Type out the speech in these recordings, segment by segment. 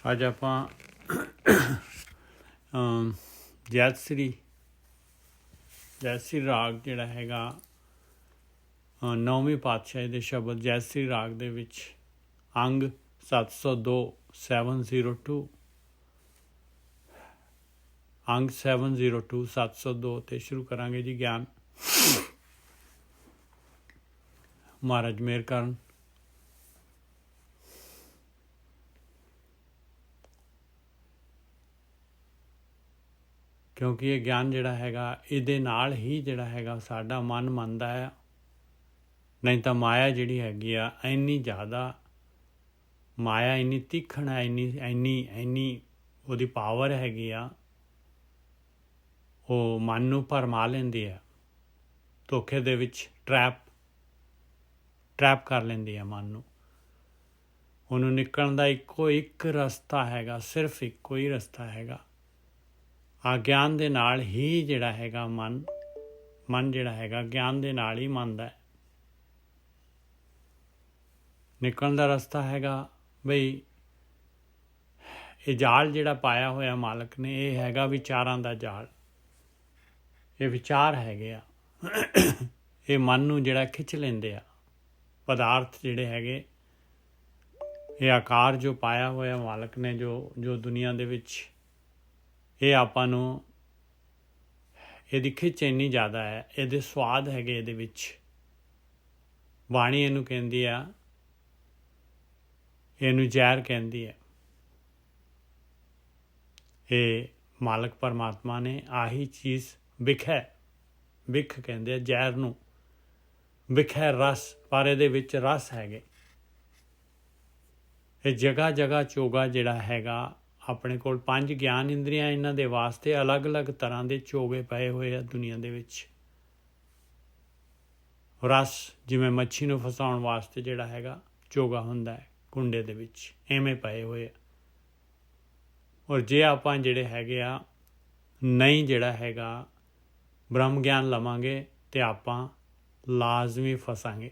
ਅੱਜ ਆਪਾਂ ਜੈਤਸਰੀ ਰਾਗ ਜਿਹੜਾ ਹੈਗਾ ਨੌਵੀਂ ਪਾਤਸ਼ਾਹੀ ਦੇ ਸ਼ਬਦ ਜੈਤਸਰੀ ਰਾਗ ਦੇ ਵਿੱਚ ਅੰਗ 702 702 ਅੰਗ 702 702 ਤੇ ਸ਼ੁਰੂ ਕਰਾਂਗੇ ਜੀ ਗਿਆਨ। ਮਹਾਰਾਜ ਮਿਹਰ ਕਰਨ। ਕਿਉਂਕਿ ਇਹ ਗਿਆਨ ਜਿਹੜਾ ਹੈਗਾ ਇਹਦੇ ਨਾਲ ਹੀ ਜਿਹੜਾ ਹੈਗਾ ਸਾਡਾ ਮਨ ਮੰਨਦਾ ਹੈ। ਨਹੀਂ ਤਾਂ ਮਾਇਆ ਜਿਹੜੀ ਹੈਗੀ ਆ ਇੰਨੀ ਜ਼ਿਆਦਾ ਮਾਇਆ ਇੰਨੀ ਤੀਖਣ ਹੈ, ਇੰਨੀ ਉਹਦੀ ਪਾਵਰ ਹੈਗੀ ਆ, ਉਹ ਮਨ ਨੂੰ ਭਰਮਾ ਲੈਂਦੀ ਹੈ, ਧੋਖੇ ਦੇ ਵਿੱਚ ਟਰੈਪ ਕਰ ਲੈਂਦੀ ਹੈ ਮਨ ਨੂੰ। ਉਹਨੂੰ ਨਿਕਲਣ ਦਾ ਇੱਕੋ ਇੱਕ ਰਸਤਾ ਹੈਗਾ, ਸਿਰਫ ਇੱਕੋ ਹੀ ਰਸਤਾ ਹੈਗਾ। ਗਿਆਨ ਦੇ ਨਾਲ ਹੀ ਜਿਹੜਾ ਹੈਗਾ ਮਨ ਜਿਹੜਾ ਹੈਗਾ ਗਿਆਨ ਦੇ ਨਾਲ ਹੀ ਮੰਨਦਾ ਹੈ। ਨਿਕਲਣ ਦਾ ਰਸਤਾ ਹੈਗਾ ਬਈ ਇਹ ਜਾਲ ਜਿਹੜਾ ਪਾਇਆ ਹੋਇਆ ਮਾਲਕ ਨੇ, ਇਹ ਹੈਗਾ ਵਿਚਾਰਾਂ ਦਾ ਜਾਲ। ਇਹ ਵਿਚਾਰ ਹੈਗੇ ਆ, ਇਹ ਮਨ ਨੂੰ ਜਿਹੜਾ ਖਿੱਚ ਲੈਂਦੇ ਆ। ਪਦਾਰਥ ਜਿਹੜੇ ਹੈਗੇ, ਇਹ ਆਕਾਰ ਜੋ ਪਾਇਆ ਹੋਇਆ ਮਾਲਕ ਨੇ, ਜੋ ਦੁਨੀਆ ਦੇ ਵਿੱਚ, ਇਹ ਆਪਾਂ ਨੂੰ ਇਹਦੀ ਖਿੱਚ ਇੰਨੀ ਜ਼ਿਆਦਾ ਹੈ, ਇਹਦੇ ਸਵਾਦ ਹੈਗੇ ਇਹਦੇ ਵਿੱਚ। ਬਾਣੀ ਇਹਨੂੰ ਕਹਿੰਦੀ ਆ, ਇਹਨੂੰ ਜ਼ਹਿਰ ਕਹਿੰਦੀ ਹੈ। ਇਹ ਮਾਲਕ ਪਰਮਾਤਮਾ ਨੇ ਆਹੀ ਚੀਜ਼ ਬਿਖ ਕਹਿੰਦੇ ਆ ਜ਼ਹਿਰ ਨੂੰ। ਬਿਖ ਹੈ ਰਸ, ਪਰ ਇਹਦੇ ਵਿੱਚ ਰਸ ਹੈਗੇ। ਇਹ ਜਗ੍ਹਾ ਜਗ੍ਹਾ ਚੋਗਾ ਜਿਹੜਾ ਹੈਗਾ, ਆਪਣੇ ਕੋਲ 5 ਗਿਆਨ ਇੰਦਰੀਆਂ, ਇਹਨਾਂ ਦੇ ਵਾਸਤੇ ਅਲੱਗ-ਅਲੱਗ ਤਰ੍ਹਾਂ ਦੇ ਚੋਗੇ ਪਏ ਹੋਏ ਆ ਦੁਨੀਆ ਦੇ ਵਿੱਚ। ਰਸ ਜਿਵੇਂ ਮੱਛੀ ਨੂੰ ਫਸਾਉਣ ਵਾਸਤੇ ਜਿਹੜਾ ਹੈਗਾ ਚੋਗਾ ਹੁੰਦਾ ਹੈ ਕੁੰਡੇ ਦੇ ਵਿੱਚ, ਐਵੇਂ ਪਏ ਹੋਏ ਆ। ਔਰ ਜੇ ਆਪਾਂ ਜਿਹੜੇ ਹੈਗੇ ਆ ਨਹੀਂ ਜਿਹੜਾ ਹੈਗਾ ਬ੍ਰਹਮ ਗਿਆਨ ਲਵਾਂਗੇ ਤੇ ਆਪਾਂ ਲਾਜ਼ਮੀ ਫਸਾਂਗੇ।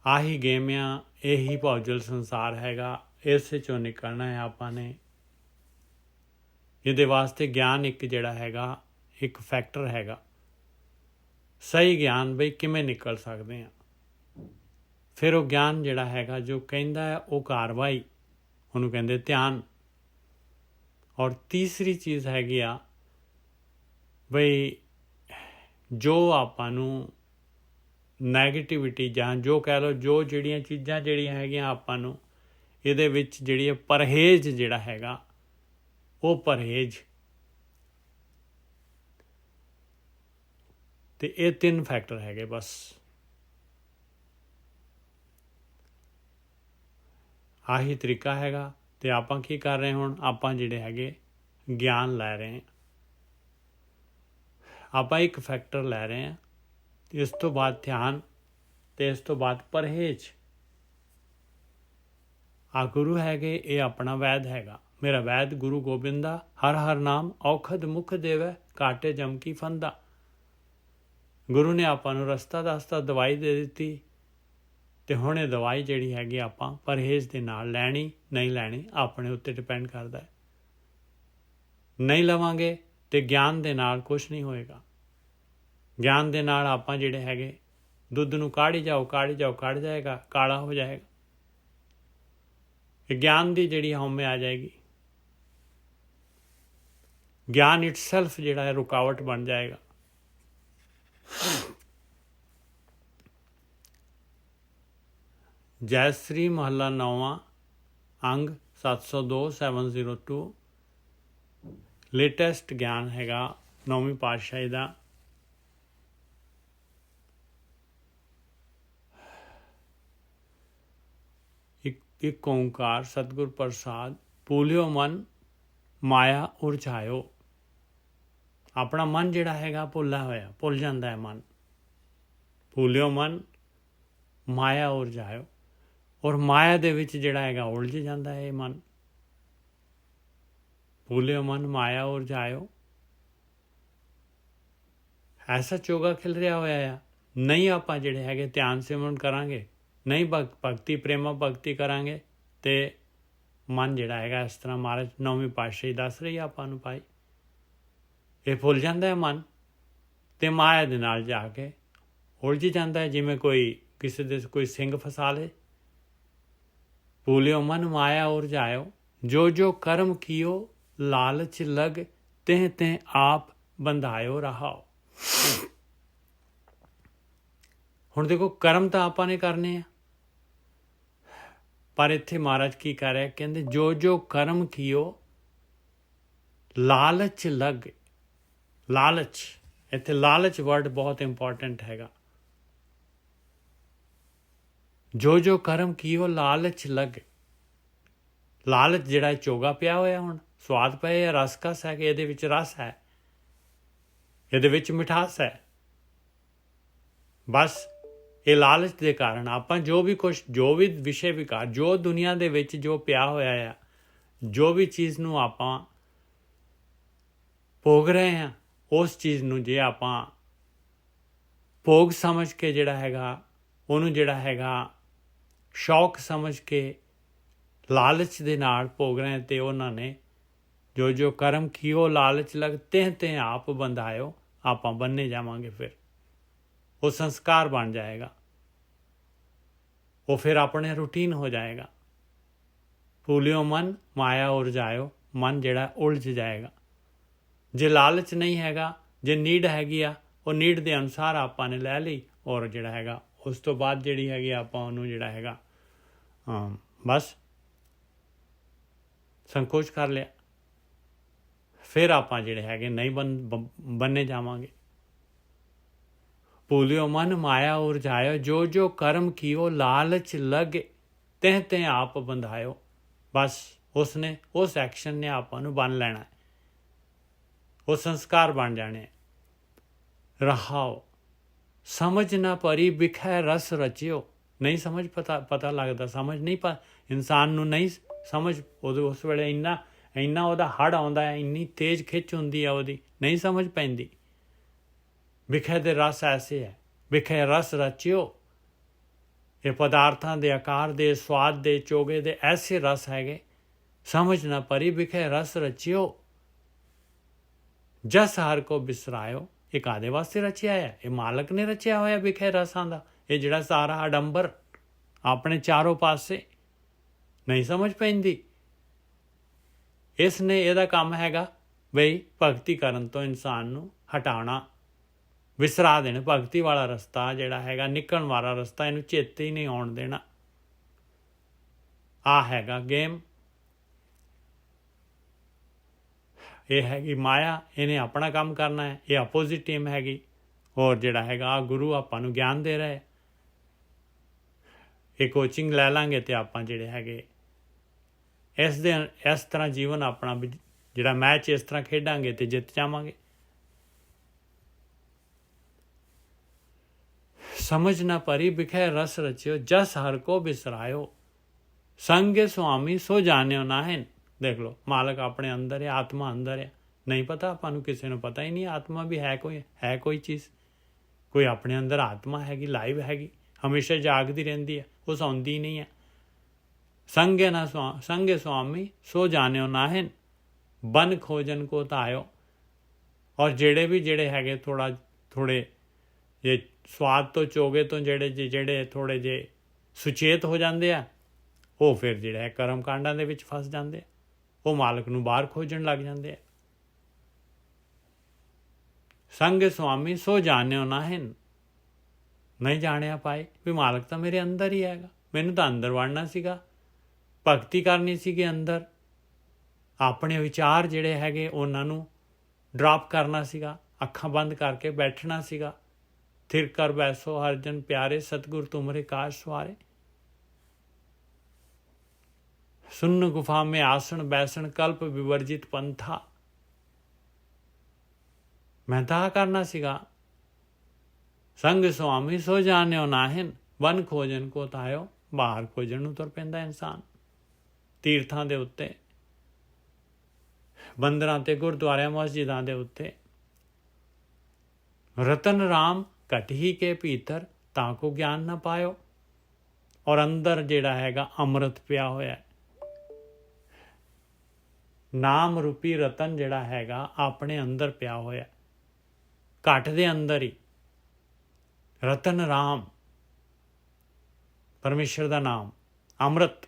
ਆਹੀ ਗੇਮ ਆ, ਇਹੀ ਭੌਜਲ ਸੰਸਾਰ ਹੈਗਾ, ਇਸੇ ਚੋਂ ਨਿਕਲਣਾ ਹੈ ਆਪਾਂ ਨੇ। ਇਹਦੇ ਵਾਸਤੇ ਗਿਆਨ ਇੱਕ ਜਿਹੜਾ ਹੈਗਾ, ਇੱਕ ਫੈਕਟਰ ਹੈਗਾ। ਸਹੀ ਗਿਆਨ ਬਈ ਕਿਵੇਂ ਨਿਕਲ ਸਕਦੇ ਆ। ਫਿਰ ਉਹ ਗਿਆਨ ਜਿਹੜਾ ਹੈਗਾ ਜੋ ਕਹਿੰਦਾ ਹੈ ਉਹ ਕਾਰਵਾਈ, ਉਹਨੂੰ ਕਹਿੰਦੇ ਧਿਆਨ। ਔਰ ਤੀਸਰੀ ਚੀਜ਼ ਹੈਗੀ ਆ ਬਈ ਜੋ ਆਪਾਂ ਨੂੰ ਨੈਗੇਟਿਵਿਟੀ ਜਾਂ ਜੋ ਕਹਿ ਲਓ, ਜੋ ਜਿਹੜੀਆਂ ਚੀਜ਼ਾਂ ਜਿਹੜੀਆਂ ਹੈਗੀਆਂ ਆਪਾਂ ਨੂੰ ਇਹਦੇ ਵਿੱਚ ਜਿਹੜੀ ਪਰਹੇਜ਼ ਜਿਹੜਾ ਹੈਗਾ, ਉਹ ਪਰਹੇਜ਼। ਤੇ ਇਹ 3 ਫੈਕਟਰ ਹੈਗੇ ਬਸ। ਆਹੀ ਤਰੀਕਾ ਹੈਗਾ। ਤੇ ਆਪਾਂ ਕੀ ਕਰ ਰਹੇ ਹੁਣ, ਆਪਾਂ ਜਿਹੜੇ ਹੈਗੇ ਗਿਆਨ ਲੈ ਰਹੇ ਹਾਂ। ਆਪਾਂ ਇੱਕ ਫੈਕਟਰ ਲੈ ਰਹੇ ਹਾਂ, ਇਸ ਤੋਂ ਬਾਅਦ ਧਿਆਨ, ਤੇ ਇਸ ਤੋਂ ਬਾਅਦ ਪਰਹੇਜ਼। ਗੁਰੂ ਹੈਗੇ, ਇਹ ਆਪਣਾ ਵੈਦ ਹੈਗਾ। ਮੇਰਾ ਵੈਦ ਗੁਰੂ ਗੋਬਿੰਦਾ, ਹਰ ਹਰ ਨਾਮ ਔਖਦ ਮੁਖ ਦੇਵੈ, ਕਾਟੇ ਜਮ ਕੀ ਫੰਦਾ। ਗੁਰੂ ਨੇ ਆਪਾਂ ਨੂੰ ਰਸਤਾ ਦੱਸਤਾ, ਦਵਾਈ ਦੇ ਦਿੱਤੀ, ਤੇ ਹੁਣ ਇਹ ਦਵਾਈ ਜਿਹੜੀ ਹੈਗੀ ਆਪਾਂ ਪਰਹੇਜ਼ ਦੇ ਨਾਲ ਲੈਣੀ ਨਹੀਂ ਲੈਣੀ ਆਪਣੇ ਉੱਤੇ ਡਿਪੈਂਡ ਕਰਦਾ ਹੈ। ਨਹੀਂ ਲਵਾਂਗੇ ਤੇ ਗਿਆਨ ਦੇ ਨਾਲ ਕੁਛ ਨਹੀਂ ਹੋਏਗਾ। ਗਿਆਨ ਦੇ ਨਾਲ ਆਪਾਂ ਜਿਹੜੇ ਹੈਗੇ ਦੁੱਧ ਨੂੰ ਕਾੜੀ ਜਾਓ, ਕੱਢ ਜਾਏਗਾ, ਕਾਲਾ ਹੋ ਜਾਏਗਾ। ਇਹ ਗਿਆਨ ਦੀ ਜਿਹੜੀ ਹਉਮੈ ਆ ਜਾਏਗੀ। ਗਿਆਨ ਇਟਸੈਲਫ ਜਿਹੜਾ ਹੈ ਰੁਕਾਵਟ ਬਣ ਜਾਏਗਾ। ਜੈਤਸਰੀ ਮਹੱਲਾ 9ਵਾਂ, ਅੰਗ 702 702 ਲੇਟੈਸਟ ਗਿਆਨ ਹੈਗਾ 9ਵੀਂ ਪਾਤਸ਼ਾਹੀ ਦਾ। ਇੱਕ ਓਂਕਾਰ ਸਤਿਗੁਰ ਪ੍ਰਸਾਦ, ਭੂਲਿਓ ਮਨ ਮਾਇਆ ਉਰਝਾਇਓ। ਆਪਣਾ ਮਨ ਜਿਹੜਾ ਹੈਗਾ ਭੁੱਲ ਜਾਂਦਾ ਹੈ ਮਨ। ਭੂਲਿਓ ਮਨ ਮਾਇਆ ਉਰਝਾਇਓ। ਔਰ ਮਾਇਆ ਦੇ ਵਿੱਚ ਜਿਹੜਾ ਹੈਗਾ ਉਲਝ ਜਾਂਦਾ ਹੈ ਇਹ ਮਨ। ਭੂਲਿਓ ਮਨ ਮਾਇਆ ਉਰਝਾਇਓ। ਐਸਾ ਚੋਗਾ ਖਿਲ ਰਿਹਾ ਹੋਇਆ ਆ। ਨਹੀਂ ਆਪਾਂ ਜਿਹੜੇ ਹੈਗੇ ਧਿਆਨ ਸਿਮਰਨ ਕਰਾਂਗੇ, ਨਹੀਂ ਭਗਤੀ ਪ੍ਰੇਮਾ ਭਗਤੀ ਕਰਾਂਗੇ, ਤੇ ਮਨ ਜਿਹੜਾ ਹੈਗਾ ਇਸ ਤਰ੍ਹਾਂ ਮਹਾਰਾਜ 9ਵੀਂ ਪਾਤਸ਼ਾਹੀ ਦੱਸ ਰਹੀ ਆਪਾਂ ਨੂੰ ਭਾਈ, ਇਹ ਭੁੱਲ ਜਾਂਦਾ ਹੈ ਮਨ ਅਤੇ ਮਾਇਆ ਦੇ ਨਾਲ ਜਾ ਕੇ ਉਲਝ ਜਾਂਦਾ ਹੈ। ਜਿਵੇਂ ਕੋਈ ਕਿਸੇ ਦੇ ਕੋਈ ਸਿੰਘ ਫਸਾ ਲੇ। ਭੂਲਿਓ ਮਨ ਮਾਇਆ ਉਰਝਾਇਓ, ਜੋ ਜੋ ਕਰਮ ਕੀਓ ਲਾਲਚ ਲਗ, ਤਿਹ ਤਿਹ ਆਪ ਬੰਧਾਇਓ ਰਹਾਓ। ਹੁਣ ਦੇਖੋ ਕਰਮ ਤਾਂ ਆਪਾਂ ਨੇ ਕਰਨੇ ਆ, ਪਰ ਇੱਥੇ ਮਹਾਰਾਜ ਕੀ ਕਰ ਰਿਹਾ, ਕਹਿੰਦੇ ਜੋ ਜੋ ਕਰਮ ਕੀਓ ਲਾਲਚ ਲਗ। ਲਾਲਚ, ਇੱਥੇ ਲਾਲਚ ਵਰਡ ਬਹੁਤ ਇੰਪੋਰਟੈਂਟ ਹੈਗਾ। ਜੋ ਜੋ ਕਰਮ ਕੀਓ ਲਾਲਚ ਲਗ। ਲਾਲਚ ਜਿਹੜਾ ਚੋਗਾ ਪਿਆ ਹੋਇਆ, ਹੁਣ ਸਵਾਦ ਪਏ, ਰਸ ਕਸ ਹੈ ਕਿ ਇਹਦੇ ਵਿੱਚ ਰਸ ਹੈ, ਇਹਦੇ ਵਿੱਚ ਮਿਠਾਸ ਹੈ। ਬਸ ਇਹ ਲਾਲਚ ਦੇ ਕਾਰਨ ਆਪਾਂ ਜੋ ਵੀ ਕੁਛ, ਜੋ ਵੀ ਵਿਸ਼ੇ ਵਿਕਾਰ, ਜੋ ਦੁਨੀਆ ਦੇ ਵਿੱਚ ਜੋ ਪਿਆ ਹੋਇਆ ਆ, ਜੋ ਵੀ ਚੀਜ਼ ਨੂੰ ਆਪਾਂ ਭੋਗ ਰਹੇ ਹਾਂ, ਉਸ ਚੀਜ਼ ਨੂੰ ਜੇ ਆਪਾਂ ਭੋਗ ਸਮਝ ਕੇ ਜਿਹੜਾ ਹੈਗਾ ਉਹਨੂੰ ਜਿਹੜਾ ਹੈਗਾ ਸ਼ੌਕ ਸਮਝ ਕੇ ਲਾਲਚ ਦੇ ਨਾਲ ਭੋਗ ਰਹੇ, ਅਤੇ ਉਹਨਾਂ ਨੇ ਜੋ ਜੋ ਕਰਮ ਕੀਓ ਲਾਲਚ ਲਗ, ਤਿਹ ਤਿਹ ਆਪ ਬੰਧਾਇਓ। ਆਪਾਂ ਬੰਨੇ ਜਾਵਾਂਗੇ, ਫਿਰ ਉਹ ਸੰਸਕਾਰ ਬਣ ਜਾਏਗਾ, ਉਹ ਫਿਰ ਆਪਣੇ ਰੂਟੀਨ ਹੋ ਜਾਏਗਾ। ਭੂਲਿਓ ਮਨ ਮਾਇਆ ਉਰਝਾਇਓ, ਮਨ ਜਿਹੜਾ ਉਲਝ ਜਾਏਗਾ। ਜੇ ਲਾਲਚ ਨਹੀਂ ਹੈਗਾ, ਜੇ ਨੀਡ ਹੈਗੀ ਆ, ਉਹ ਨੀਡ ਦੇ ਅਨੁਸਾਰ ਆਪਾਂ ਨੇ ਲੈ ਲਈ, ਔਰ ਜਿਹੜਾ ਹੈਗਾ ਉਸ ਤੋਂ ਬਾਅਦ ਜਿਹੜੀ ਹੈਗੀ ਆਪਾਂ ਉਹਨੂੰ ਜਿਹੜਾ ਹੈਗਾ ਬਸ ਸੰਕੋਚ ਕਰ ਲਿਆ, ਫਿਰ ਆਪਾਂ ਜਿਹੜੇ ਹੈਗੇ ਨਹੀਂ ਬੰਨੇ ਜਾਵਾਂਗੇ। ਭੂਲਿਓ ਮਨ ਮਾਇਆ ਉਰਝਾਇਓ, ਜੋ ਜੋ ਕਰਮ ਕੀਓ ਲਾਲਚ ਲਗ, ਤਿਹ ਤਿਹ ਆਪ ਬੰਧਾਇਓ। ਬਸ ਉਸਨੇ, ਉਸ ਐਕਸ਼ਨ ਨੇ ਆਪਾਂ ਨੂੰ ਬੰਨ ਲੈਣਾ ਹੈ, ਉਹ ਸੰਸਕਾਰ ਬਣ ਜਾਣੇ। ਰਹਾਓ, ਸਮਝ ਨਾ ਪਰੀ ਬਿਖੈ ਰਸ ਰਚਿਓ। ਨਹੀਂ ਸਮਝ ਪਤਾ ਲੱਗਦਾ, ਸਮਝ ਨਹੀਂ ਇਨਸਾਨ ਨੂੰ ਨਹੀਂ ਸਮਝ, ਉਦੋਂ ਉਸ ਵੇਲੇ ਇੰਨਾ ਉਹਦਾ ਹੜ ਆਉਂਦਾ ਹੈ, ਇੰਨੀ ਤੇਜ਼ ਖਿੱਚ ਹੁੰਦੀ ਹੈ ਉਹਦੀ, ਨਹੀਂ ਸਮਝ ਪੈਂਦੀ। ਵਿਖੇ ਦੇ ਰਸ ਐਸੇ ਹੈ, ਵਿਖੇ ਰਸ ਰਚਿਓ। ਇਹ ਪਦਾਰਥਾਂ ਦੇ ਆਕਾਰ ਦੇ, ਸਵਾਦ ਦੇ, ਚੋਗੇ ਦੇ ਐਸੇ ਰਸ ਹੈਗੇ, ਸਮਝ ਨਾ ਪਰੀ ਵਿਖੇ ਰਸ ਰਚਿਓ। ਜਸ ਹਰ ਕੋ ਬਿਸਰਾਇਓ। ਇਹ ਕਾਹਦੇ ਵਾਸਤੇ ਰਚਿਆ ਹੈ? ਇਹ ਮਾਲਕ ਨੇ ਰਚਿਆ ਹੋਇਆ ਵਿਖੇ ਰਸਾਂ ਦਾ। ਇਹ ਜਿਹੜਾ ਸਾਰਾ ਅਡੰਬਰ ਆਪਣੇ ਚਾਰੋਂ ਪਾਸੇ ਨਹੀਂ ਸਮਝ ਪੈਂਦੀ। ਇਸ ਨੇ, ਇਹਦਾ ਕੰਮ ਹੈਗਾ ਬਈ ਭਗਤੀ ਕਰਨ ਤੋਂ ਇਨਸਾਨ ਨੂੰ ਹਟਾਉਣਾ, ਵਿਸਰਾ ਦੇਣਾ। ਭਗਤੀ ਵਾਲਾ ਰਸਤਾ ਜਿਹੜਾ ਹੈਗਾ, ਨਿਕਲਣ ਵਾਲਾ ਰਸਤਾ, ਇਹਨੂੰ ਚੇਤੇ ਹੀ ਨਹੀਂ ਆਉਣ ਦੇਣਾ। ਆਹ ਹੈਗਾ ਗੇਮ। ਇਹ ਹੈਗੀ ਮਾਇਆ, ਇਹਨੇ ਆਪਣਾ ਕੰਮ ਕਰਨਾ ਹੈ। ਇਹ ਆਪੋਜ਼ਿਟ ਟੀਮ ਹੈਗੀ। ਔਰ ਜਿਹੜਾ ਹੈਗਾ ਗੁਰੂ ਆਪਾਂ ਨੂੰ ਗਿਆਨ ਦੇ ਰਿਹਾ। ਇਹ ਕੋਚਿੰਗ ਲੈ ਲਾਂਗੇ ਅਤੇ ਆਪਾਂ ਜਿਹੜੇ ਹੈਗੇ ਇਸ ਤਰ੍ਹਾਂ ਜੀਵਨ ਆਪਣਾ ਜਿਹੜਾ ਮੈਚ ਇਸ ਤਰ੍ਹਾਂ ਖੇਡਾਂਗੇ ਅਤੇ ਜਿੱਤ ਜਾਵਾਂਗੇ। ਸਮਝ ਨਾ ਪਰੀ ਬਿਖੈ ਰਸ ਰਚਿਓ, ਜਸ ਹਰ ਕੋ ਬਿਸਰਾਇਓ। ਸੰਗੇ ਸੁਆਮੀ ਸੋ ਜਾਣਿਓ ਨਾਹਿਨ। ਦੇਖ ਲਓ, ਮਾਲਕ ਆਪਣੇ ਅੰਦਰ ਹੈ, ਆਤਮਾ ਅੰਦਰ ਹੈ। ਨਹੀਂ ਪਤਾ ਆਪਾਂ ਨੂੰ, ਕਿਸੇ ਨੂੰ ਪਤਾ ਹੀ ਨਹੀਂ ਆਤਮਾ ਵੀ ਹੈ ਕੋਈ ਚੀਜ਼। ਕੋਈ ਆਪਣੇ ਅੰਦਰ ਆਤਮਾ ਹੈਗੀ, ਲਾਈਵ ਹੈਗੀ, ਹਮੇਸ਼ਾ ਜਾਗਦੀ ਰਹਿੰਦੀ ਹੈ, ਉਹ ਸੌਂਦੀ ਨਹੀਂ ਹੈ। ਸੰਗੇ ਸੁਆਮੀ ਸੋ ਜਾਣਿਓ ਨਾਹਿਨ, ਬਨ ਖੋਜਨ ਕੋ ਧਾਇਓ। ਔਰ ਜਿਹੜੇ ਹੈਗੇ ਥੋੜ੍ਹੇ ਜੇ ਸਵਾਦ ਤੋਂ, ਚੋਗੇ ਤੋਂ ਜਿਹੜੇ ਥੋੜ੍ਹੇ ਜਿਹੇ ਸੁਚੇਤ ਹੋ ਜਾਂਦੇ ਆ, ਉਹ ਫਿਰ ਜਿਹੜਾ ਹੈ ਕਰਮ ਕਾਂਡਾਂ ਦੇ ਵਿੱਚ ਫਸ ਜਾਂਦੇ ਆ। ਉਹ ਮਾਲਕ ਨੂੰ ਬਾਹਰ ਖੋਜਣ ਲੱਗ ਜਾਂਦੇ ਆ। ਸੰਗ ਸੁਆਮੀ ਸੋ ਜਾਣਿਓ ਨਾਹਿਨ। ਨਹੀਂ ਜਾਣਿਆ ਪਾਏ ਵੀ ਮਾਲਕ ਤਾਂ ਮੇਰੇ ਅੰਦਰ ਹੀ ਹੈਗਾ। ਮੈਨੂੰ ਤਾਂ ਅੰਦਰ ਵੜਨਾ ਸੀਗਾ, ਭਗਤੀ ਕਰਨੀ ਸੀਗੀ ਅੰਦਰ, ਆਪਣੇ ਵਿਚਾਰ ਜਿਹੜੇ ਹੈਗੇ ਉਹਨਾਂ ਨੂੰ ਡਰਾਪ ਕਰਨਾ ਸੀਗਾ, ਅੱਖਾਂ ਬੰਦ ਕਰਕੇ ਬੈਠਣਾ ਸੀਗਾ। ਥਿਰ ਕਰ ਬੈਸੋ ਹਰ ਜਨ ਪਿਆਰੇ, ਸਤਿਗੁਰ ਤੁਮਰੇ ਕਾਜ ਸਵਾਰੇ। ਸੁਨ ਗੁਫਾ में आसन बैसन, कल्प विवर्जित पंथा। मैं ਤਾਂ ਕਰਨਾ ਸੀਗਾ। ਸੰਗ ਸੁਆਮੀ ਸੋ ਜਾਣਿਓ ਨਾਹਿਨ, ਬਨ ਖੋਜਨ ਕੋ ਧਾਇਓ। ਬਾਹਰ ਖੋਜਣ ਨੂੰ ਤੁਰ ਪੈਂਦਾ ਇਨਸਾਨ, ਤੀਰਥਾਂ ਦੇ ਉੱਤੇ, ਮੰਦਰਾਂ ਤੇ, ਗੁਰਦੁਆਰਿਆਂ, ਮਸਜਿਦਾਂ ਦੇ ਉੱਤੇ। ਰਤਨ ਰਾਮ ਘਟ ਹੀ ਕੇ ਭੀਤਰ, ਤਾਂ ਕੋ ਗਿਆਨ ਨਾ ਪਾਇਓ। ਔਰ ਅੰਦਰ ਜਿਹੜਾ ਹੈਗਾ ਅੰਮ੍ਰਿਤ ਪਿਆ ਹੋਇਆ। ਨਾਮ ਰੂਪੀ ਰਤਨ ਜਿਹੜਾ ਹੈਗਾ ਆਪਣੇ ਅੰਦਰ ਪਿਆ ਹੋਇਆ, ਘਟ ਦੇ ਅੰਦਰ ਹੀ। ਰਤਨ ਰਾਮ, ਪਰਮੇਸ਼ਰ ਦਾ ਨਾਮ, ਅੰਮ੍ਰਿਤ,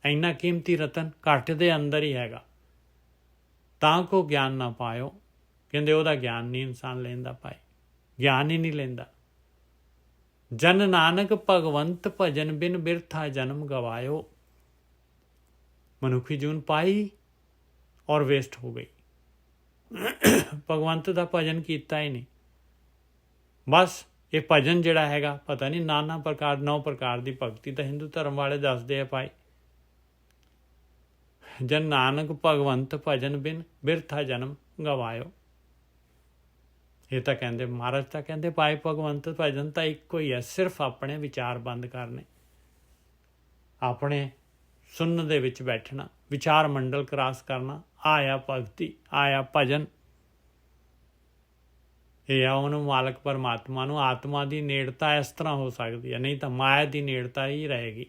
ਇੰਨਾ ਕੀਮਤੀ ਰਤਨ ਘਟ ਦੇ ਅੰਦਰ ਹੀ ਹੈਗਾ। ਤਾਂ ਕੋ ਗਿਆਨ ਨਾ ਪਾਇਓ, ਕਹਿੰਦੇ ਉਹਦਾ ਗਿਆਨ ਨਹੀਂ ਇਨਸਾਨ ਲੈਂਦਾ ਭਾਈ, ਗਿਆਨ ਹੀ ਨਹੀਂ ਲੈਂਦਾ। ਜਨ ਨਾਨਕ ਭਗਵੰਤ ਭਜਨ ਬਿਨ ਬਿਰਥਾ ਜਨਮ ਗਵਾਇਓ। ਮਨੁੱਖੀ ਜੂਨ ਪਾਈ ਔਰ ਵੇਸਟ ਹੋ ਗਈ। ਭਗਵੰਤ ਦਾ ਭਜਨ ਕੀਤਾ ਹੀ ਨਹੀਂ। ਬਸ ਇਹ ਭਜਨ ਜਿਹੜਾ ਹੈਗਾ ਪਤਾ ਨਹੀਂ 9 ਪ੍ਰਕਾਰ ਦੀ ਭਗਤੀ ਤਾਂ ਹਿੰਦੂ ਧਰਮ ਵਾਲੇ ਦੱਸਦੇ ਆ ਭਾਈ। ਜਨ ਨਾਨਕ ਭਗਵੰਤ ਭਜਨ ਬਿਨ ਬਿਰਥਾ ਜਨਮ ਗਵਾਇਓ। ਇਹ ਤਾਂ ਕਹਿੰਦੇ ਮਹਾਰਾਜ ਤਾਂ ਕਹਿੰਦੇ ਭਾਈ ਭਗਵੰਤ ਭਜਨ ਤਾਂ ਇੱਕੋ ਹੀ ਹੈ, ਸਿਰਫ ਆਪਣੇ ਵਿਚਾਰ ਬੰਦ ਕਰਨੇ, ਆਪਣੇ ਸੁਣਨ ਦੇ ਵਿੱਚ ਬੈਠਣਾ, ਵਿਚਾਰ ਮੰਡਲ ਕ੍ਰਾਸ ਕਰਨਾ, ਆਇਆ ਭਗਤੀ, ਆਇਆ ਭਜਨ। ਇਹ ਆ ਉਹਨੂੰ ਮਾਲਕ ਪਰਮਾਤਮਾ ਨੂੰ ਆਤਮਾ ਦੀ ਨੇੜਤਾ ਇਸ ਤਰ੍ਹਾਂ ਹੋ ਸਕਦੀ ਹੈ, ਨਹੀਂ ਤਾਂ ਮਾਇਆ ਦੀ ਨੇੜਤਾ ਹੀ ਰਹੇਗੀ।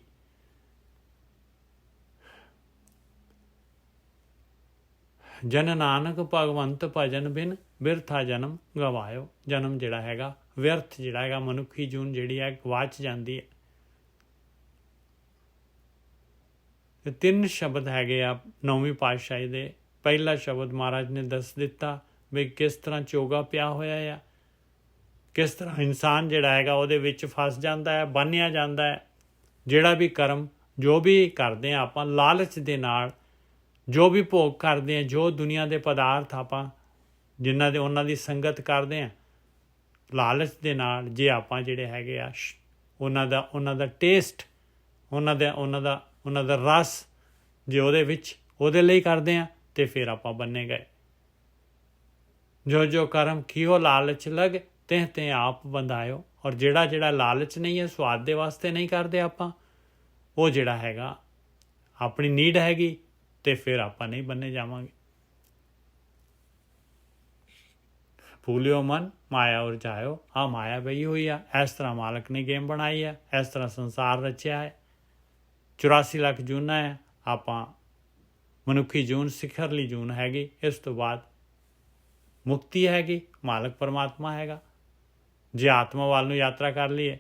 ਜਨ ਨਾਨਕ ਭਗਵੰਤ ਭਜਨ ਬਿਨ ਬਿਰਥਾ ਜਨਮ ਗਵਾਇਓ। ਜਨਮ ਜਿਹੜਾ ਹੈਗਾ ਵਿਅਰਥ ਜਿਹੜਾ ਹੈਗਾ, ਮਨੁੱਖੀ ਜੂਨ ਜਿਹੜੀ ਹੈ ਗਵਾਚ ਜਾਂਦੀ ਹੈ। ਇਹ 3 ਸ਼ਬਦ ਹੈਗੇ ਆ 9ਵੀਂ ਪਾਤਸ਼ਾਹੀ ਦੇ। ਪਹਿਲਾ ਸ਼ਬਦ ਮਹਾਰਾਜ ਨੇ ਦੱਸ ਦਿੱਤਾ ਵੀ ਕਿਸ ਤਰ੍ਹਾਂ ਚੋਗਾ ਪਿਆ ਹੋਇਆ ਆ, ਕਿਸ ਤਰ੍ਹਾਂ ਇਨਸਾਨ ਜਿਹੜਾ ਹੈਗਾ ਉਹਦੇ ਵਿੱਚ ਫਸ ਜਾਂਦਾ ਹੈ, ਬੰਨ੍ਹਿਆ ਜਾਂਦਾ ਹੈ। ਜਿਹੜਾ ਵੀ ਕਰਮ ਜੋ ਵੀ ਕਰਦੇ ਹਾਂ ਆਪਾਂ ਲਾਲਚ ਦੇ ਨਾਲ, ਜੋ ਵੀ ਭੋਗ ਕਰਦੇ ਹਾਂ, ਜੋ ਦੁਨੀਆ ਦੇ ਪਦਾਰਥ ਆਪਾਂ ਜਿਨ੍ਹਾਂ ਦੇ ਉਹਨਾਂ ਦੀ ਸੰਗਤ ਕਰਦੇ ਹਾਂ ਲਾਲਚ ਦੇ ਨਾਲ, ਜੇ ਆਪਾਂ ਜਿਹੜੇ ਹੈਗੇ ਆ ਉਹਨਾਂ ਦਾ ਟੇਸਟ, ਉਹਨਾਂ ਦਾ ਰਸ ਜੇ ਉਹਦੇ ਵਿੱਚ ਉਹਦੇ ਲਈ ਕਰਦੇ ਹਾਂ ਤੇ ਫਿਰ ਆਪਾਂ ਬੰਨੇ ਗਏ। ਜੋ ਜੋ ਕਰਮ ਕੀਓ ਲਾਲਚ ਲਗ ਤਿਹ ਤੇ ਆਪ ਬੰਧਾਇਓ। ਔਰ ਜਿਹੜਾ ਲਾਲਚ ਨਹੀਂ ਹੈ, ਸਵਾਦ ਦੇ ਵਾਸਤੇ ਨਹੀਂ ਕਰਦੇ ਆਪਾਂ, ਉਹ ਜਿਹੜਾ ਹੈਗਾ ਆਪਣੀ ਨੀਡ ਹੈਗੀ ਤੇ ਫਿਰ ਆਪਾਂ ਨਹੀਂ ਬੰਨੇ ਜਾਵਾਂਗੇ। ਭੂਲਿਓ ਮਨ ਮਾਇਆ ਉਰ ਜਾਇਓ। ਆ ਮਾਇਆ ਬਈ ਹੋਈ ਆ, ਇਸ ਤਰ੍ਹਾਂ ਮਾਲਕ ਨੇ ਗੇਮ ਬਣਾਈ ਆ, ਇਸ ਤਰ੍ਹਾਂ ਸੰਸਾਰ ਰਚਿਆ ਹੈ। 84 ਲੱਖ ਜੂਨਾਂ ਹੈ, ਆਪਾਂ ਮਨੁੱਖੀ ਜੂਨ ਸਿਖਰਲੀ ਜੂਨ ਹੈਗੀ। ਇਸ ਤੋਂ ਬਾਅਦ ਮੁਕਤੀ ਹੈਗੀ, ਮਾਲਕ ਪਰਮਾਤਮਾ ਹੈਗਾ। ਜੇ ਆਤਮਾ ਵੱਲ ਨੂੰ ਯਾਤਰਾ ਕਰ ਲਈਏ,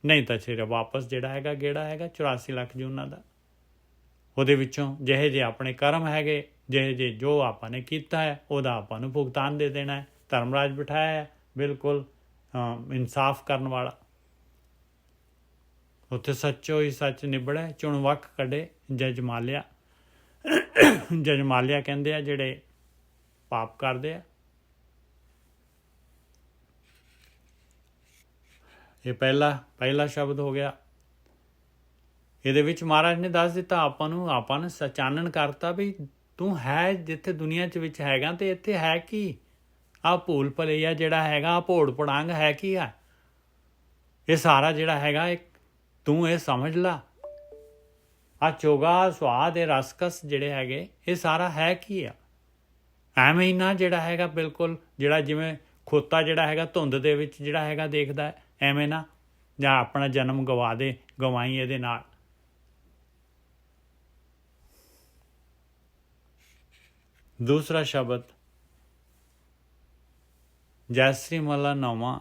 ਨਹੀਂ ਤਾਂ ਫਿਰ ਵਾਪਸ ਜਿਹੜਾ ਹੈਗਾ ਗੇੜਾ ਹੈਗਾ 84 ਲੱਖ ਜੂਨਾਂ ਦਾ। ਉਹਦੇ ਵਿੱਚੋਂ ਜਿਹੇ ਜਿਹੇ ਆਪਣੇ ਕਰਮ ਹੈਗੇ, ਜਿਹੇ ਜਿਹੇ ਜੋ ਆਪਾਂ ਨੇ ਕੀਤਾ ਹੈ ਉਹਦਾ ਆਪਾਂ ਨੂੰ ਭੁਗਤਾਨ ਦੇ ਦੇਣਾ ਹੈ। ਧਰਮਰਾਜ ਬਿਠਾਇਆ ਹੈ ਬਿਲਕੁਲ ਇਨਸਾਫ ਕਰਨ ਵਾਲਾ। ਉੱਥੇ ਸੱਚੋ ਹੀ ਸੱਚ ਨਿਬੜੈ, ਚੁਣ ਵੱਖ ਕੱਢੇ ਜਜ ਮਾਲਿਆ। ਜਜ ਮਾਲਿਆ ਕਹਿੰਦੇ ਆ ਜਿਹੜੇ ਪਾਪ ਕਰਦੇ ਆ। ਇਹ ਪਹਿਲਾ ਸ਼ਬਦ ਹੋ ਗਿਆ। ਇਹਦੇ ਵਿੱਚ ਮਹਾਰਾਜ ਨੇ ਦੱਸ ਦਿੱਤਾ ਆਪਾਂ ਨੂੰ ਚਾਨਣ ਕਰਤਾ ਵੀ ਤੂੰ ਹੈ ਜਿੱਥੇ ਦੁਨੀਆ 'ਚ ਵਿੱਚ ਹੈਗਾ ਤੇ ਇੱਥੇ ਹੈ ਕੀ। ਆਹ ਭੂਲ ਭੁਲਈਆ ਜਿਹੜਾ ਹੈਗਾ, ਆਹ ਭੋੜ ਭੜਾਂਗ ਹੈ ਕੀ ਆ। ਇਹ ਸਾਰਾ ਜਿਹੜਾ ਹੈਗਾ ਤੂੰ ਇਹ ਸਮਝ ਲਾ। ਆਹ ਚੋਗਾ ਸੁਆਦ ਇਹ ਰਸਕਸ ਜਿਹੜੇ ਹੈਗੇ ਇਹ ਸਾਰਾ ਹੈ ਕੀ ਆ। ਐਵੇਂ ਹੀ ਨਾ ਜਿਹੜਾ ਹੈਗਾ ਬਿਲਕੁਲ ਜਿਹੜਾ ਜਿਵੇਂ ਖੋਤਾ ਜਿਹੜਾ ਹੈਗਾ ਧੁੰਦ ਦੇ ਵਿੱਚ ਜਿਹੜਾ ਹੈਗਾ ਦੇਖਦਾ, ਐਵੇਂ ਨਾ ਜਾਂ ਆਪਣਾ ਜਨਮ ਗਵਾਈ ਇਹਦੇ ਨਾਲ। ਦੂਸਰਾ ਸ਼ਬਦ ਜੈਸਰੀ ਮਹਲਾ 9ਵਾਂ।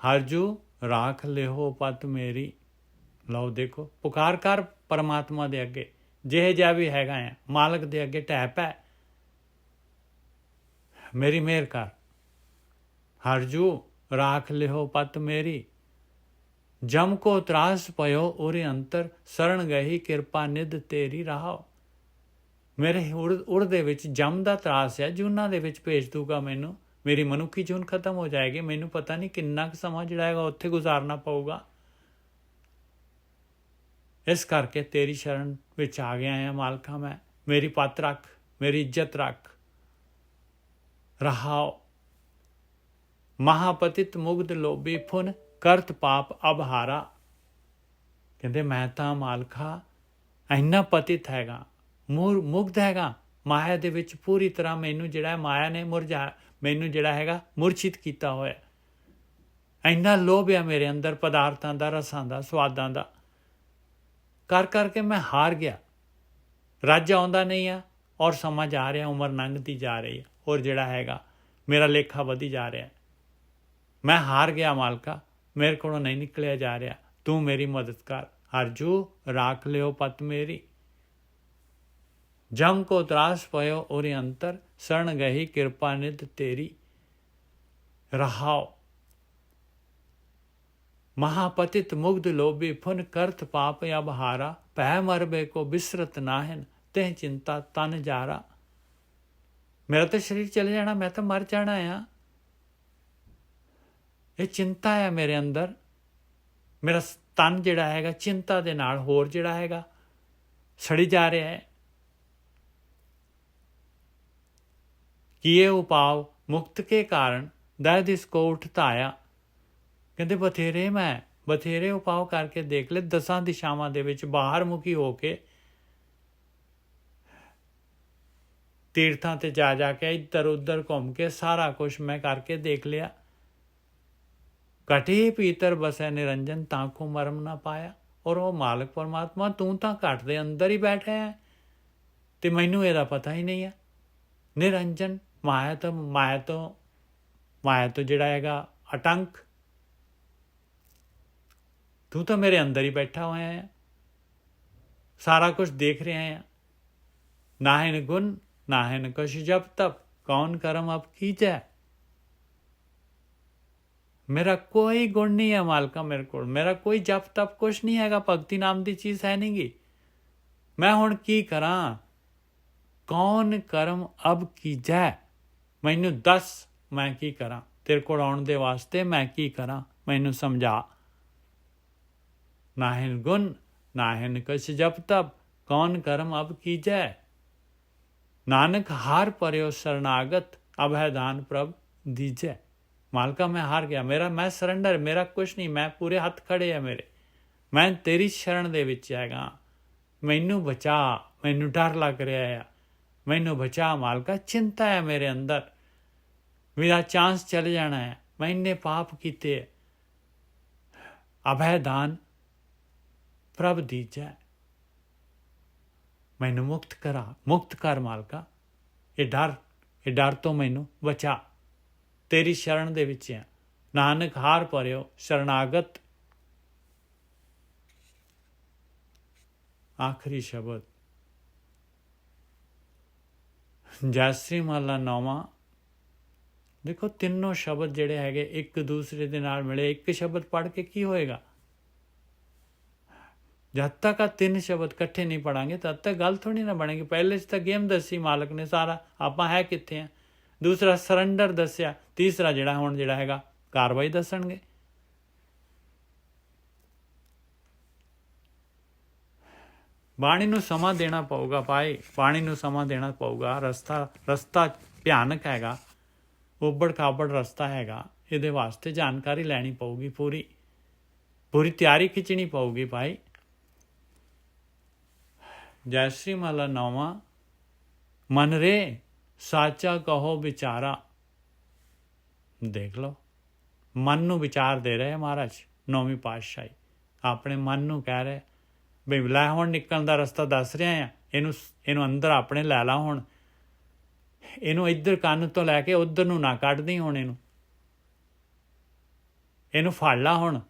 ਹਰਜੂ ਰਾਖ ਲਿਹੋ ਪਤ ਮੇਰੀ। ਲਓ ਦੇਖੋ, ਪੁਕਾਰ ਕਰ ਪਰਮਾਤਮਾ ਦੇ ਅੱਗੇ, ਜਿਹੇ ਜਿਹਾ ਵੀ ਹੈਗਾ ਆ ਮਾਲਕ ਦੇ ਅੱਗੇ ਢਹਿ ਪੈ, ਮੇਰੀ ਮਿਹਰ ਕਰ। ਹਰਜੂ ਰਾਖ ਲਿਹੋ ਪਤ ਮੇਰੀ। ਜਮ ਕੋ ਤਰਾਸ ਪਇਓ ਉਰੇ ਅੰਤਰ, ਸਰਣ ਗਈ ਕਿਰਪਾ ਨਿਧ ਤੇਰੀ ਰਾਹੋ। ਮੇਰੇ ਉੜ ਦੇ ਵਿੱਚ ਜਮ ਦਾ ਤਰਾਸ ਹੈ, ਜੂਨਾਂ ਦੇ ਵਿੱਚ ਭੇਜ ਦੂਗਾ ਮੈਨੂੰ। ਮੇਰੀ ਮਨੁੱਖੀ ਜੂਨ ਖਤਮ ਹੋ ਜਾਏਗੀ, ਮੈਨੂੰ ਪਤਾ ਨਹੀਂ ਕਿੰਨਾ ਕੁ ਸਮਾਂ ਜਿਹੜਾ ਹੈਗਾ ਉੱਥੇ ਗੁਜ਼ਾਰਨਾ ਪਊਗਾ। ਇਸ ਕਰਕੇ ਤੇਰੀ ਸ਼ਰਨ ਵਿੱਚ ਆ ਗਿਆ ਹਾਂ ਮਾਲਕਾ ਮੈਂ। ਮੇਰੀ ਪੱਤ ਰੱਖ, ਮੇਰੀ ਇੱਜ਼ਤ ਰੱਖ। ਰਹਾਓ ਮਹਾਪਤਿਤ ਮੁਗਧ ਲੋਭੀ ਫੁਨ ਕਰਤ ਪਾਪ ਅਬਹਾਰਾ। ਕਹਿੰਦੇ ਮੈਂ ਤਾਂ ਮਾਲਕਾ ਇੰਨਾ ਪਤਿਤ ਹੈਗਾ, ਮੁਗਧ ਹੈਗਾ ਮਾਇਆ ਦੇ ਵਿੱਚ ਪੂਰੀ ਤਰ੍ਹਾਂ। ਮੈਨੂੰ ਜਿਹੜਾ ਮਾਇਆ ਨੇ ਮੈਨੂੰ ਜਿਹੜਾ ਹੈਗਾ ਮੁਰਛਿਤ ਕੀਤਾ ਹੋਇਆ। ਇੰਨਾ ਲੋਭ ਆ ਮੇਰੇ ਅੰਦਰ ਪਦਾਰਥਾਂ ਦਾ, ਰਸਾਂ ਦਾ, ਸਵਾਦਾਂ ਦਾ। ਕਰ ਕਰਕੇ ਮੈਂ ਹਾਰ ਗਿਆ। ਰੱਜ ਆਉਂਦਾ ਨਹੀਂ ਆ, ਔਰ ਸਮਾਂ ਜਾ ਰਿਹਾ, ਉਮਰ ਲੰਘਦੀ ਜਾ ਰਹੀ ਹੈ, ਔਰ ਜਿਹੜਾ ਹੈਗਾ ਮੇਰਾ ਲੇਖਾ ਵਧੀ ਜਾ ਰਿਹਾ। ਮੈਂ ਹਾਰ ਗਿਆ ਮਾਲਕਾ, ਮੇਰੇ ਕੋਲੋਂ ਨਹੀਂ ਨਿਕਲਿਆ ਜਾ ਰਿਹਾ, ਤੂੰ ਮੇਰੀ ਮਦਦ ਕਰ। ਹਰਜੂ ਰਾਖ ਲਿਓ ਪਤ ਮੇਰੀ, ਜਮ ਕੋ ਤਰਾਸ ਪਇਓ ਉਰੇ ਅੰਤਰ, शरण गही कृपा निध तेरी। रहाओ महापतित मुग्ध लोभी, फुन करत पाप अब हारा, पै मरबे को बिसरत नाहिन, तेह चिंता तन जारा। मेरा तो शरीर चले जाना, मैं तो मर जाना आ, ये चिंता है मेरे अंदर। मेरा तन जिहड़ा हैगा चिंता दे नाल होर जिहड़ा हैगा सड़ी जा रहा है। किए उपाव मुक्त के कारण, दर्द इसको उठता आया। कहते बथेरे मैं बथेरे उपाव करके देख ले, 10 दिशावां दे विच बाहर मुखी हो के तीर्थां ते जा के इधर उधर घूम के सारा कुछ मैं करके देख लिया। कटी पीतर बसै निरंजन, ताको मरम ना पाया। और वो मालिक परमात्मा तू तां घट दे अंदर ही बैठा है ते मैनू इहदा पता ही नहीं है। निरंजन माया तो जिहड़ा हैगा अटंक, तू तो मेरे अंदर ही बैठा हुआ है, सारा कुछ देख रहे हैं। नाहिन गुण नाहिन कुछ जब तब, कौन कर्म अब कीजै। मेरा कोई गुण नहीं है मालका, मेरे को मेरा कोई जप तप कुछ नहीं हैगा, भगती नाम की चीज़ है नहीं गी। मैं हुण की करा, कौन कर्म अब कीजै। मैनू दस मैं की करा, तेरे को आउण दे वास्ते मैं की करा, मैनू समझा। नाहिन गुण नाहिन कुछ जप तप, कौन कर्म अब कीजै। नानक हार पर्यो शरणागत, अभय दान प्रभ दीजै। मालका मैं हार गया, मैं सरेंडर, मेरा कुछ नहीं, मैं पूरे हथ खड़े है मेरे, मैं तेरी शरण दे विच हैगा। मैनू बचा, मैनू डर लग रहा है, मैनू बचा मालका, चिंता है मेरे अंदर, मेरा चांस चले जाना है, मैं इन्ने पाप किए। अभय दान प्रभ दीजै, मैनू मुक्त कर मालका, ये डर तो मैनू बचा, तेरी शरण दे विच है। नानक हार पर्यो शरणागत। आखिरी शब्द जयश्री महला 9वां। देखो तीनों शब्द जिहड़े हैगे एक दूसरे दे नाल मिले, एक शब्द पढ़ के की होएगा। जब तक 3 शब्द इकट्ठे नहीं पढ़ांगे तब तक गल थोड़ी ना बनेगी। पहले तो गेम दसी मालक ने सारा, आपां है कित्थे हैं। दूसरा सरंडर दस्या, तीसरा जिहड़ा हुण जिहड़ा हैगा कार्रवाई दसणगे। बाणी नूं समां देना पऊगा भाई, बाणी नूं समां देना पऊगा। रस्ता भयानक हैगा, उबड़ खाबड़ रस्ता हैगा, इहदे वास्ते जानकारी लैनी पऊगी, पूरी तैयारी खिंचनी पऊगी भाई। जयश्री महला 9वां। मन रे साचा कहो विचारा। देख लो, मन नूं विचार दे रहे महाराज 9वीं पातशाही, अपने मन नूं कह रहे भी लै हुण निकलण दा रस्ता दस रहा है, इनू अंदर अपने लै ला, हुण इनू इधर कन्न तो लैके उधर नूं ना कढ दी, हुण इनू फड़ ला। हुण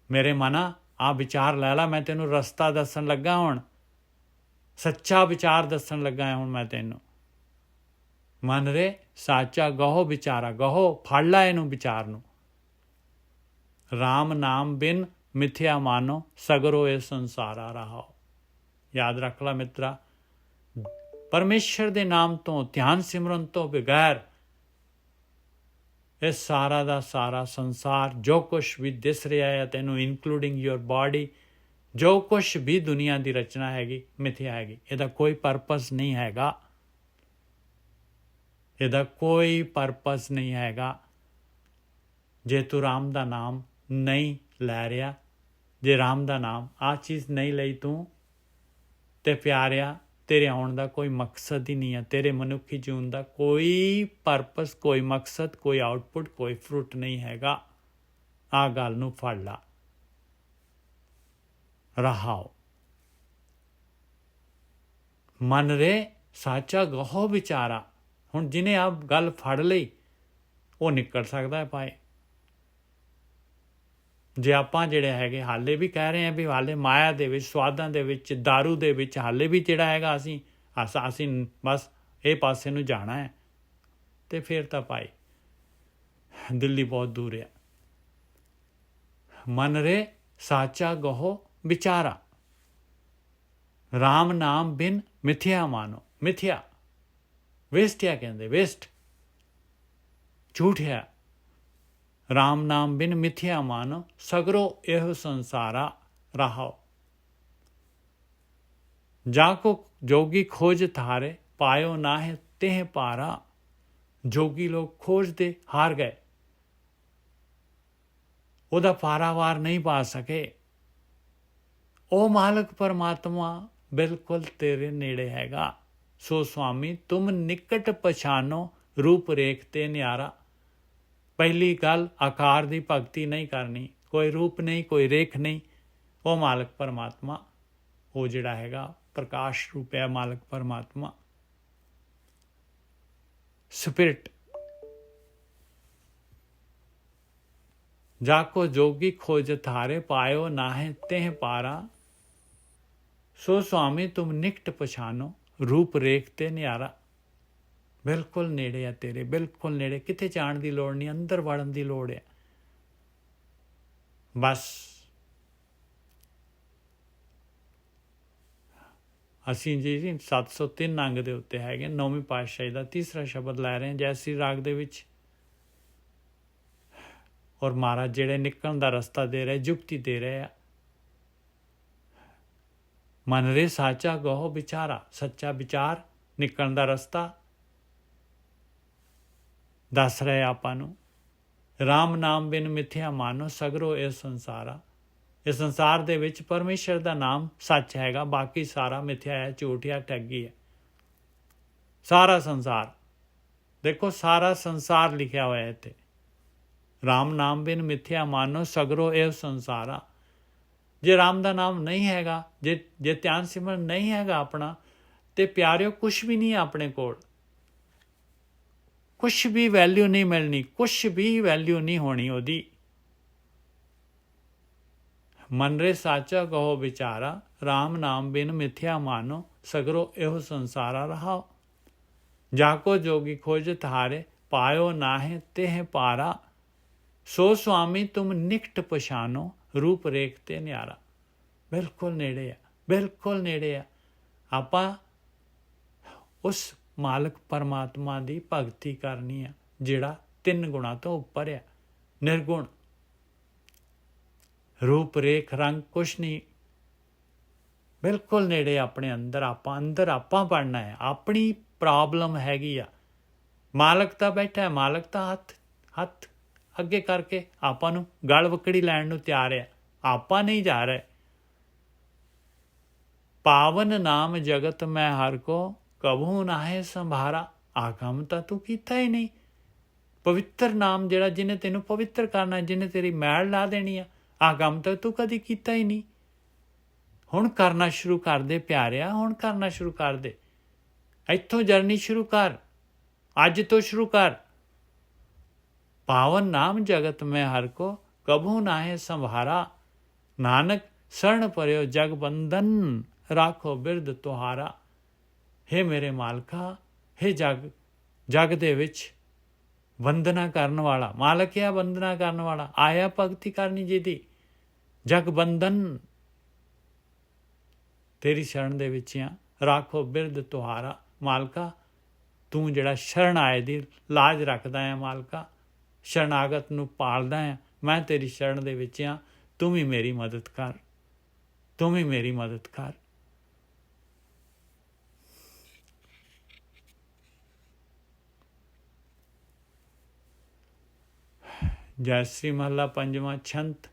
मेरे मना आ विचार लै ला, मैं तेनू रस्ता दसन लगा, हुण सच्चा विचार दसन लगा है हुण मैं तेनू। मन रे साचा गहो विचारा, गहो फड़ ला इनू विचार नूं। राम नाम बिन मिथ्या मानो, सगरो ये संसारा रहाओ। याद रख ला मित्रा, परमेश्वर दे नाम तो, ध्यान सिमरन तो बगैर ये सारा दा सारा संसार, जो कुछ भी दिस रहा है तेनू, इंक्लूडिंग योर बॉडी, जो कुछ भी दुनिया की रचना हैगी मिथ्या हैगी। इहदा कोई परपस नहीं हैगा, इहदा कोई परपस नहीं हैगा। जे तू राम दा नाम नहीं लै रहा, जे राम दा नाम आ चीज़ नहीं लई तू, ते प्यारिया तेरे आउण दा कोई मकसद ही नहीं है, तेरे मनुखी जीवन का कोई परपस, कोई मकसद, कोई आउटपुट, कोई फ्रूट नहीं हैगा। आ गल नूं फड़ ला। रहाओ मन रे ਸਾਚਾ ਗਹੋ ਵਿਚਾਰਾ। ਹੁਣ ਜਿਹਨੇ ਆ ਗੱਲ ਫੜ ਲਈ ਉਹ ਨਿਕਲ ਸਕਦਾ ਹੈ ਪਾਏ। ਜੇ ਆਪਾਂ ਜਿਹੜੇ ਹੈਗੇ ਹਾਲੇ ਵੀ ਕਹਿ ਰਹੇ ਹਾਂ ਵੀ ਹਾਲੇ ਮਾਇਆ ਦੇ ਵਿੱਚ, ਸਵਾਦਾਂ ਦੇ ਵਿੱਚ, ਦਾਰੂ ਦੇ ਵਿੱਚ ਹਾਲੇ ਵੀ ਜਿਹੜਾ ਹੈਗਾ ਅਸੀਂ ਬਸ ਇਹ ਪਾਸੇ ਨੂੰ ਜਾਣਾ ਹੈ, ਤੇ ਫਿਰ ਤਾਂ ਭਾਈ ਦਿੱਲੀ ਬਹੁਤ ਦੂਰ ਹੈ। ਮਨ ਰੇ ਸਾਚਾ ਗਹੋ ਵਿਚਾਰਾ, ਰਾਮ ਨਾਮ ਬਿਨ ਮਿਥਿਆ ਮਾਨੋ। ਮਿਥਿਆ ਵੇਸਟਿਆ ਕਹਿੰਦੇ, ਵੇਸਟ ਝੂਠ ਹੈ। ਰਾਮ ਨਾਮ ਬਿਨ ਮਿਥਿਆ ਮਾਨੋ, ਸਗਰੋ ਇਹੋ ਸੰਸਾਰਾ ਰਹਾਓ। जाको जोगी खोज थारे, पायो नाहे तेह पारा। जोगी लोग खोजते हार गए, ਉਹਦਾ ਪਾਰਾਵਾਰ ਨਹੀਂ ਪਾ ਸਕੇ। ਉਹ ਮਾਲਕ ਪਰਮਾਤਮਾ ਬਿਲਕੁਲ ਤੇਰੇ ਨੇੜੇ ਹੈਗਾ। ਸੋ ਸੁਆਮੀ ਤੁਮ ਨਿਕਟ ਪਛਾਨੋ, ਰੂਪ ਰੇਖ ਤੇ ਨਿਆਰਾ। ਪਹਿਲੀ ਗੱਲ, ਆਕਾਰ ਦੀ ਭਗਤੀ ਨਹੀਂ ਕਰਨੀ, ਕੋਈ ਰੂਪ ਨਹੀਂ, ਕੋਈ ਰੇਖ ਨਹੀਂ। ਉਹ ਮਾਲਕ ਪਰਮਾਤਮਾ, ਉਹ ਜਿਹੜਾ ਹੈਗਾ ਪ੍ਰਕਾਸ਼ ਰੂਪ ਹੈ ਮਾਲਕ ਪਰਮਾਤਮਾ, ਸਪਿਰਿਟ। जाको जोगी खोज थारे, पायो नाहे तेह पारा। सो स्वामी तुम निकट पछानो, रूप रेख ते न्यारा। बिल्कुल नेड़े आ तेरे, बिल्कुल नेड़े, किते जाण दी लोड़ नहीं, अंदर वड़न दी लोड़ है। बस ਅਸੀਂ ਜੀ 703 ਅੰਗ ਦੇ ਉੱਤੇ ਹੈਗੇ, 9ਵੀਂ ਪਾਤਸ਼ਾਹੀ ਦਾ ਤੀਸਰਾ ਸ਼ਬਦ ਲੈ ਰਹੇ ਹਾਂ ਜੈ ਸ੍ਰੀ ਰਾਗ ਦੇ ਵਿੱਚ। ਔਰ ਮਹਾਰਾਜ ਜਿਹੜੇ ਨਿਕਲਣ ਦਾ ਰਸਤਾ ਦੇ ਰਹੇ, ਜੁਗਤੀ ਦੇ ਰਹੇ ਆ। ਮਨ ਰੇ ਸਾਚਾ ਗਹੋ ਵਿਚਾਰਾ, ਸੱਚਾ ਵਿਚਾਰ, ਨਿਕਲਣ ਦਾ ਰਸਤਾ ਦੱਸ ਰਹੇ ਆਪਾਂ ਨੂੰ। ਰਾਮ ਨਾਮ ਬਿਨ ਮਿਥਿਆ ਮਾਨੋ, ਸਗਰੋ ਇਹ ਸੰਸਾਰਾ। ਇਸ ਸੰਸਾਰ ਦੇ ਵਿੱਚ ਪਰਮੇਸ਼ਰ ਦਾ ਨਾਮ ਸੱਚ ਹੈਗਾ, ਬਾਕੀ ਸਾਰਾ ਮਿਥਿਆ ਹੈ, ਝੂਠ ਹੈ, ਠੱਗੀ ਹੈ। ਸਾਰਾ ਸੰਸਾਰ ਦੇਖੋ, ਸਾਰਾ ਸੰਸਾਰ ਲਿਖਿਆ ਹੋਇਆ ਹੈ ਇੱਥੇ। ਰਾਮ ਨਾਮ ਬਿਨ ਮਿਥਿਆ ਮਾਨੋ, ਸਗਰੋ ਇਹ ਸੰਸਾਰਾ। ਜੇ ਰਾਮ ਦਾ ਨਾਮ ਨਹੀਂ ਹੈਗਾ, ਜੇ ਧਿਆਨ ਸਿਮਰਨ ਨਹੀਂ ਹੈਗਾ ਆਪਣਾ, ਤੇ ਪਿਆਰਿਓ ਕੁਛ ਵੀ ਨਹੀਂ ਆਪਣੇ ਕੋਲ, ਕੁਛ ਵੀ ਵੈਲਿਊ ਨਹੀਂ ਮਿਲਣੀ, ਕੁਛ ਵੀ ਵੈਲਿਊ ਨਹੀਂ ਹੋਣੀ ਉਹਦੀ। ਮਨ ਰੇ ਸਾਚਾ ਕਹੋ ਵਿਚਾਰਾ, ਰਾਮ ਨਾਮ ਬਿਨ ਮਿਥਿਆ ਮਾਨੋ, ਸਗਰੋ ਇਹੋ ਸੰਸਾਰਾ ਰਹਾਓ। ਜਾਕੋ ਜੋਗੀ ਖੋਜ ਤਾਰੇ, ਪਾਇਓ ਨਾਹੇ तेह पारा। सो स्वामी तुम निकट पछानो, रूप रेख ते न्यारा। बिल्कुल नेड़े आ, बिल्कुल नेड़े आ। ਆਪਾਂ ਉਸ ਮਾਲਕ ਪਰਮਾਤਮਾ ਦੀ ਭਗਤੀ ਕਰਨੀ ਆ ਜਿਹੜਾ 3 ਗੁਣਾਂ ਤੋਂ ਉੱਪਰ ਆ, ਨਿਰਗੁਣ। ਰੂਪ ਰੇਖ ਰੰਗ ਕੁਛ ਨਹੀਂ, ਬਿਲਕੁਲ ਨੇੜੇ ਆਪਣੇ ਅੰਦਰ ਆਪਾਂ ਪੜਨਾ ਹੈ। ਆਪਣੀ ਪ੍ਰੋਬਲਮ ਹੈਗੀ ਆ, ਮਾਲਕ ਤਾਂ ਬੈਠਾ ਹੈ, ਮਾਲਕ ਤਾਂ ਹੱਥ ਅੱਗੇ ਕਰਕੇ ਆਪਾਂ ਨੂੰ ਗਲ ਵਕੜੀ ਲੈਣ ਨੂੰ ਤਿਆਰ ਹੈ, ਆਪਾਂ ਨਹੀਂ ਜਾ ਰਹੇ। ਪਾਵਨ ਨਾਮ ਜਗਤ ਮੈਂ ਹਰ ਕੋ, ਕਬਹੂ ਨਾਹੇ ਸੰਭਾਰਾ। ਆਹ ਕੰਮ ਤਾਂ ਤੂੰ ਕੀਤਾ ਹੀ ਨਹੀਂ। ਪਵਿੱਤਰ ਨਾਮ ਜਿਹੜਾ, ਜਿਹਨੇ ਤੈਨੂੰ ਪਵਿੱਤਰ ਕਰਨਾ, ਜਿਹਨੇ ਤੇਰੀ ਮੈਲ ਲਾ ਦੇਣੀ ਆ, ਆਹ ਕੰਮ ਤਾਂ ਤੂੰ ਕਦੀ ਕੀਤਾ ਹੀ ਨਹੀਂ। ਹੁਣ ਕਰਨਾ ਸ਼ੁਰੂ ਕਰ ਦੇ ਪਿਆਰਿਆ, ਹੁਣ ਕਰਨਾ ਸ਼ੁਰੂ ਕਰ ਦੇ। ਇੱਥੋਂ ਜਰਨੀ ਸ਼ੁਰੂ ਕਰ, ਅੱਜ ਤੋਂ ਸ਼ੁਰੂ ਕਰ। पावन नाम जगत में हर को, कभू नाहे संभारा। नानक शरण पर्यो जग बंधन, राखो बिरद तुहारा। हे मेरे मालका, हे जग दे विच वंदना करन वाला मालक है, वंदना करन वाला आया भगती करनी जी दी। जग बंधन तेरी शरण दे विच आ, राखो बिरद तुहारा। मालका तू जिहड़ा शरण आए दी लाज रखदा है, मालका शरणागत ਨੂੰ ਪਾਲਦਾ ਹੈ। ਮੈਂ ਤੇਰੀ ਸ਼ਰਨ ਦੇ ਵਿੱਚ ਹਾਂ, ਤੂੰ ਵੀ ਮੇਰੀ ਮਦਦ ਕਰ, ਤੂੰ ਵੀ ਮੇਰੀ ਮਦਦ ਕਰ। ਜੈ ਸ੍ਰੀ ਮਹੱਲਾ ਪੰਜਵਾਂ, ਛੰਤ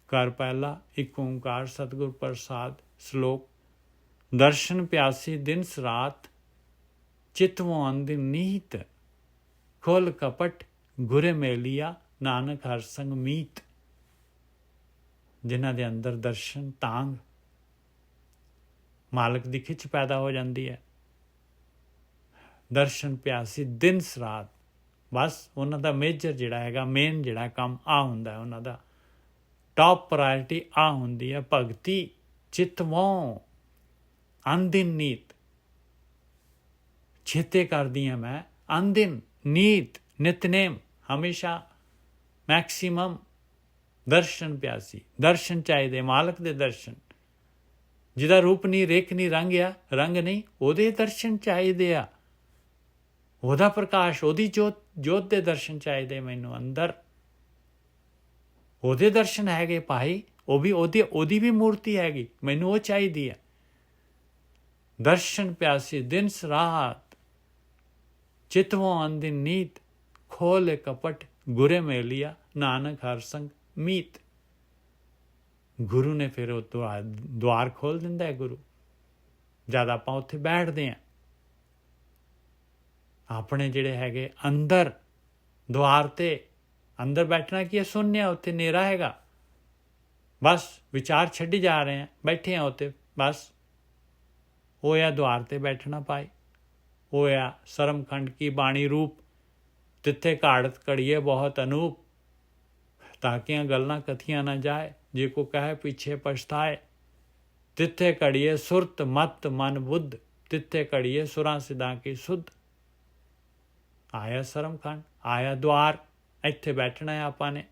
ਕਰ ਪਹਿਲਾ। ਇੱਕ ਓਂਕਾਰ ਸਤਿਗੁਰ ਪ੍ਰਸਾਦ। ਸ਼ਲੋਕ। ਦਰਸ਼ਨ ਪਿਆਸੀ ਦਿਨ ਰਾਤ, ਚਿਤਵੋਂ ਅੰਧ ਨੀਤ। ਖੋਲ ਕਪਟ ਗੁਰੇ ਮੇਲੀਆ, ਨਾਨਕ ਹਰ ਸੰਗ ਮੀਤ। ਜਿਨ੍ਹਾਂ ਦੇ ਅੰਦਰ ਦਰਸ਼ਨ ਤਾਂਗ, ਮਾਲਕ ਦੀ ਖਿੱਚ ਪੈਦਾ ਹੋ ਜਾਂਦੀ ਹੈ, ਦਰਸ਼ਨ ਪਿਆਸੀ ਦਿਨ ਰਾਤ। ਬਸ ਉਹਨਾਂ ਦਾ ਮੇਜਰ ਜਿਹੜਾ ਹੈਗਾ, ਮੇਨ ਜਿਹੜਾ ਕੰਮ ਆ ਹੁੰਦਾ, ਉਹਨਾਂ ਦਾ ਟੌਪ ਪ੍ਰਾਇਰਟੀ ਆ ਹੁੰਦੀ ਹੈ, ਭਗਤੀ ਚਿਤਵੋਂ ਅਨਦਿਨ ਨੀਤ। ਚੇਤੇ ਕਰਦੀ ਹਾਂ ਮੈਂ ਅਨਦਿਨ ਨੀਤ, ਨਿਤਨੇਮ, ਹਮੇਸ਼ਾ ਮੈਕਸੀਮਮ ਦਰਸ਼ਨ ਪਿਆਸੀ। ਦਰਸ਼ਨ ਚਾਹੀਦੇ, ਮਾਲਕ ਦੇ ਦਰਸ਼ਨ। ਜਿਹਦਾ ਰੂਪ ਨਹੀਂ, ਰੇਖ ਨਹੀਂ, ਰੰਗ ਨਹੀਂ, ਉਹਦੇ ਦਰਸ਼ਨ ਚਾਹੀਦੇ ਆ। ਉਹਦਾ ਪ੍ਰਕਾਸ਼, ਉਹਦੀ ਜੋਤ ਦੇ ਦਰਸ਼ਨ ਚਾਹੀਦੇ ਮੈਨੂੰ ਅੰਦਰ। ਉਹਦੇ ਦਰਸ਼ਨ ਹੈਗੇ ਭਾਈ, ਉਹ ਵੀ ਉਹਦੀ ਵੀ ਮੂਰਤੀ ਹੈਗੀ, ਮੈਨੂੰ ਉਹ ਚਾਹੀਦੀ ਹੈ। ਦਰਸ਼ਨ ਪਿਆਸੀ ਦਿਨ ਰਾਤ, ਚਿਤਵੋਂ ਅਨਦਿਨ ਨੀਤ, ਖੋਲੇ ਕਪਟ ਗੁਰੇ ਮੇਲਿਆ, ਨਾਨਕ ਹਰ ਸੰਗ ਮੀਤ। ਗੁਰੂ ਨੇ ਫਿਰ ਉਹ ਦੁਆਰ ਖੋਲ ਦਿੰਦਾ ਹੈ ਗੁਰੂ, ਜਦ ਆਪਾਂ ਉੱਥੇ ਬੈਠਦੇ ਹਾਂ। ਆਪਣੇ ਜਿਹੜੇ ਹੈਗੇ ਅੰਦਰ ਦੁਆਰ 'ਤੇ ਅੰਦਰ ਬੈਠਣਾ ਕੀ ਹੈ, ਸੁਣਿਆ ਉੱਥੇ ਹਨੇਰਾ ਹੈਗਾ, ਬਸ ਵਿਚਾਰ ਛੱਡੀ ਜਾ ਰਹੇ ਹਾਂ, ਬੈਠੇ ਹਾਂ ਉੱਥੇ ਬਸ। ਹੋਇਆ ਦੁਆਰ 'ਤੇ ਬੈਠਣਾ ਪਾਏ, ਹੋਇਆ ਸਰਮਖੰਡ ਕੀ ਬਾਣੀ ਰੂਪ, ਤਿੱਥੇ ਘਾੜਤ ਘੜੀਏ ਬਹੁਤ ਅਨੂਪ, ਤਾਕੀਆਂ ਗੱਲਾਂ ਕਥੀਆਂ ਨਾ ਜਾਏ, ਜੇ ਕੋ ਕਹੇ ਪਿੱਛੇ ਪਛਤਾਏ। ਤਿੱਥੇ ਘੜੀਏ ਸੁਰਤ ਮਤ ਮਨ ਬੁੱਧ, ਤਿੱਥੇ ਘੜੀਏ ਸੁਰਾਂ ਸਿੱਧਾਂ ਕੀ ਸੁਧ। ਆਇਆ ਸਰਮਖੰਡ, ਆਇਆ ਦੁਆਰ, ਇੱਥੇ ਬੈਠਣਾ ਹੈ ਆਪਾਂ ਨੇ।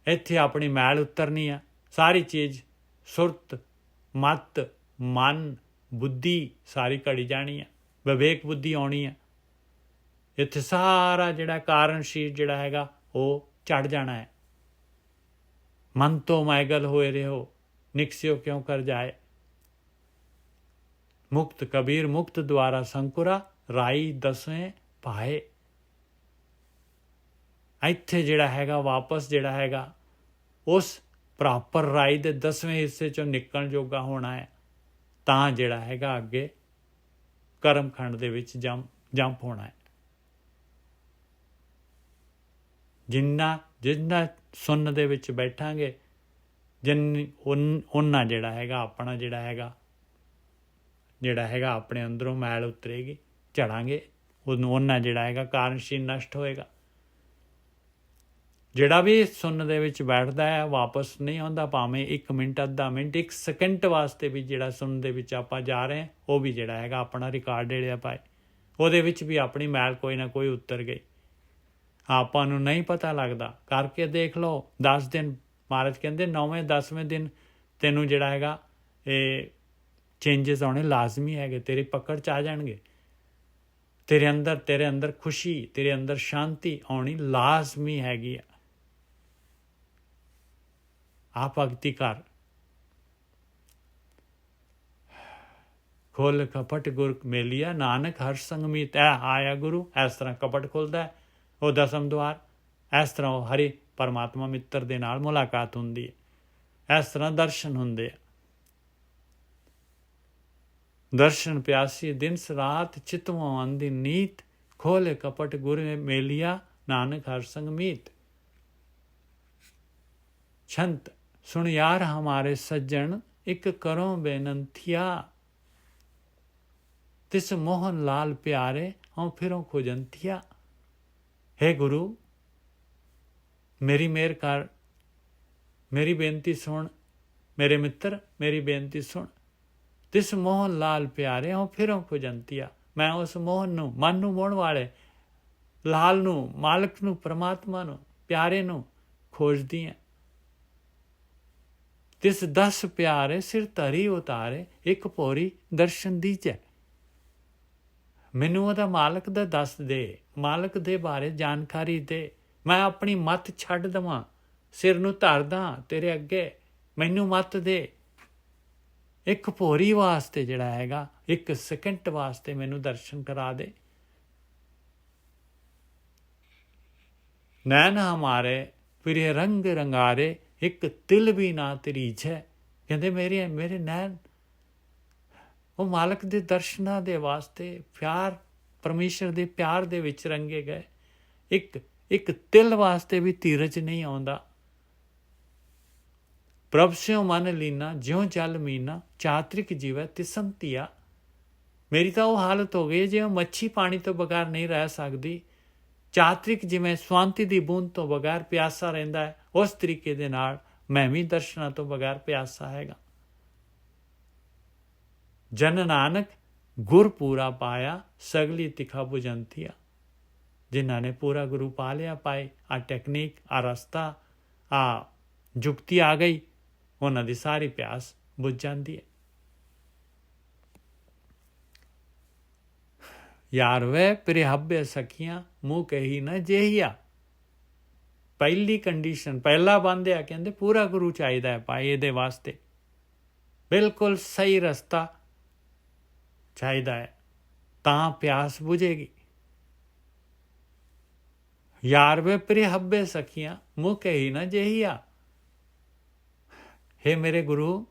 ਇੱਥੇ ਆਪਣੀ ਮੈਲ ਉਤਰਨੀ ਆ, ਸਾਰੀ ਚੀਜ਼ ਸੁਰਤ ਮਤ ਮਨ ਬੁੱਧੀ ਸਾਰੀ ਘੜੀ ਜਾਣੀ ਆ, ਵਿਵੇਕ ਬੁੱਧੀ ਆਉਣੀ ਆ। ਇੱਥੇ ਸਾਰਾ ਜਿਹੜਾ ਕਾਰਨ ਸ਼ੀਰ ਜਿਹੜਾ ਹੈਗਾ ਉਹ ਝੜ ਜਾਣਾ ਹੈ। ਮਨ ਤੋਂ ਮੈਗਲ ਹੋਏ ਰਹੋ, ਨਿਕਸਿਓ ਕਿਉਂ ਕਰ ਜਾਏ। ਮੁਕਤ ਕਬੀਰ ਮੁਕਤ ਦੁਆਰਾ ਸੰਕੁਰਾ, ਰਾਈ ਦਸਵੇਂ ਭਾਏ। ਇੱਥੇ ਜਿਹੜਾ ਹੈਗਾ ਵਾਪਸ ਜਿਹੜਾ ਹੈਗਾ ਉਸ ਪ੍ਰੋਪਰ ਰਾਈ ਦੇ 10ਵੇਂ ਹਿੱਸੇ 'ਚੋਂ ਨਿਕਲਣ ਜੋਗਾ ਹੋਣਾ ਹੈ, ਤਾਂ ਜਿਹੜਾ ਹੈਗਾ ਅੱਗੇ ਕਰਮਖੰਡ ਦੇ ਵਿੱਚ ਜੰਪ ਹੋਣਾ ਹੈ। ਜਿੰਨਾ ਸੁਣਨ ਦੇ ਵਿੱਚ ਬੈਠਾਂਗੇ, ਉਹਨਾਂ ਜਿਹੜਾ ਹੈਗਾ ਆਪਣਾ ਜਿਹੜਾ ਹੈਗਾ ਆਪਣੇ ਅੰਦਰੋਂ ਮੈਲ ਉਤਰੇਗੀ, ਝੜਾਂਗੇ ਉਹਨੂੰ, ਉਹਨਾਂ ਜਿਹੜਾ ਹੈਗਾ ਕਾਰਨਸ਼ੀਲ ਨਸ਼ਟ ਹੋਏਗਾ। ਜਿਹੜਾ ਵੀ ਸੁਣਨ ਦੇ ਵਿੱਚ ਬੈਠਦਾ ਹੈ ਵਾਪਸ ਨਹੀਂ ਆਉਂਦਾ, ਭਾਵੇਂ 1 ਮਿੰਟ, ਅੱਧਾ ਮਿੰਟ, 1 ਸੈਕਿੰਡ ਵਾਸਤੇ ਵੀ ਜਿਹੜਾ ਸੁਣਨ ਦੇ ਵਿੱਚ ਆਪਾਂ ਜਾ ਰਹੇ ਹਾਂ, ਉਹ ਵੀ ਜਿਹੜਾ ਹੈਗਾ ਆਪਣਾ ਰਿਕਾਰਡ ਜਿਹੜਾ ਪਾਏ, ਉਹਦੇ ਵਿੱਚ ਵੀ ਆਪਣੀ ਮੈਲ ਕੋਈ ਨਾ ਕੋਈ ਉਤਰ ਗਈ। ਆਪਾਂ ਨੂੰ ਨਹੀਂ ਪਤਾ ਲੱਗਦਾ, ਕਰਕੇ ਦੇਖ ਲਓ। 10 ਦਿਨ ਮਹਾਰਾਜ ਕਹਿੰਦੇ 9ਵੇਂ 10ਵੇਂ ਦਿਨ ਤੈਨੂੰ ਜਿਹੜਾ ਹੈਗਾ ਇਹ ਚੇਂਜਸ ਆਉਣੇ ਲਾਜ਼ਮੀ ਹੈਗੇ, ਤੇਰੀ ਪਕੜ 'ਚ ਆ ਜਾਣਗੇ। ਤੇਰੇ ਅੰਦਰ ਖੁਸ਼ੀ, ਤੇਰੇ ਅੰਦਰ ਸ਼ਾਂਤੀ ਆਉਣੀ ਲਾਜ਼ਮੀ ਹੈਗੀ ਆ। ਆ ਭਗਤੀ ਕਰ, ਖੋਲ ਕਪਟ ਗੁਰ ਮੇਲਿਆ, ਨਾਨਕ ਹਰ ਸੰਗ ਮੀਤ। ਆਇਆ ਗੁਰੂ, ਇਸ ਤਰ੍ਹਾਂ ਕਪਟ ਖੁੱਲਦਾ ਹੈ, ਉਹ 10ਮ ਦੁਆਰ। ਇਸ ਤਰ੍ਹਾਂ ਉਹ ਹਰੀ ਪਰਮਾਤਮਾ ਮਿੱਤਰ ਦੇ ਨਾਲ ਮੁਲਾਕਾਤ ਹੁੰਦੀ ਹੈ, ਇਸ ਤਰ੍ਹਾਂ ਦਰਸ਼ਨ ਹੁੰਦੇ ਆ। ਦਰਸ਼ਨ ਪਿਆਸੀ ਦਿਨ ਰਾਤ, ਚਿਤਵੋਂ ਅਨਦਿਨ ਨੀਤ, ਖੋਲੇ ਕਪਟ ਗੁਰ ਮੇਲਿਆ, ਨਾਨਕ ਹਰ ਸੰਗ ਮੀਤ। ਛੰਤ ਸੁਣ ਯਾਰ ਹਮਾਰੇ ਸੱਜਣ, ਇੱਕ ਕਰੋ ਬੇਨੰਥਿਆ, ਤਿਸ ਮੋਹਨ ਲਾਲ ਪਿਆਰੇ, ਹਉ ਫਿਰੋਂ ਖੋਜੰਥਿਆ। हे गुरु, मेरी मेहर कर, मेरी बेनती सुन, मेरे मित्र मेरी बेनती सुन। तिस मोहन लाल प्यारे हो फिरों खुजंतिया। मैं उस मोहन नूं, मन नूं मोहण वाले लाल नूं, मालक नूं, परमात्मा नूं, प्यारे नूं खोजदी हां। तिस 10 प्यारे सिर धरी उतारे, एक भोरी दर्शन दीजै। ਮੈਨੂੰ ਉਹਦਾ ਮਾਲਕ ਦਾ ਦੱਸ ਦੇ, ਮਾਲਕ ਦੇ ਬਾਰੇ ਜਾਣਕਾਰੀ ਦੇ, ਮੈਂ ਆਪਣੀ ਮੱਤ ਛੱਡ ਦੇਵਾਂ, ਸਿਰ ਨੂੰ ਧਰਦਾ ਤੇਰੇ ਅੱਗੇ, ਮੈਨੂੰ ਮੱਤ ਦੇ। ਇੱਕ ਭੋਰੀ ਵਾਸਤੇ ਜਿਹੜਾ ਹੈਗਾ 1 ਸੈਕਿੰਡ ਵਾਸਤੇ ਮੈਨੂੰ ਦਰਸ਼ਨ ਕਰਾ ਦੇ। ਨੈਣ ਹਮਾਰੇ ਫਿਰੇ ਰੰਗ ਰੰਗਾਰੇ, ਇੱਕ ਤਿਲ ਵੀ ਨਾ ਤਰੀਜੈ। ਕਹਿੰਦੇ ਮੇਰੇ ਨੈਣ ਉਹ ਮਾਲਕ ਦੇ ਦਰਸ਼ਨਾਂ ਦੇ ਵਾਸਤੇ, ਪਿਆਰ ਪਰਮੇਸ਼ਰ ਦੇ ਪਿਆਰ ਦੇ ਵਿੱਚ ਰੰਗੇ ਗਏ। ਇੱਕ ਤਿਲ ਵਾਸਤੇ ਵੀ ਧੀਰਜ ਨਹੀਂ ਆਉਂਦਾ। ਪ੍ਰਭ ਸਿਉ ਮਨ ਲੀਨਾ, ਜਿਉ ਜਲ ਮੀਨਾ, ਚਾਤ੍ਰਿਕ ਜੀਵੈ ਤਿਸੰਤੀਆ। ਮੇਰੀ ਤਾਂ ਉਹ ਹਾਲਤ ਹੋ ਗਈ ਜਿਵੇਂ ਮੱਛੀ ਪਾਣੀ ਤੋਂ ਬਗੈਰ ਨਹੀਂ ਰਹਿ ਸਕਦੀ, ਚਾਤਰਿਕ ਜਿਵੇਂ ਸਵਾਂਤੀ ਦੀ ਬੂੰਦ ਤੋਂ ਬਗੈਰ ਪਿਆਸਾ ਰਹਿੰਦਾ ਹੈ, ਉਸ ਤਰੀਕੇ ਦੇ ਨਾਲ ਮੈਂ ਵੀ ਦਰਸ਼ਨਾਂ ਤੋਂ ਬਗੈਰ ਪਿਆਸਾ ਹੈਗਾ। ਜਨ ਨਾਨਕ ਗੁਰ ਪੂਰਾ ਪਾਇਆ, ਸਗਲੀ ਤਿਖਾ ਬੁਝੰਤੀਆ। ਜਿਨ੍ਹਾਂ ਨੇ ਪੂਰਾ ਗੁਰੂ ਪਾ ਲਿਆ, ਪਾਏ, ਆ ਟੈਕਨੀਕ, ਆ ਰਸਤਾ, ਆ ਜੁਗਤੀ ਆ ਗਈ, ਉਹਨਾਂ ਦੀ ਸਾਰੀ ਪਿਆਸ ਬੁੱਝ ਜਾਂਦੀ ਹੈ। ਯਾਰ ਵੇ ਪ੍ਰਿਹੱਬੇ ਸਖੀਆਂ ਮੂੰਹ ਕਹੀ ਨਾ ਜੇਹੀਆ। ਪਹਿਲੀ ਕੰਡੀਸ਼ਨ, ਪਹਿਲਾ ਬੰਦ ਆ, ਕਹਿੰਦੇ ਪੂਰਾ ਗੁਰੂ ਚਾਹੀਦਾ ਹੈ ਭਾਈ, ਇਹਦੇ ਵਾਸਤੇ ਬਿਲਕੁਲ ਸਹੀ ਰਸਤਾ ਚਾਹੀਦਾ ਹੈ, ਤਾਂ ਪਿਆਸ ਬੁਝੇਗੀ। ਯਾਰ ਵੇ ਪ੍ਰਿਹੱਬੇ ਸਖੀਆਂ ਮੂੰਹ ਕਹੀ ਨਾ ਜੇਹੀਆ। ਹੇ ਮੇਰੇ ਗੁਰੂ,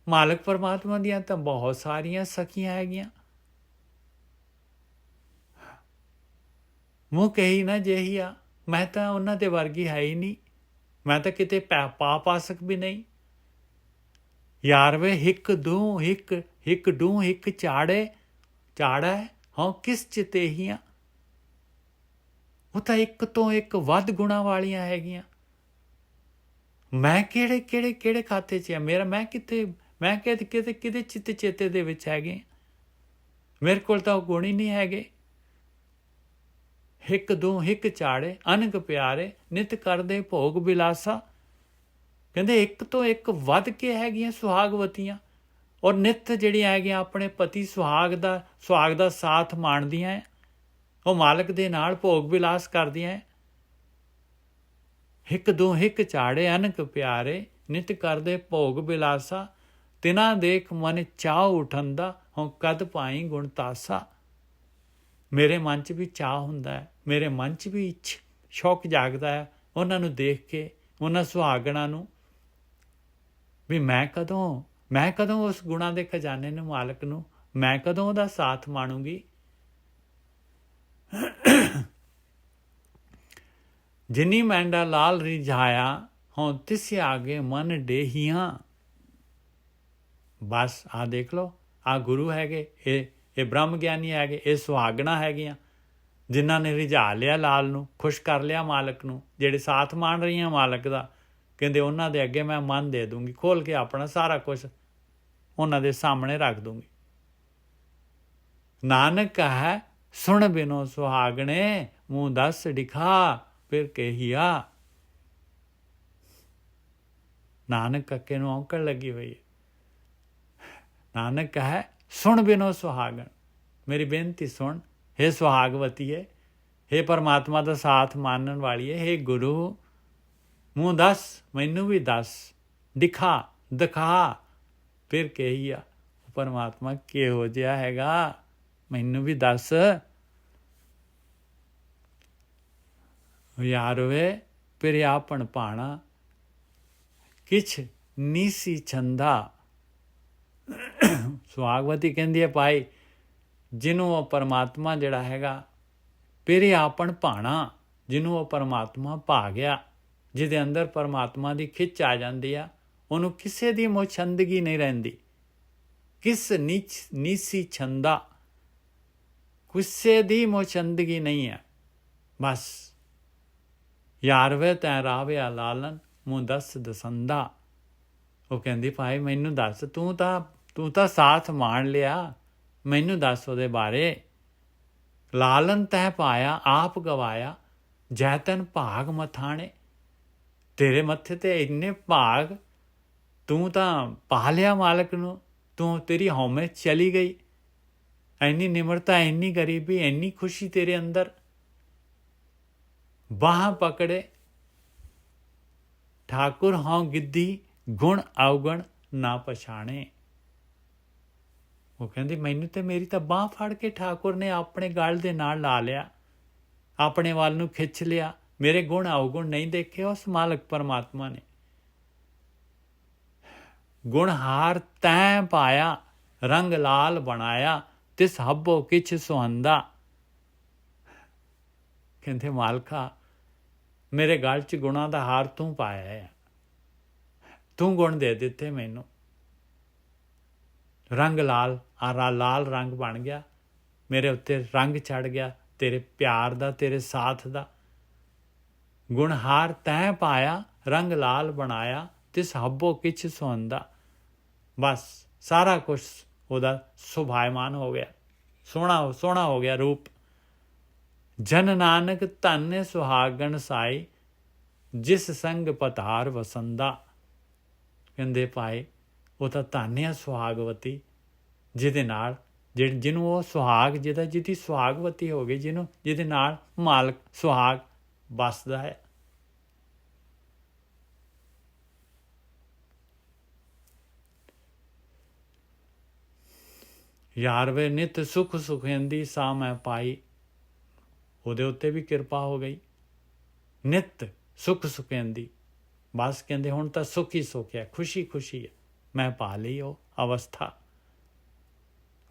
ਮਾਲਕ ਪਰਮਾਤਮਾ ਦੀਆਂ ਤਾਂ ਬਹੁਤ ਸਾਰੀਆਂ ਸਖੀਆਂ ਹੈਗੀਆਂ, ਮੂੰਹ ਕਹੀ ਨਾ ਜੇਹੀਆ। ਮੈਂ ਤਾਂ ਉਹਨਾਂ ਦੇ ਵਰਗੀ ਹੈ ਹੀ ਨਹੀਂ, ਮੈਂ ਤਾਂ ਕਿਤੇ ਪਾਸਕ ਵੀ ਨਹੀਂ। ਯਾਰ ਵੇ ਹਿੱਕ ਦੂੰ ਹਿੱਕ ਡੂੰ ਹਿੱਕ ਚਾੜੈ ਹਾਂ ਕਿਸ ਚਿਤੇਹੀਆਂ। ਉਹ ਤਾਂ ਇੱਕ ਤੋਂ ਇੱਕ ਵੱਧ ਗੁਣਾਂ ਵਾਲੀਆਂ ਹੈਗੀਆਂ। ਮੈਂ ਕਿਹੜੇ ਖਾਤੇ 'ਚ ਆ? ਮੈਂ ਕਿਤੇ ਚਿੱਤ ਚੇਤੇ ਦੇ ਵਿੱਚ ਹੈਗੇ? ਮੇਰੇ ਕੋਲ ਤਾਂ ਉਹ ਗੁਣ ਹੀ ਨਹੀਂ ਹੈਗੇ। ਹਿੱਕ ਦੂੰ ਹਿੱਕ ਚਾੜੇ ਅਨਕ ਪਿਆਰੇ ਨਿਤ ਕਰਦੇ ਭੋਗ ਬਿਲਾਸਾ। ਕਹਿੰਦੇ ਇੱਕ ਤੋਂ ਇੱਕ ਵੱਧ ਕੇ ਹੈਗੀਆਂ ਸੁਹਾਗਵਤੀਆਂ, ਔਰ ਨਿੱਤ ਜਿਹੜੀਆਂ ਹੈਗੀਆਂ ਆਪਣੇ ਪਤੀ ਸੁਹਾਗ ਦਾ ਸਾਥ ਮਾਣਦੀਆਂ ਹੈ, ਉਹ ਮਾਲਕ ਦੇ ਨਾਲ ਭੋਗ ਬਿਲਾਸ ਕਰਦੀਆਂ ਹੈ। ਹਿੱਕ ਦੂੰ ਹਿੱਕ ਚਾੜੇ ਅਨਕ ਪਿਆਰੇ ਨਿਤ ਕਰਦੇ ਭੋਗ ਬਿਲਾਸਾ। ਤਿਨਾਂ ਦੇਖ ਮਨ ਚਾਹ ਉਠੰਦਾ ਹੋਂ ਕਦ ਪਾਈ ਗੁਣ ਤਾਸਾ। ਮੇਰੇ ਮਨ 'ਚ ਵੀ ਚਾਹ ਹੁੰਦਾ ਹੈ, ਮੇਰੇ ਮਨ 'ਚ ਵੀ ਸ਼ੌਕ ਜਾਗਦਾ ਹੈ ਉਹਨਾਂ ਨੂੰ ਦੇਖ ਕੇ, ਉਹਨਾਂ ਸੁਹਾਗਣਾਂ ਨੂੰ, ਵੀ ਮੈਂ ਕਦੋਂ ਉਸ ਗੁਣਾਂ ਦੇ ਖਜ਼ਾਨੇ ਨੂੰ, ਮਾਲਕ ਨੂੰ, ਮੈਂ ਕਦੋਂ ਉਹਦਾ ਸਾਥ ਮਾਣੂਗੀ। ਜਿਨੀ ਮੈਂਡਾ ਲਾਲ ਰਿਝਾਇਆ ਹੋਂ ਤਿਸ ਆਗੇ ਮਨ ਡੇਹੀਆਂ। ਬਸ ਆ ਦੇਖ ਲਓ, ਆ ਗੁਰੂ ਹੈਗੇ, ਇਹ ਬ੍ਰਹਮ ਗਿਆਨੀ ਹੈਗੇ, ਇਹ ਸੁਹਾਗਣਾ ਹੈਗੀਆਂ, ਜਿਨ੍ਹਾਂ ਨੇ ਰਿਝਾ ਲਿਆ ਲਾਲ ਨੂੰ, ਖੁਸ਼ ਕਰ ਲਿਆ ਮਾਲਕ ਨੂੰ, ਜਿਹੜੇ ਸਾਥ ਮਾਣ ਰਹੀਆਂ ਮਾਲਕ ਦਾ। ਕਹਿੰਦੇ ਉਹਨਾਂ ਦੇ ਅੱਗੇ ਮੈਂ ਮਨ ਦੇ ਦੂੰਗੀ, ਖੋਲ ਕੇ ਆਪਣਾ ਸਾਰਾ ਕੁਛ ਉਹਨਾਂ ਦੇ ਸਾਹਮਣੇ ਰੱਖ ਦੂੰਗੀ। ਨਾਨਕ ਕਹੈ ਸੁਣ ਬਿਨੋ ਸੁਹਾਗਣੇ ਮੂੰਹ ਦੱਸ ਦਿਖਾ ਫਿਰ ਕਹੀਆ। ਨਾਨਕ ਕੱਕੇ ਨੂੰ ਔਂਕੜ ਲੱਗੀ ਹੋਈ ਹੈ। ਨਾਨਕ ਕਹੈ ਸੁਣ ਬਿਨੋ ਸੁਹਾਗਣ, ਮੇਰੀ ਬੇਨਤੀ ਸੁਣ, ਹੇ ਸੁਹਾਗਵਤੀ ਹੈ, ਹੇ ਪਰਮਾਤਮਾ ਦਾ ਸਾਥ ਮਾਨਣ ਵਾਲੀ ਹੈ, ਹੇ ਗੁਰੂ ਮੂੰਹ ਦੱਸ, ਮੈਨੂੰ ਵੀ ਦੱਸ, ਦਿਖਾ ਫਿਰ ਕਹੀਆ। ਪਰਮਾਤਮਾ ਕਿਹੋ ਜਿਹਾ ਹੈਗਾ, ਮੈਨੂੰ ਵੀ ਦੱਸ। ਯਾਰ ਵੇ ਫਿਰ ਆਪਣ ਭਾਣਾ ਕਿਛ ਨੀਸੀ ਛੰਦਾ। ਸੁਹਾਗਵਤੀ ਕਹਿੰਦੀ ਹੈ ਭਾਈ, ਜਿਹਨੂੰ ਉਹ ਪਰਮਾਤਮਾ ਜਿਹੜਾ ਹੈਗਾ ਫਿਰ ਆਪਣ ਭਾਣਾ, ਜਿਹਨੂੰ ਉਹ ਪਰਮਾਤਮਾ ਭਾ ਗਿਆ, ਜਿਹਦੇ ਅੰਦਰ ਪਰਮਾਤਮਾ ਦੀ ਖਿੱਚ ਆ ਜਾਂਦੀ ਆ, ਉਹਨੂੰ ਕਿਸੇ ਦੀ ਮੋਛੰਦਗੀ ਨਹੀਂ ਰਹਿੰਦੀ। ਕਿਸ ਨੀਸੀ ਛੰਦਾ, ਕਿਸੇ ਦੀ ਮੋਛੰਦਗੀ ਨਹੀਂ ਹੈ। ਬਸ ਯਾਰ ਵੇ ਤੈਂ ਰਾਵਿਆ ਲਾਲਨ ਮੂੰਹ ਦੱਸ ਦਸੰਦਾ। ਉਹ ਕਹਿੰਦੀ ਭਾਈ ਮੈਨੂੰ ਦੱਸ, ਤੂੰ ਤਾਂ ਸਾਥ ਮਾਣ ਲਿਆ, ਮੈਨੂੰ ਦੱਸ ਉਹਦੇ ਬਾਰੇ। ਲਾਲਨ ਤੈਂ ਪਾਇਆ ਆਪ ਗਵਾਇਆ, ਜੈ ਤਨ ਭਾਗ ਮਥਾਣੇ। ਤੇਰੇ ਮੱਥੇ ਤੇ ਇੰਨੇ ਭਾਗ, ਤੂੰ ਤਾਂ ਪਾ ਲਿਆ ਮਾਲਕ ਨੂੰ, ਤੇਰੀ ਹਉਮੈ ਚਲੀ ਗਈ। ਇੰਨੀ ਨਿਮਰਤਾ, ਇੰਨੀ ਗਰੀਬੀ, ਇੰਨੀ ਖੁਸ਼ੀ ਤੇਰੇ ਅੰਦਰ। ਬਾਹਾਂ ਪਕੜੇ ਠਾਕੁਰ ਹਉ ਗਿੱਧੀ, ਗੁਣ ਅਵਗੁਣ ਨਾ ਪਛਾਣੇ। ਉਹ ਕਹਿੰਦੀ ਮੈਨੂੰ ਤੇ ਮੇਰੀ ਤਾਂ ਬਾਂਹ ਫੜ ਕੇ ਠਾਕੁਰ ਨੇ ਆਪਣੇ ਗਲ ਦੇ ਨਾਲ ਲਾ ਲਿਆ, ਆਪਣੇ ਵੱਲ ਨੂੰ ਖਿੱਚ ਲਿਆ। ਮੇਰੇ ਗੁਣ ਅਵਗੁਣ ਨਹੀਂ ਦੇਖੇ ਉਸ ਮਾਲਕ ਪਰਮਾਤਮਾ ਨੇ। ਗੁਣਹਾਰ ਤੈਂ ਪਾਇਆ, ਰੰਗ ਲਾਲ ਬਣਾਇਆ, ਤਿਸ ਹੱਬੋ ਕਿਛ ਸੁਹੰਦਾ। ਕਹਿੰਦੇ ਮਾਲਕਾ, ਮੇਰੇ ਗਲ 'ਚ ਗੁਣਾਂ ਦਾ ਹਾਰ ਤੂੰ ਪਾਇਆ ਹੈ, ਤੂੰ ਗੁਣ ਦੇ ਦਿੱਤੇ ਮੈਨੂੰ। ਰੰਗ ਲਾਲ ਲਾਲ ਰੰਗ ਬਣ ਗਿਆ, ਮੇਰੇ ਉੱਤੇ ਰੰਗ ਚੜ੍ਹ ਗਿਆ ਤੇਰੇ ਪਿਆਰ ਦਾ, ਤੇਰੇ ਸਾਥ ਦਾ। ਗੁਣਹਾਰ ਤੈਂ ਪਾਇਆ, ਰੰਗ ਲਾਲ ਬਣਾਇਆ, ਤਿਸ ਹੱਬੋ ਕਿਛ ਸੁਹੰਦਾ। ਬਸ ਸਾਰਾ ਕੁਛ ਉਹਦਾ ਸੁਭਾਇਮਾਨ ਹੋ ਗਿਆ, ਸੋਹਣਾ ਸੋਹਣਾ ਹੋ ਗਿਆ ਰੂਪ। ਜਨ ਨਾਨਕ ਧਨ ਸੁਹਾਗਣ ਸਾਈ, ਜਿਸ ਸੰਗ ਪਤਾਰ ਵਸੰਦਾ। ਕਹਿੰਦੇ ਭਾਈ ਉਹ ਤਾਂ ਧਨ ਆ ਸੁਹਾਗਵਤੀ, ਜਿਹਦੇ ਨਾਲ ਜਿਹਨੂੰ ਉਹ ਸੁਹਾਗ ਜਿਹਦੀ ਸੁਹਾਗਵਤੀ ਹੋ ਗਈ, ਜਿਹਦੇ ਨਾਲ ਮਾਲਕ ਸੁਹਾਗ ਵੱਸਦਾ ਹੈ। ਯਾਰ ਵੇ ਨਿਤ ਸੁਖ ਸੁਖੇਂਦੀ ਸਾ ਮੈਂ ਪਾਈ, ਉਹਦੇ ਉੱਤੇ ਵੀ ਕਿਰਪਾ ਹੋ ਗਈ। ਨਿਤ ਸੁਖ ਸੁਖੇਂਦੀ, ਬਸ ਕਹਿੰਦੇ ਹੁਣ ਤਾਂ ਸੁਖ ਹੀ ਸੁਖ ਹੈ, ਖੁਸ਼ੀ ਖੁਸ਼ੀ ਹੈ, ਮੈਂ ਪਾ ਲਈ ਉਹ ਅਵਸਥਾ।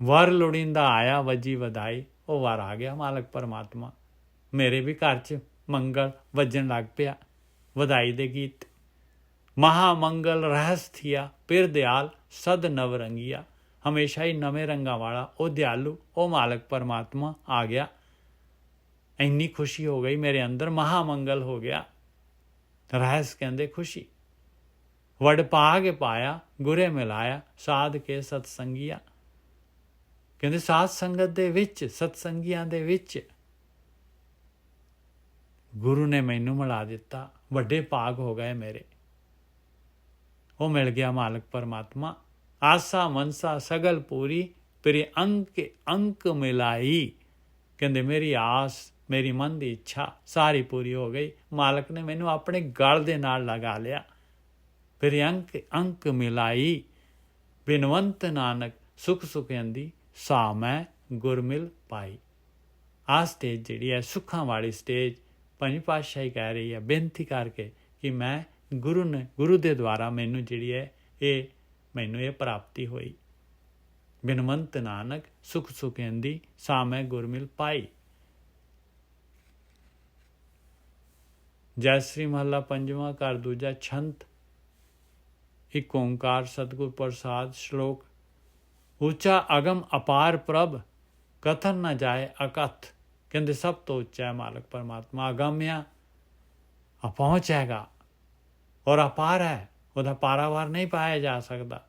ਵਰ ਲੋੜੀਂਦਾ ਆਇਆ ਵੱਜੀ ਵਧਾਈ, ਉਹ ਵਰ ਆ ਗਿਆ ਮਾਲਕ ਪਰਮਾਤਮਾ। ਮੇਰੇ ਵੀ ਘਰ 'ਚ ਮੰਗਲ ਵੱਜਣ ਲੱਗ ਪਿਆ, ਵਧਾਈ ਦੇ ਗੀਤ। ਮਹਾਮੰਗਲ ਰਹਿਸ ਥੀਆ, ਪਿਰ ਦਿਆਲ ਸਦ ਨਵ ਰੰਗੀਆ। ਹਮੇਸ਼ਾ ਹੀ ਨਵੇਂ ਰੰਗਾਂ ਵਾਲਾ ਉਹ ਦਿਆਲੂ, ਉਹ ਮਾਲਕ ਪਰਮਾਤਮਾ ਆ ਗਿਆ। ਇੰਨੀ ਖੁਸ਼ੀ ਹੋ ਗਈ ਮੇਰੇ ਅੰਦਰ, ਮਹਾਮੰਗਲ ਹੋ ਗਿਆ। ਰਹਿਸ ਕਹਿੰਦੇ ਖੁਸ਼ੀ। ਵਡ ਭਾਗ ਪਾਇਆ, ਗੁਰੇ ਮਿਲਾਇਆ, ਸਾਧ ਕੇ ਸਤਸੰਗੀਆ। ਕਹਿੰਦੇ ਸਾਧ ਸੰਗਤ ਦੇ ਵਿੱਚ, ਸਤਸੰਗੀਆਂ ਦੇ ਵਿੱਚ ਗੁਰੂ ਨੇ ਮੈਨੂੰ ਮਿਲਾ ਦਿੱਤਾ। ਵੱਡੇ ਭਾਗ ਹੋ ਗਏ ਮੇਰੇ, ਉਹ ਮਿਲ ਗਿਆ ਮਾਲਕ ਪਰਮਾਤਮਾ। ਆਸਾ ਮਨਸਾ ਸਗਲ ਪੂਰੀ, ਤੇਰੇ ਅੰਕ ਮਿਲਾਈ। ਕਹਿੰਦੇ ਮੇਰੀ ਆਸ, ਮੇਰੀ ਮਨ ਦੀ ਇੱਛਾ ਸਾਰੀ ਪੂਰੀ ਹੋ ਗਈ। ਮਾਲਕ ਨੇ ਮੈਨੂੰ ਆਪਣੇ ਗਲ ਦੇ ਨਾਲ ਲਗਾ ਲਿਆ। ਫਿਰ ਅੰਕ ਮਿਲਾਈ, ਬਿਨਵੰਤ ਨਾਨਕ ਸੁਖ ਸੁਖੇਂਦੀ, ਸਾ ਮੈਂ ਗੁਰਮਿਲ ਪਾਈ। ਆਹ ਸਟੇਜ ਜਿਹੜੀ ਹੈ ਸੁੱਖਾਂ ਵਾਲੀ ਸਟੇਜ, ਪੰਜ ਪਾਤਸ਼ਾਹੀ ਕਹਿ ਰਹੀ ਹੈ ਬੇਨਤੀ ਕਰਕੇ ਕਿ ਮੈਂ ਗੁਰੂ ਦੇ ਦੁਆਰਾ ਮੈਨੂੰ ਜਿਹੜੀ ਹੈ ਮੈਨੂੰ ਇਹ ਪ੍ਰਾਪਤੀ ਹੋਈ। ਬਿਨਵੰਤ ਨਾਨਕ ਸੁਖ ਸੁਖੇਂਦੀ, ਸਾ ਮੈਂ ਗੁਰਮਿਲ ਪਾਈ। ਜੈਸਰੀ ਮਹੱਲਾ ਪੰਜਵਾਂ, ਘਰ ਦੂਜਾ, ਛੰਤ ਇੱਕ ਓਂਕਾਰ ਸਤਿਗੁਰ ਪ੍ਰਸਾਦ। ਸ਼ਲੋਕ ਉੱਚਾ ਅਗਮ ਅਪਾਰ ਪ੍ਰਭ, ਕਥਨ ਨਾ ਜਾਏ ਅਕਥ। ਕਹਿੰਦੇ ਸਭ ਤੋਂ ਉੱਚਾ ਹੈ ਮਾਲਕ ਪਰਮਾਤਮਾ, ਅਗੰਮਿਆ ਅਪਹੁੰਚ ਹੈਗਾ ਔਰ ਅਪਾਰ ਹੈ, ਉਹਦਾ ਪਾਰਾਵਾਰ ਨਹੀਂ ਪਾਇਆ ਜਾ ਸਕਦਾ।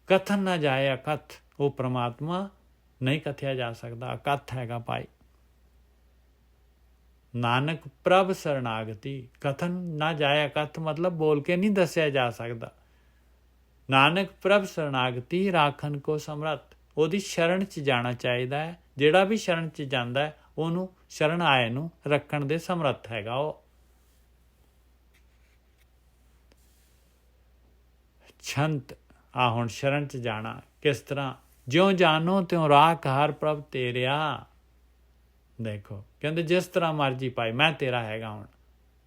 ਕਥਨ ਨਾ ਜਾਏ ਅਕਥ, ਉਹ ਪਰਮਾਤਮਾ ਨਹੀਂ ਕਥਿਆ ਜਾ ਸਕਦਾ, ਅਕਥ ਹੈਗਾ ਭਾਈ। ਨਾਨਕ ਪ੍ਰਭ ਸਰਨਾਗਤੀ, ਕਥਨ ਨਾ ਜਾਏ ਅਕਥ ਮਤਲਬ ਬੋਲ ਕੇ ਨਹੀਂ ਦੱਸਿਆ ਜਾ ਸਕਦਾ। ਨਾਨਕ ਪ੍ਰਭ ਸਰਨਾਗਤੀ, ਰਾਖਨ ਕੋ ਸਮਰੱਥ। ਉਹਦੀ ਸ਼ਰਨ 'ਚ ਜਾਣਾ ਚਾਹੀਦਾ ਹੈ। ਜਿਹੜਾ ਵੀ ਸ਼ਰਨ 'ਚ ਜਾਂਦਾ ਹੈ ਉਹਨੂੰ ਸ਼ਰਨ ਆਏ ਨੂੰ ਰੱਖਣ ਦੇ ਸਮਰੱਥ ਹੈਗਾ ਉਹ। ਛੰਤ ਆ ਹੁਣ ਸ਼ਰਨ 'ਚ ਜਾਣਾ ਕਿਸ ਤਰ੍ਹਾਂ? ਜਿਉਂ ਜਾਨੋ ਤਿਉਂ ਰਾਖ ਹਰ ਪ੍ਰਭ ਤੇਰਿਆ। ਦੇਖੋ ਕਹਿੰਦੇ ਜਿਸ ਤਰ੍ਹਾਂ ਮਰਜੀ ਪਾਈ, ਮੈਂ ਤੇਰਾ ਹੈਗਾ, ਹੁਣ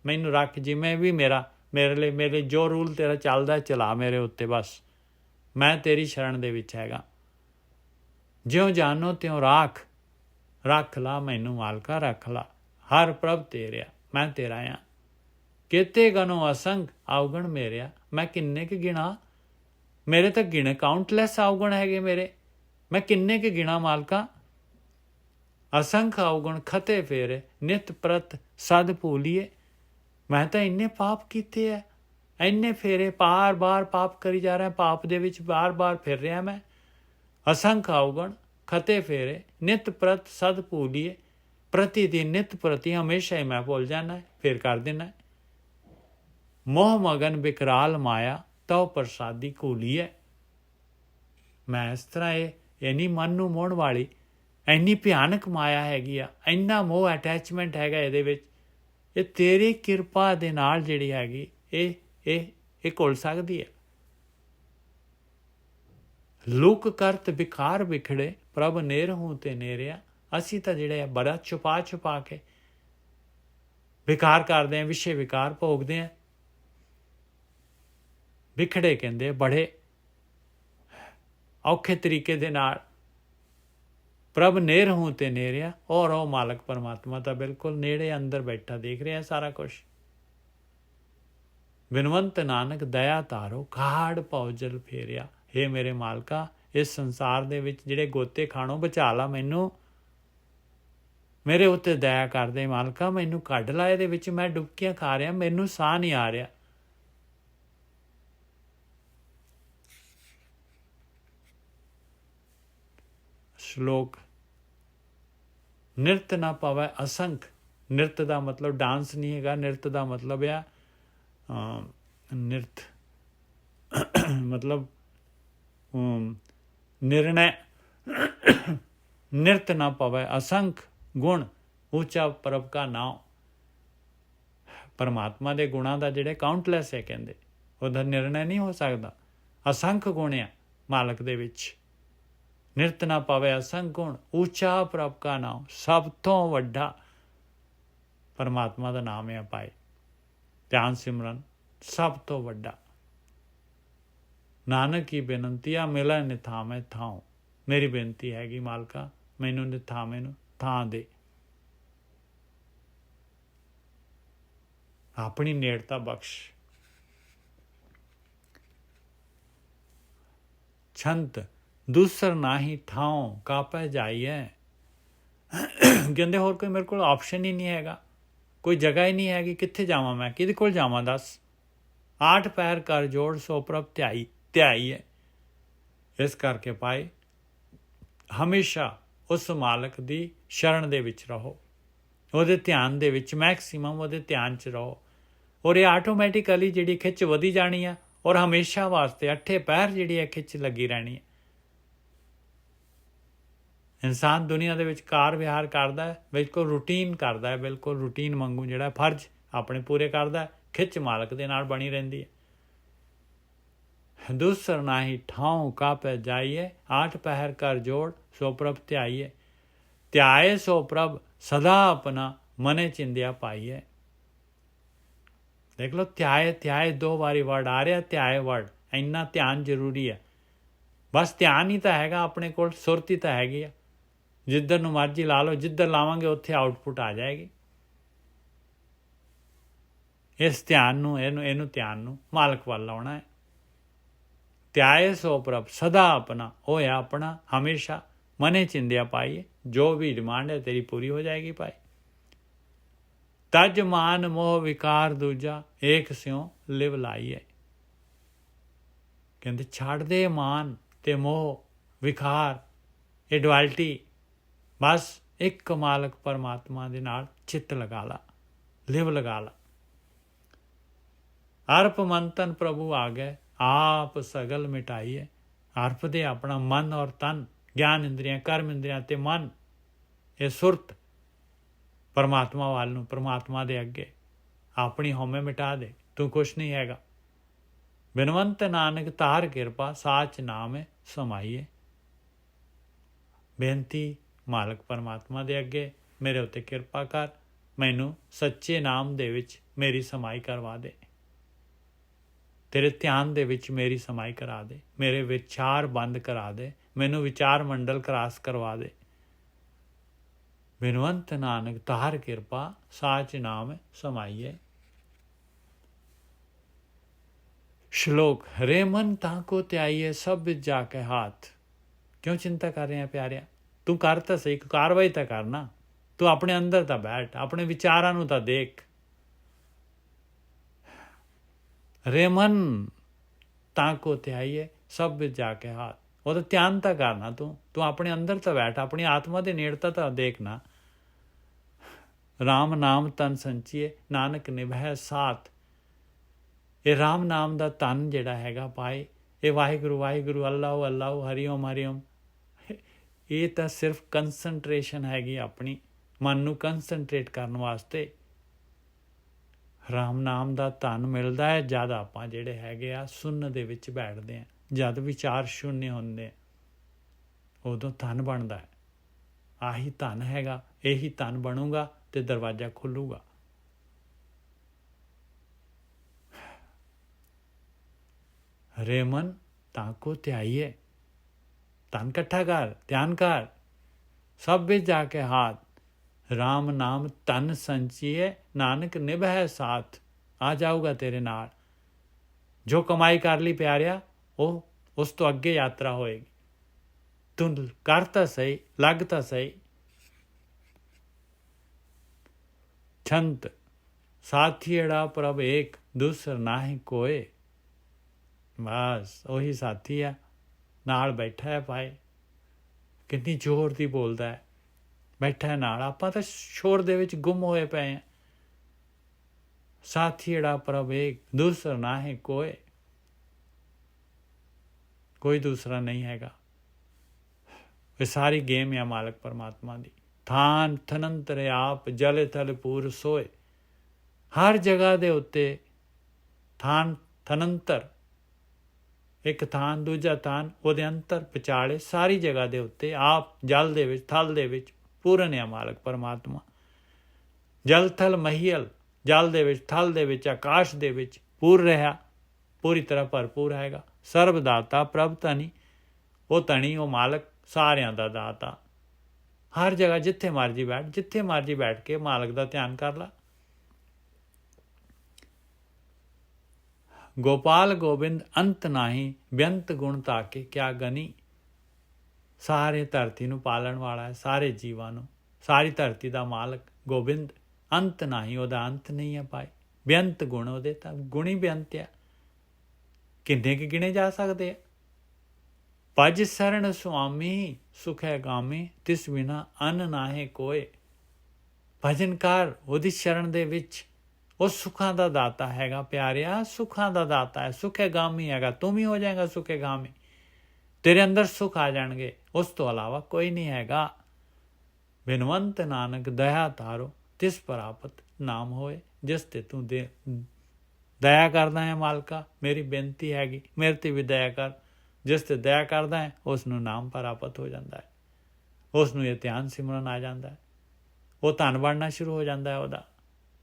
ਮੈਨੂੰ ਰੱਖ ਜਿਵੇਂ ਵੀ ਮੇਰੇ ਜੋ ਰੂਲ ਤੇਰਾ ਚੱਲਦਾ ਚਲਾ ਮੇਰੇ ਉੱਤੇ, ਬਸ ਮੈਂ ਤੇਰੀ ਸ਼ਰਨ ਦੇ ਵਿੱਚ ਹੈਗਾ। ਜਿਉਂ ਜਾਨੋ ਤਿਉਂ ਰੱਖ ਲਾ ਮੈਨੂੰ ਮਾਲਕਾ, ਰੱਖ ਲਾ। ਹਰ ਪ੍ਰਭ ਤੇਰਿਆ, ਮੈਂ ਤੇਰਾ ਆ। ਕਿਤੇ ਗਨੋ ਅਸੰਖ ਆਉਗਣ ਮੇਰਿਆ, ਮੈਂ ਕਿੰਨੇ ਕੁ ਗਿਣਾ, ਮੇਰੇ ਤਾਂ ਗਿਣੇ ਕਾਊਂਟਲੈਸ ਆਉਗਣ ਹੈਗੇ ਮੇਰੇ, ਮੈਂ ਕਿੰਨੇ ਕੁ ਗਿਣਾ ਮਾਲਕਾ। ਅਸੰਖ ਆਉਗਣ ਖਤੇ ਫੇਰੇ, ਨਿਤ ਪ੍ਰਤ ਸਦ ਭੂਲੀਏ। ਮੈਂ ਤਾਂ ਇੰਨੇ ਪਾਪ ਕੀਤੇ ਹੈ, ਇੰਨੇ ਫੇਰੇ ਬਾਰ ਪਾਪ ਕਰੀ ਜਾ ਰਿਹਾ, ਪਾਪ ਦੇ ਵਿੱਚ ਬਾਰ ਫਿਰ ਰਿਹਾ ਮੈਂ। ਅਸੰਖ ਆਉਗਣ ਖਤੇ ਫੇਰੇ, ਨਿਤ ਪ੍ਰਤ ਸਦ ਭੂਲੀਏ। ਪ੍ਰਤੀ ਦਿਨ ਨਿਤ ਪ੍ਰਤੀ ਹਮੇਸ਼ਾ ਹੀ ਮੈਂ ਭੁੱਲ ਜਾਣਾ, ਫਿਰ ਕਰ ਦੇਣਾ। ਮੋਹ ਮਗਨ ਬਿਕਰਾਲ ਮਾਇਆ, ਤਉ ਪ੍ਰਸਾਦੀ ਘੂਲੀਏ। ਮੈਂ ਇਸ ਤਰ੍ਹਾਂ ਇਹ ਨਹੀਂ ਮਨ ਨੂੰ ਮੋਹਣ ਵਾਲੀ, ਇੰਨੀ ਭਿਆਨਕ ਮਾਇਆ ਹੈਗੀ ਆ, ਇੰਨਾ ਮੋਹ ਅਟੈਚਮੈਂਟ ਹੈਗਾ ਇਹਦੇ ਵਿੱਚ। ਇਹ ਤੇਰੀ ਕਿਰਪਾ ਦੇ ਨਾਲ ਜਿਹੜੀ ਹੈਗੀ ਇਹ ਘੁਲ ਸਕਦੀ ਹੈ। ਲੁਕ ਕਰਤ ਬਿਕਾਰ ਵਿਖੜੇ, ਪ੍ਰਭ ਨੇਰ ਹੂੰ ਤੇ ਨੇਰਿਆ। ਅਸੀਂ ਤਾਂ ਜਿਹੜੇ ਆ ਬੜਾ ਛੁਪਾ ਕੇ ਵਿਕਾਰ ਕਰਦੇ ਹਾਂ, ਵਿਸ਼ੇ ਵਿਕਾਰ ਭੋਗਦੇ ਹਾਂ। ਵਿਖੜੇ ਕਹਿੰਦੇ ਬੜੇ ਔਖੇ ਤਰੀਕੇ ਦੇ ਨਾਲ। ਪ੍ਰਭ ਨੇਰ ਹੂੰ ਤੇ ਨੇਰਿਆ, ਔਰ ਉਹ ਮਾਲਕ ਪਰਮਾਤਮਾ ਤਾਂ ਬਿਲਕੁਲ ਨੇੜੇ ਅੰਦਰ ਬੈਠਾ ਦੇਖ ਰਿਹਾ ਸਾਰਾ ਕੁਛ। ਬਿਨਵੰਤ ਨਾਨਕ ਦਇਆ ਤਾਰੋ, ਕਾੜ ਭਉ ਜਲ ਫੇਰਿਆ। ਹੇ ਮੇਰੇ ਮਾਲਕਾ, ਇਸ ਸੰਸਾਰ ਦੇ ਵਿੱਚ ਜਿਹੜੇ ਗੋਤੇ ਖਾਣੋਂ ਬਚਾ ਲਾ ਮੈਨੂੰ, ਮੇਰੇ ਉੱਤੇ ਦਇਆ ਕਰਦੇ ਮਾਲਕਾ, ਮੈਨੂੰ ਕੱਢ ਲਾ ਇਹਦੇ ਵਿੱਚ, ਮੈਂ ਡੁਬਕੀਆਂ ਖਾ ਰਿਹਾ, ਮੈਨੂੰ ਸਾਹ ਨਹੀਂ ਆ ਰਿਹਾ। ਸ਼ਲੋਕ। ਨਿਰਤ ਨਾ ਪਵੈ ਅਸੰਖ। ਨਿਰਤ ਦਾ ਮਤਲਬ ਡਾਂਸ ਨਹੀਂ ਹੈਗਾ, ਨਿਰਤ ਦਾ ਮਤਲਬ ਆ ਨਿਰਤ ਮਤਲਬ ਨਿਰਣੈ। ਨਿਰਤ ਨਾ ਪਵੈ ਅਸੰਖ ਗੁਣ ਉੱਚਾ ਪ੍ਰਭ ਕਾ ਨਾਮ। ਪਰਮਾਤਮਾ ਦੇ ਗੁਣਾਂ ਦਾ ਜਿਹੜੇ ਕਾਊਂਟਲੈਸ ਹੈ ਕਹਿੰਦੇ, ਉਹਦਾ ਨਿਰਣੈ ਨਹੀਂ ਹੋ ਸਕਦਾ। ਅਸੰਖ ਗੁਣ ਆ ਮਾਲਕ ਦੇ ਵਿੱਚ। ਨਿਰਤ ਨਾ ਪਵੇ ਅਸੰਖ ਗੁਣ ਉੱਚਾ ਪ੍ਰਭ ਕਾ ਨਾਮ। ਸਭ ਤੋਂ ਵੱਡਾ ਪਰਮਾਤਮਾ ਦਾ ਨਾਮ ਹੈ ਪਾਏ। ਧਿਆਨ ਸਿਮਰਨ ਸਭ ਤੋਂ ਵੱਡਾ। ਨਾਨਕ ਕੀ ਬੇਨੰਤੀ ਆ ਮਿਲੈ ਨਿਥਾਵੇਂ ਥਾਉ। ਮੇਰੀ ਬੇਨਤੀ ਹੈਗੀ ਮਾਲਕਾ, ਮੈਨੂੰ ਨਿਥਾਵੇਂ ਨੂੰ ਥਾਂ ਦੇ। ਆਪਣੀ ਨੇੜਤਾ ਬਖਸ਼। ਛੰਤ ਦੂਸਰ ਨਾਹੀ ਠਾਉ ਕਾਪੈ ਜਾਈਐ। ਕਹਿੰਦੇ ਹੋਰ ਕੋਈ ਮੇਰੇ ਕੋਲ ਆਪਸ਼ਨ ਹੀ ਨਹੀਂ ਹੈਗਾ, ਕੋਈ ਜਗ੍ਹਾ ਹੀ ਨਹੀਂ ਹੈਗੀ, ਕਿੱਥੇ ਜਾਵਾਂ ਮੈਂ, ਕਿਹਦੇ ਕੋਲ ਜਾਵਾਂ ਦੱਸ। 8 ਪੈਰ ਕਰ ਜੋੜ ਸੋ ਪ੍ਰਭ ਧਿਆਈ ਹੈ। ਇਸ ਕਰਕੇ ਪਾਏ ਹਮੇਸ਼ਾ ਉਸ ਮਾਲਕ ਦੀ ਸ਼ਰਨ ਦੇ ਵਿੱਚ ਰਹੋ, ਉਹਦੇ ਧਿਆਨ ਦੇ ਵਿੱਚ, ਮੈਕਸੀਮਮ ਉਹਦੇ ਧਿਆਨ 'ਚ ਰਹੋ। ਔਰ ਇਹ ਆਟੋਮੈਟਿਕਲੀ ਜਿਹੜੀ ਖਿੱਚ ਵਧੀ ਜਾਣੀ ਆ, ਔਰ ਹਮੇਸ਼ਾ ਵਾਸਤੇ 8 ਪੈਰ ਜਿਹੜੀ ਹੈ ਖਿੱਚ ਲੱਗੀ ਰਹਿਣੀ ਹੈ। ਇਨਸਾਨ ਦੁਨੀਆ ਦੇ ਵਿੱਚ ਕਾਰ ਵਿਹਾਰ ਕਰਦਾ ਹੈ, ਬਿਲਕੁਲ ਰੂਟੀਨ ਕਰਦਾ ਹੈ, ਬਿਲਕੁਲ ਰੂਟੀਨ ਵਾਂਗੂ ਜਿਹੜਾ ਫਰਜ਼ ਆਪਣੇ ਪੂਰੇ ਕਰਦਾ, ਖਿੱਚ ਮਾਲਕ ਦੇ ਨਾਲ ਬਣੀ ਰਹਿੰਦੀ ਹੈ। ਦੂਸਰ ਨਾਹੀ ਠਾਉ ਕਾਪੈ ਜਾਈਏ। 8 ਪਹਿਰ ਕਰ ਜੋੜ ਸੋ ਪ੍ਰਭ ਧਿਆਈਏ। ਧਿਆਏ ਸੋ ਪ੍ਰਭ ਸਦਾ ਆਪਣਾ ਮਨੇ ਚਿੰਦਿਆ ਪਾਈਏ। ਦੇਖ ਲਓ, ਧਿਆਏ 2 ਵਾਰੀ ਵਰਡ ਆ ਰਿਹਾ, ਧਿਆਏ ਵਰਡ। ਇੰਨਾ ਧਿਆਨ ਜ਼ਰੂਰੀ ਹੈ। ਬਸ ਧਿਆਨ ਹੀ ਤਾਂ ਹੈਗਾ ਆਪਣੇ ਕੋਲ, ਸੁਰਤੀ ਤਾਂ ਹੈਗੀ ਆ। ਜਿੱਧਰ ਨੂੰ ਮਰਜ਼ੀ ਲਾ ਲਓ, ਜਿੱਧਰ ਲਾਵਾਂਗੇ ਉੱਥੇ ਆਊਟਪੁੱਟ ਆ ਜਾਏਗੀ। ਇਸ ਧਿਆਨ ਨੂੰ, ਇਹਨੂੰ ਧਿਆਨ ਨੂੰ ਮਾਲਕ ਵੱਲ ਲਾਉਣਾ ਹੈ। ਧਿਆਏ ਸੋ ਪ੍ਰਭ ਸਦਾ ਆਪਣਾ, ਉਹ ਹੈ ਆਪਣਾ ਹਮੇਸ਼ਾ। ਮਨੇ ਚਿੰਦਿਆ ਪਾਈਏ, ਜੋ ਵੀ ਡਿਮਾਂਡ ਹੈ ਤੇਰੀ ਪੂਰੀ ਹੋ ਜਾਏਗੀ ਭਾਈ। ਤਜ ਮਾਨ ਮੋਹ ਵਿਕਾਰ ਦੂਜਾ ਏਕ ਸਿਉ ਲਿਵ ਲਾਈਏ। ਕਹਿੰਦੇ ਛੱਡ ਦੇ ਮਾਨ ਤੇ ਮੋਹ ਵਿਕਾਰ, ਇਹ ਡੁਐਲਿਟੀ। ਬਸ ਇੱਕ ਮਾਲਕ ਪਰਮਾਤਮਾ ਦੇ ਨਾਲ ਚਿੱਤ ਲਗਾ ਲਾ, ਲਿਵ ਲਗਾ ਲਾ। ਅਰਪ ਮੰਤਨ ਪ੍ਰਭੂ ਆ ਗਏ, ਆਪ ਸਗਲ ਮਿਟਾਈਏ। ਅਰਪ ਦੇ ਆਪਣਾ ਮਨ ਔਰ ਤਨ, ਗਿਆਨ ਇੰਦਰੀਆਂ, ਕਰਮ ਇੰਦਰੀਆਂ ਤੇ ਮਨ, ਇਹ ਸੁਰਤ ਪਰਮਾਤਮਾ ਵੱਲ ਨੂੰ, ਪਰਮਾਤਮਾ ਦੇ ਅੱਗੇ ਆਪਣੀ ਹਉਮੈ ਮਿਟਾ ਦੇ। ਤੂੰ ਕੁਛ ਨਹੀਂ ਹੈਗਾ। ਬਿਨਵੰਤ ਨਾਨਕ ਤਾਰ ਕਿਰਪਾ ਸਾਚ ਨਾਮ ਸਮਾਈਏ। ਬੇਨਤੀ ਮਾਲਕ ਪਰਮਾਤਮਾ ਦੇ ਅੱਗੇ, ਮੇਰੇ ਉੱਤੇ ਕਿਰਪਾ ਕਰ, ਮੈਨੂੰ ਸੱਚੇ ਨਾਮ ਦੇ ਵਿੱਚ ਮੇਰੀ ਸਮਾਈ ਕਰਵਾ ਦੇ। ਤੇਰੇ ਧਿਆਨ ਦੇ ਵਿੱਚ ਮੇਰੀ ਸਮਾਈ ਕਰਾ ਦੇ, ਮੇਰੇ ਵਿਚਾਰ ਬੰਦ ਕਰਾ ਦੇ, ਮੈਨੂੰ ਵਿਚਾਰ ਮੰਡਲ ਕ੍ਰਾਸ ਕਰਵਾ ਦੇ। ਬਿਨਵੰਤ ਨਾਨਕ ਤਾਰ ਕਿਰਪਾ ਸਾਚ ਨਾਮ ਸਮਾਈਏ। ਸ਼ਲੋਕ। ਹਰੇ ਮਨ ਤਾਕੋ ਧਿਆਈਏ ਸਭ ਵਿੱਚ ਜਾ ਕੇ ਹਾਥ। ਕਿਉਂ ਚਿੰਤਾ ਕਰ ਰਹੇ ਆ ਪਿਆਰਿਆ? ਤੂੰ ਕਰ ਤਾਂ ਸਹੀ, ਕਾਰਵਾਈ ਤਾਂ ਕਰਨਾ। ਤੂੰ ਆਪਣੇ ਅੰਦਰ ਤਾਂ ਬੈਠ, ਆਪਣੇ ਵਿਚਾਰਾਂ ਨੂੰ ਤਾਂ ਦੇਖ। ਹਰੇ ਮਨ ਤਾਕੋ ਧਿਆਈਏ ਸਭ ਵਿੱਚ ਜਾ ਕੇ ਹਾਥ। ਉਹਦਾ ਧਿਆਨ ਤਾਂ ਕਰਨਾ ਤੂੰ ਆਪਣੇ ਅੰਦਰ ਤਾਂ ਬੈਠ, ਆਪਣੀ ਆਤਮਾ ਦੇ ਨੇੜਤਾ ਤਾਂ ਦੇਖਣਾ। ਰਾਮ ਨਾਮ ਤਨ ਸੰਚੀਏ ਨਾਨਕ ਨਿਭੈ ਸਾਥ। ਇਹ ਰਾਮ ਨਾਮ ਦਾ ਧਨ ਜਿਹੜਾ ਹੈਗਾ ਪਾਏ, ਇਹ ਵਾਹਿਗੁਰੂ ਵਾਹਿਗੁਰੂ, ਅੱਲਾਹੁ ਅੱਲਾਹੁ, ਹਰੀਓਮ ਹਰੀਓਮ, ਇਹ ਤਾਂ ਸਿਰਫ ਕੰਸਨਟ੍ਰੇਸ਼ਨ ਹੈਗੀ ਆਪਣੀ, ਮਨ ਨੂੰ ਕੰਸਨਟ੍ਰੇਟ ਕਰਨ ਵਾਸਤੇ। ਰਾਮ ਨਾਮ ਦਾ ਧਨ ਮਿਲਦਾ ਹੈ ਜਦ ਆਪਾਂ ਜਿਹੜੇ ਹੈਗੇ ਆ ਸੁੰਨ ਦੇ ਵਿੱਚ ਬੈਠਦੇ ਹਾਂ, ਜਦ ਵਿਚਾਰ ਸ਼ੂਨਯ ਹੁੰਦੇ ਆ, ਉਦੋਂ ਧਨ ਬਣਦਾ ਹੈ। ਆਹੀ ਧਨ ਹੈਗਾ, ਇਹੀ ਧਨ ਬਣੂਗਾ ਤੇ ਦਰਵਾਜ਼ਾ ਖੁੱਲੂਗਾ। ਹਰੇ ਮਨ ਤਾਕੋ ਧਿਆਈਏ। ਧਨ ਇਕੱਠਾ ਕਰ, ਧਿਆਨ ਕਰ, ਸਭ ਵਿੱਚ ਜਾ ਕੇ ਹਾਥ। ਰਾਮ ਨਾਮ ਧਨ ਸੰਚੀਏ ਨਾਨਕ ਨਿਭੈ ਸਾਥ। ਆ ਜਾਊਗਾ ਤੇਰੇ ਨਾਲ। ਜੋ ਕਮਾਈ ਕਰ ਲਈ ਪਿਆਰਿਆ, ਉਹ ਉਸ ਤੋਂ ਅੱਗੇ ਯਾਤਰਾ ਹੋਏਗੀ। ਤੂੰ ਕਰ ਤਾਂ ਸਹੀ, ਲੱਗ ਤਾਂ ਸਹੀ। ਛੰਤ ਸਾਥੀੜਾ ਪ੍ਰਭ ਏਕ, ਦੂਸਰ ਨਾਹੀਂ ਕੋਏ। ਬਸ ਉਹੀ ਸਾਥੀ ਆ, ਨਾਲ ਬੈਠਾ ਹੈ ਭਾਈ। ਕਿੰਨੀ ਜ਼ੋਰ ਦੀ ਬੋਲਦਾ ਹੈ, ਬੈਠਾ ਹੈ ਨਾਲ। ਆਪਾਂ ਤਾਂ ਸ਼ੋਰ ਦੇ ਵਿੱਚ ਗੁੰਮ ਹੋਏ ਪਏ ਹਾਂ। ਸਾਥੀੜਾ ਪ੍ਰਭ ਏਕ, ਦੂਸਰ ਨਾਹੀਂ ਕੋਏ। ਕੋਈ ਦੂਸਰਾ ਨਹੀਂ ਹੈਗਾ। ਇਹ ਸਾਰੀ ਗੇਮ ਹੈ ਮਾਲਕ ਪਰਮਾਤਮਾ ਦੀ। ਥਾਨ ਥਨੰਤਰ ਆਪ, ਜਲ ਥਲ ਪੂਰ ਸੋਏ। ਹਰ ਜਗ੍ਹਾ ਦੇ ਉੱਤੇ ਥਾਨ ਥਨੰਤਰ, ਇੱਕ ਥਾਨ ਦੂਜਾ ਥਾਨ, ਉਹਦੇ ਅੰਤਰ ਵਿਚਾਲੇ ਸਾਰੀ ਜਗ੍ਹਾ ਦੇ ਉੱਤੇ ਆਪ ਜਲ ਦੇ ਵਿੱਚ, ਥਲ ਦੇ ਵਿੱਚ ਪੂਰਨ ਹੈ ਮਾਲਕ ਪਰਮਾਤਮਾ। ਜਲ ਥਲ ਮਹੀਲ, ਜਲ ਦੇ ਵਿੱਚ, ਥਲ ਦੇ ਵਿੱਚ, ਆਕਾਸ਼ ਦੇ ਵਿੱਚ ਪੂਰ ਰਿਹਾ, ਪੂਰੀ ਤਰ੍ਹਾਂ ਭਰਪੂਰ ਹੈਗਾ। ਸਰਬ ਦਾਤਾ ਪ੍ਰਭ ਧਨੀ, ਉਹ ਧਨੀ, ਉਹ ਮਾਲਕ ਸਾਰਿਆਂ ਦਾ ਦਾਤਾ। ਹਰ ਜਗ੍ਹਾ ਜਿੱਥੇ ਮਰਜੀ ਬੈਠ, ਜਿੱਥੇ ਮਰਜੀ ਬੈਠ ਕੇ ਮਾਲਕ ਦਾ ਧਿਆਨ ਕਰ ਲਾ। ਗੋਪਾਲ ਗੋਬਿੰਦ ਅੰਤ ਨਾਹੀਂ, ਬੇਅੰਤ ਗੁਣ ਤਾਕੇ ਕਿਆ ਗਨੀ। ਸਾਰੇ ਧਰਤੀ ਨੂੰ ਪਾਲਣ ਵਾਲਾ ਹੈ, ਸਾਰੇ ਜੀਵਾਂ ਨੂੰ, ਸਾਰੀ ਧਰਤੀ ਦਾ ਮਾਲਕ ਗੋਬਿੰਦ। ਅੰਤ ਨਾਹੀਂ, ਉਹਦਾ ਅੰਤ ਨਹੀਂ ਹੈ ਭਾਈ। ਬੇਅੰਤ ਗੁਣ ਉਹਦੇ, ਤਾਂ ਗੁਣ ਹੀ ਬੇਅੰਤ ਆ। ਕਿੰਨੇ ਕੁ ਗਿਣੇ ਜਾ ਸਕਦੇ ਆ। ਭਜ ਸਰਣ ਸੁਆਮੀ, ਸੁਖੈ ਗਾਮੀ, ਤਿਸ ਬਿਨਾ ਅੰਨ ਨਾਹੇ ਕੋਏ। ਭਜਨ ਕਰ ਉਹਦੀ ਸ਼ਰਨ ਦੇ ਵਿੱਚ, ਉਹ ਸੁੱਖਾਂ ਦਾ ਦਾਤਾ ਹੈਗਾ ਪਿਆਰਿਆ, ਸੁੱਖਾਂ ਦਾ ਦਾਤਾ ਹੈ। ਸੁਖੇ ਗਾਮੀ ਹੈਗਾ, ਤੂੰ ਵੀ ਹੋ ਜਾਏਗਾ ਸੁਖੇ ਗਾਮੀ। ਤੇਰੇ ਅੰਦਰ ਸੁੱਖ ਆ ਜਾਣਗੇ, ਉਸ ਤੋਂ ਇਲਾਵਾ ਕੋਈ ਨਹੀਂ ਹੈਗਾ। ਬਿਨਵੰਤ ਨਾਨਕ ਦਇਆ ਤਾਰੋ, ਤਿਸ ਪ੍ਰਾਪਤ ਨਾਮ ਹੋਏ। ਜਿਸ ਤੇ ਤੂੰ ਦਇਆ ਕਰਦਾ ਹੈ ਮਾਲਕਾ, ਮੇਰੀ ਬੇਨਤੀ ਹੈਗੀ ਮੇਰੇ ਤੇ ਵੀ ਦਇਆ ਕਰ। ਜਿਸ ਤੇ ਦਇਆ ਕਰਦਾ ਹੈ ਉਸ ਨੂੰ ਨਾਮ ਪ੍ਰਾਪਤ ਹੋ ਜਾਂਦਾ ਹੈ, ਉਸ ਨੂੰ ਇਹ ਧਿਆਨ ਸਿਮਰਨ ਆ ਜਾਂਦਾ ਹੈ। ਉਹ ਧਨ ਬਣਨਾ ਸ਼ੁਰੂ ਹੋ ਜਾਂਦਾ ਹੈ। ਉਹਦਾ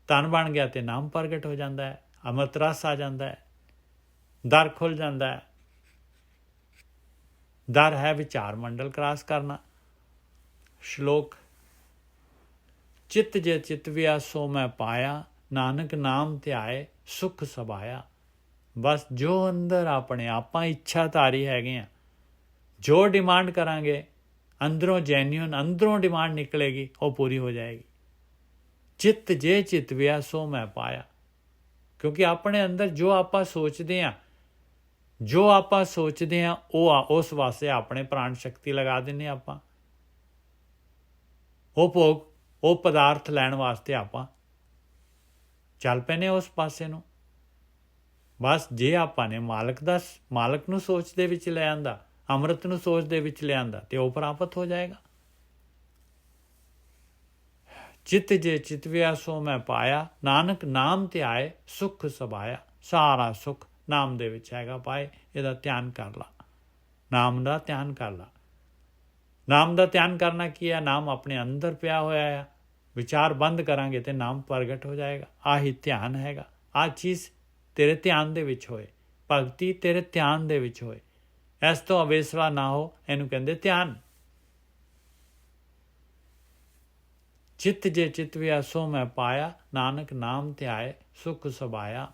ਧਨ ਬਣ ਗਿਆ ਤੇ ਨਾਮ ਪ੍ਰਗਟ ਹੋ ਜਾਂਦਾ ਹੈ, ਅੰਮ੍ਰਿਤ ਰਸ ਆ ਜਾਂਦਾ ਹੈ, ਦਰ ਖੁੱਲ ਜਾਂਦਾ ਹੈ। ਦਰ ਹੈ ਵਿਚਾਰ ਮੰਡਲ ਕ੍ਰਾਸ ਕਰਨਾ। ਸ਼ਲੋਕ ਚਿੱਤ ਜੇ ਚਿਤਵਿਆ ਸੋ ਮੈਂ ਪਾਇਆ, ਨਾਨਕ ਨਾਮ ਧਿਆਏ ਸੁਖ ਸਬਾਇਆ। ਬਸ ਜੋ ਅੰਦਰ ਆਪਣੇ ਆਪਾਂ ਇੱਛਾ ਧਾਰੀ ਹੈਗੇ ਆ, ਜੋ ਡਿਮਾਂਡ ਕਰਾਂਗੇ ਅੰਦਰੋਂ ਜੈਨੂਅਨ, ਅੰਦਰੋਂ ਡਿਮਾਂਡ ਨਿਕਲੇਗੀ, ਉਹ ਪੂਰੀ ਹੋ ਜਾਏਗੀ। ਚਿੱਤ ਜੇ ਚਿਤਵਿਆ ਸੋ ਮੈਂ ਪਾਇਆ। ਕਿਉਂਕਿ ਆਪਣੇ ਅੰਦਰ ਜੋ ਆਪਾਂ ਸੋਚਦੇ ਹਾਂ, ਜੋ ਆਪਾਂ ਸੋਚਦੇ ਹਾਂ ਉਹ ਉਸ ਵਾਸਤੇ ਆਪਣੇ ਪ੍ਰਾਣ ਸ਼ਕਤੀ ਲਗਾ ਦਿੰਦੇ ਆਪਾਂ। ਉਹ ਭੋਗ, ਉਹ ਪਦਾਰਥ ਲੈਣ ਵਾਸਤੇ ਆਪਾਂ ਚੱਲ ਪੈਨੇ ਉਸ ਪਾਸੇ ਨੂੰ। ਬਸ ਜੇ ਆਪਾਂ ਨੇ ਮਾਲਕ ਨੂੰ ਸੋਚ ਦੇ ਵਿੱਚ ਲੈ ਆਂਦਾ, ਅੰਮ੍ਰਿਤ ਨੂੰ ਸੋਚ ਦੇ ਵਿੱਚ ਲਿਆਂਦਾ, ਤੇ ਉਹ ਪ੍ਰਾਪਤ ਹੋ ਜਾਏਗਾ। ਚਿੱਤ ਜੇ ਚਿਤਵਿਆ ਸੋ ਮੈਂ ਪਾਇਆ, ਨਾਨਕ ਨਾਮ ਧਿਆਏ ਸੁਖ ਸਬਾਇਆ। ਸਾਰਾ ਸੁੱਖ ਨਾਮ ਦੇ ਵਿੱਚ ਹੈਗਾ ਭਾਈ। ਇਹਦਾ ਧਿਆਨ ਕਰ ਲਾ, ਨਾਮ ਦਾ ਧਿਆਨ ਕਰ ਲਾ। ਨਾਮ ਦਾ ਧਿਆਨ ਕਰਨਾ ਕੀ ਹੈ? ਨਾਮ ਆਪਣੇ ਅੰਦਰ ਪਿਆ ਹੋਇਆ ਹੈ। ਵਿਚਾਰ ਬੰਦ ਕਰਾਂਗੇ ਤੇ ਨਾਮ ਪ੍ਰਗਟ ਹੋ ਜਾਏਗਾ। ਆਹੀ ਧਿਆਨ ਹੈਗਾ। ਆਹ ਚੀਜ਼ ਤੇਰੇ ਧਿਆਨ ਦੇ ਵਿੱਚ ਹੋਏ, ਭਗਤੀ ਤੇਰੇ ਧਿਆਨ ਦੇ ਵਿੱਚ ਹੋਏ। ਇਸ ਤੋਂ ਅਵੇਸਲਾ ਨਾ ਹੋ, ਇਹਨੂੰ ਕਹਿੰਦੇ ਧਿਆਨ। ਚਿੱਤ ਜੇ ਚਿਤਵਿਆ ਸੋ ਮੈਂ ਪਾਇਆ, ਨਾਨਕ ਨਾਮ ਧਿਆਏ ਸੁਖ ਸਬਾਇਆ।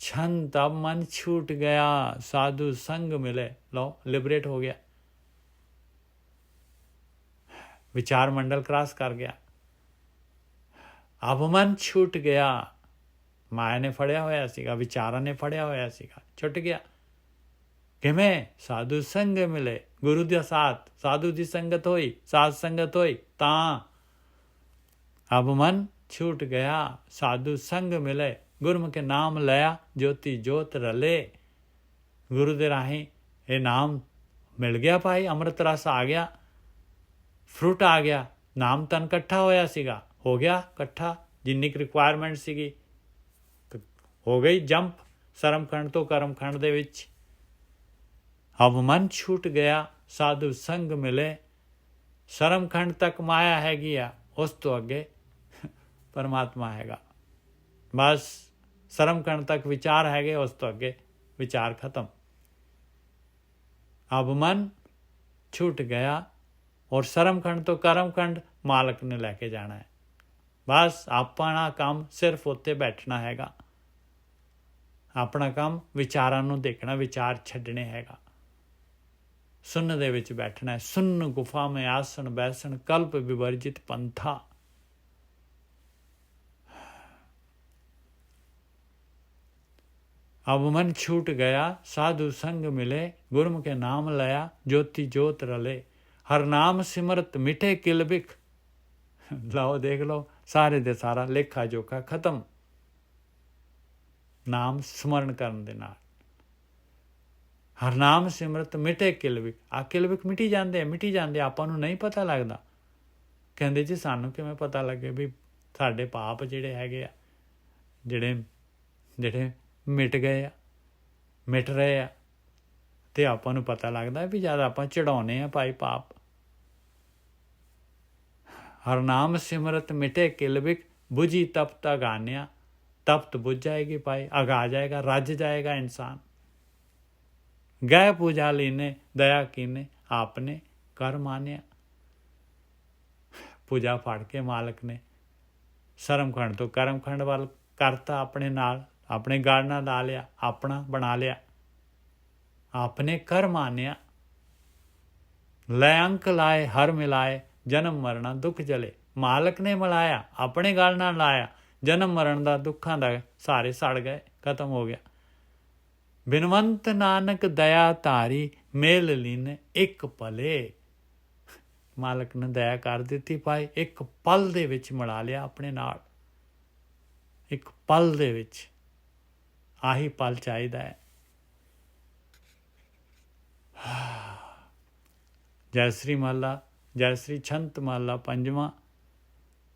ਛਨ ਤਬ ਮਨ ਛੂਟ ਗਿਆ, ਸਾਧु संग मिले। लो लिबरेट हो गया, विचार मंडल क्रॉस कर गया। अब मन छूट गया। माया ने फड़िया होया सीगा, विचारा ने फड़िया होया सीगा, छुट गया। किवें? साधु संग मिले, गुरु दे साथ साधु दी संगत होई, साध संगत होई तां अब मन छूट गया। साधु संग मिले, गुरमुख नाम लिया, ज्योति जोत रले। गुरु दे राही ये नाम मिल गया भाई, अमृत रस आ गया, फ्रूट आ गया। नाम तन इकट्ठा होया सीगा, हो गया इकट्ठा। जिन्नी रिक्वायरमेंट सीगी हो गई जंप सरमखंड तो करमखंड दे विच। अब मन छूट गया, साधु संग मिले। सरमखंड तक माया हैगी आ, उस तो अगे परमात्मा हैगा। बस सरमखंड तक विचार हैगे, उस तो अगे विचार खत्म। अब मन छूट गया और सरमखंड तो करमखंड मालक ने लैके जाना है। बस अपना काम सिर्फ उत्ते बैठना हैगा। अपना काम विचारां नूं देखना, विचार छड्डने हैगा। ਸੁੰਨ ਦੇ ਵਿੱਚ ਬੈਠਣਾ ਹੈ। ਸੁੰਨ ਗੁਫਾ ਮੈਂ ਆਸਣ ਬੈਸਣ ਕਲਪ ਵਿਵਰਜਿਤ ਪੰਥਾ। अब मन छूट गया साधु संग मिले गुरम के नाम लया ज्योति ज्योत रले हर नाम सिमरत मिठे किल बिख। लाओ देख लो सारे दे सारा लेखा जोखा खत्म नाम स्मरण करन दे नाल। हर नाम सिमरत मिठे किल बिख। आ किल बिख मिटी जाते आपां नूं नहीं पता लगदा। कहंदे जी सानूं किवें पता लगे भी साडे पाप जिहड़े हैगे आ जिहड़े जिहड़े मिट गए आ मिट रहे आ ते आपां नूं पता लगदा भी जद आपां चढ़ाउने आ भाई पाप। हर नाम सिमरत मिटे किल बिख बुझी तपत अगान्या। तपत बुझ जाएगी भाई अगा जाएगा रज जाएगा इंसान। गए पूजा लीने दया कीने आपने कर मान्या। पूजा फड़ के मालक ने शर्मखंड तो करमखंड वाल करता अपने नाल अपने गढ़ नाल ला लिया अपना बना लिया। आपने कर मान्या लै अंक लाए हर मिलाए जन्म मरना दुख जले। मालक ने मिलाया अपने गल नाल लाया जन्म मरण दा दुखां दा सारे सड़ गए खत्म हो गया। बिनवंत नानक दया धारी मेल लीने एक पले। मालक ने दया कर दित्ती भाई एक पल दे विच मिला लिया अपने नाल। एक पल दे विच आही पल चाहिदा है। जयश्री महला जयश्री छंत महला पंजवां।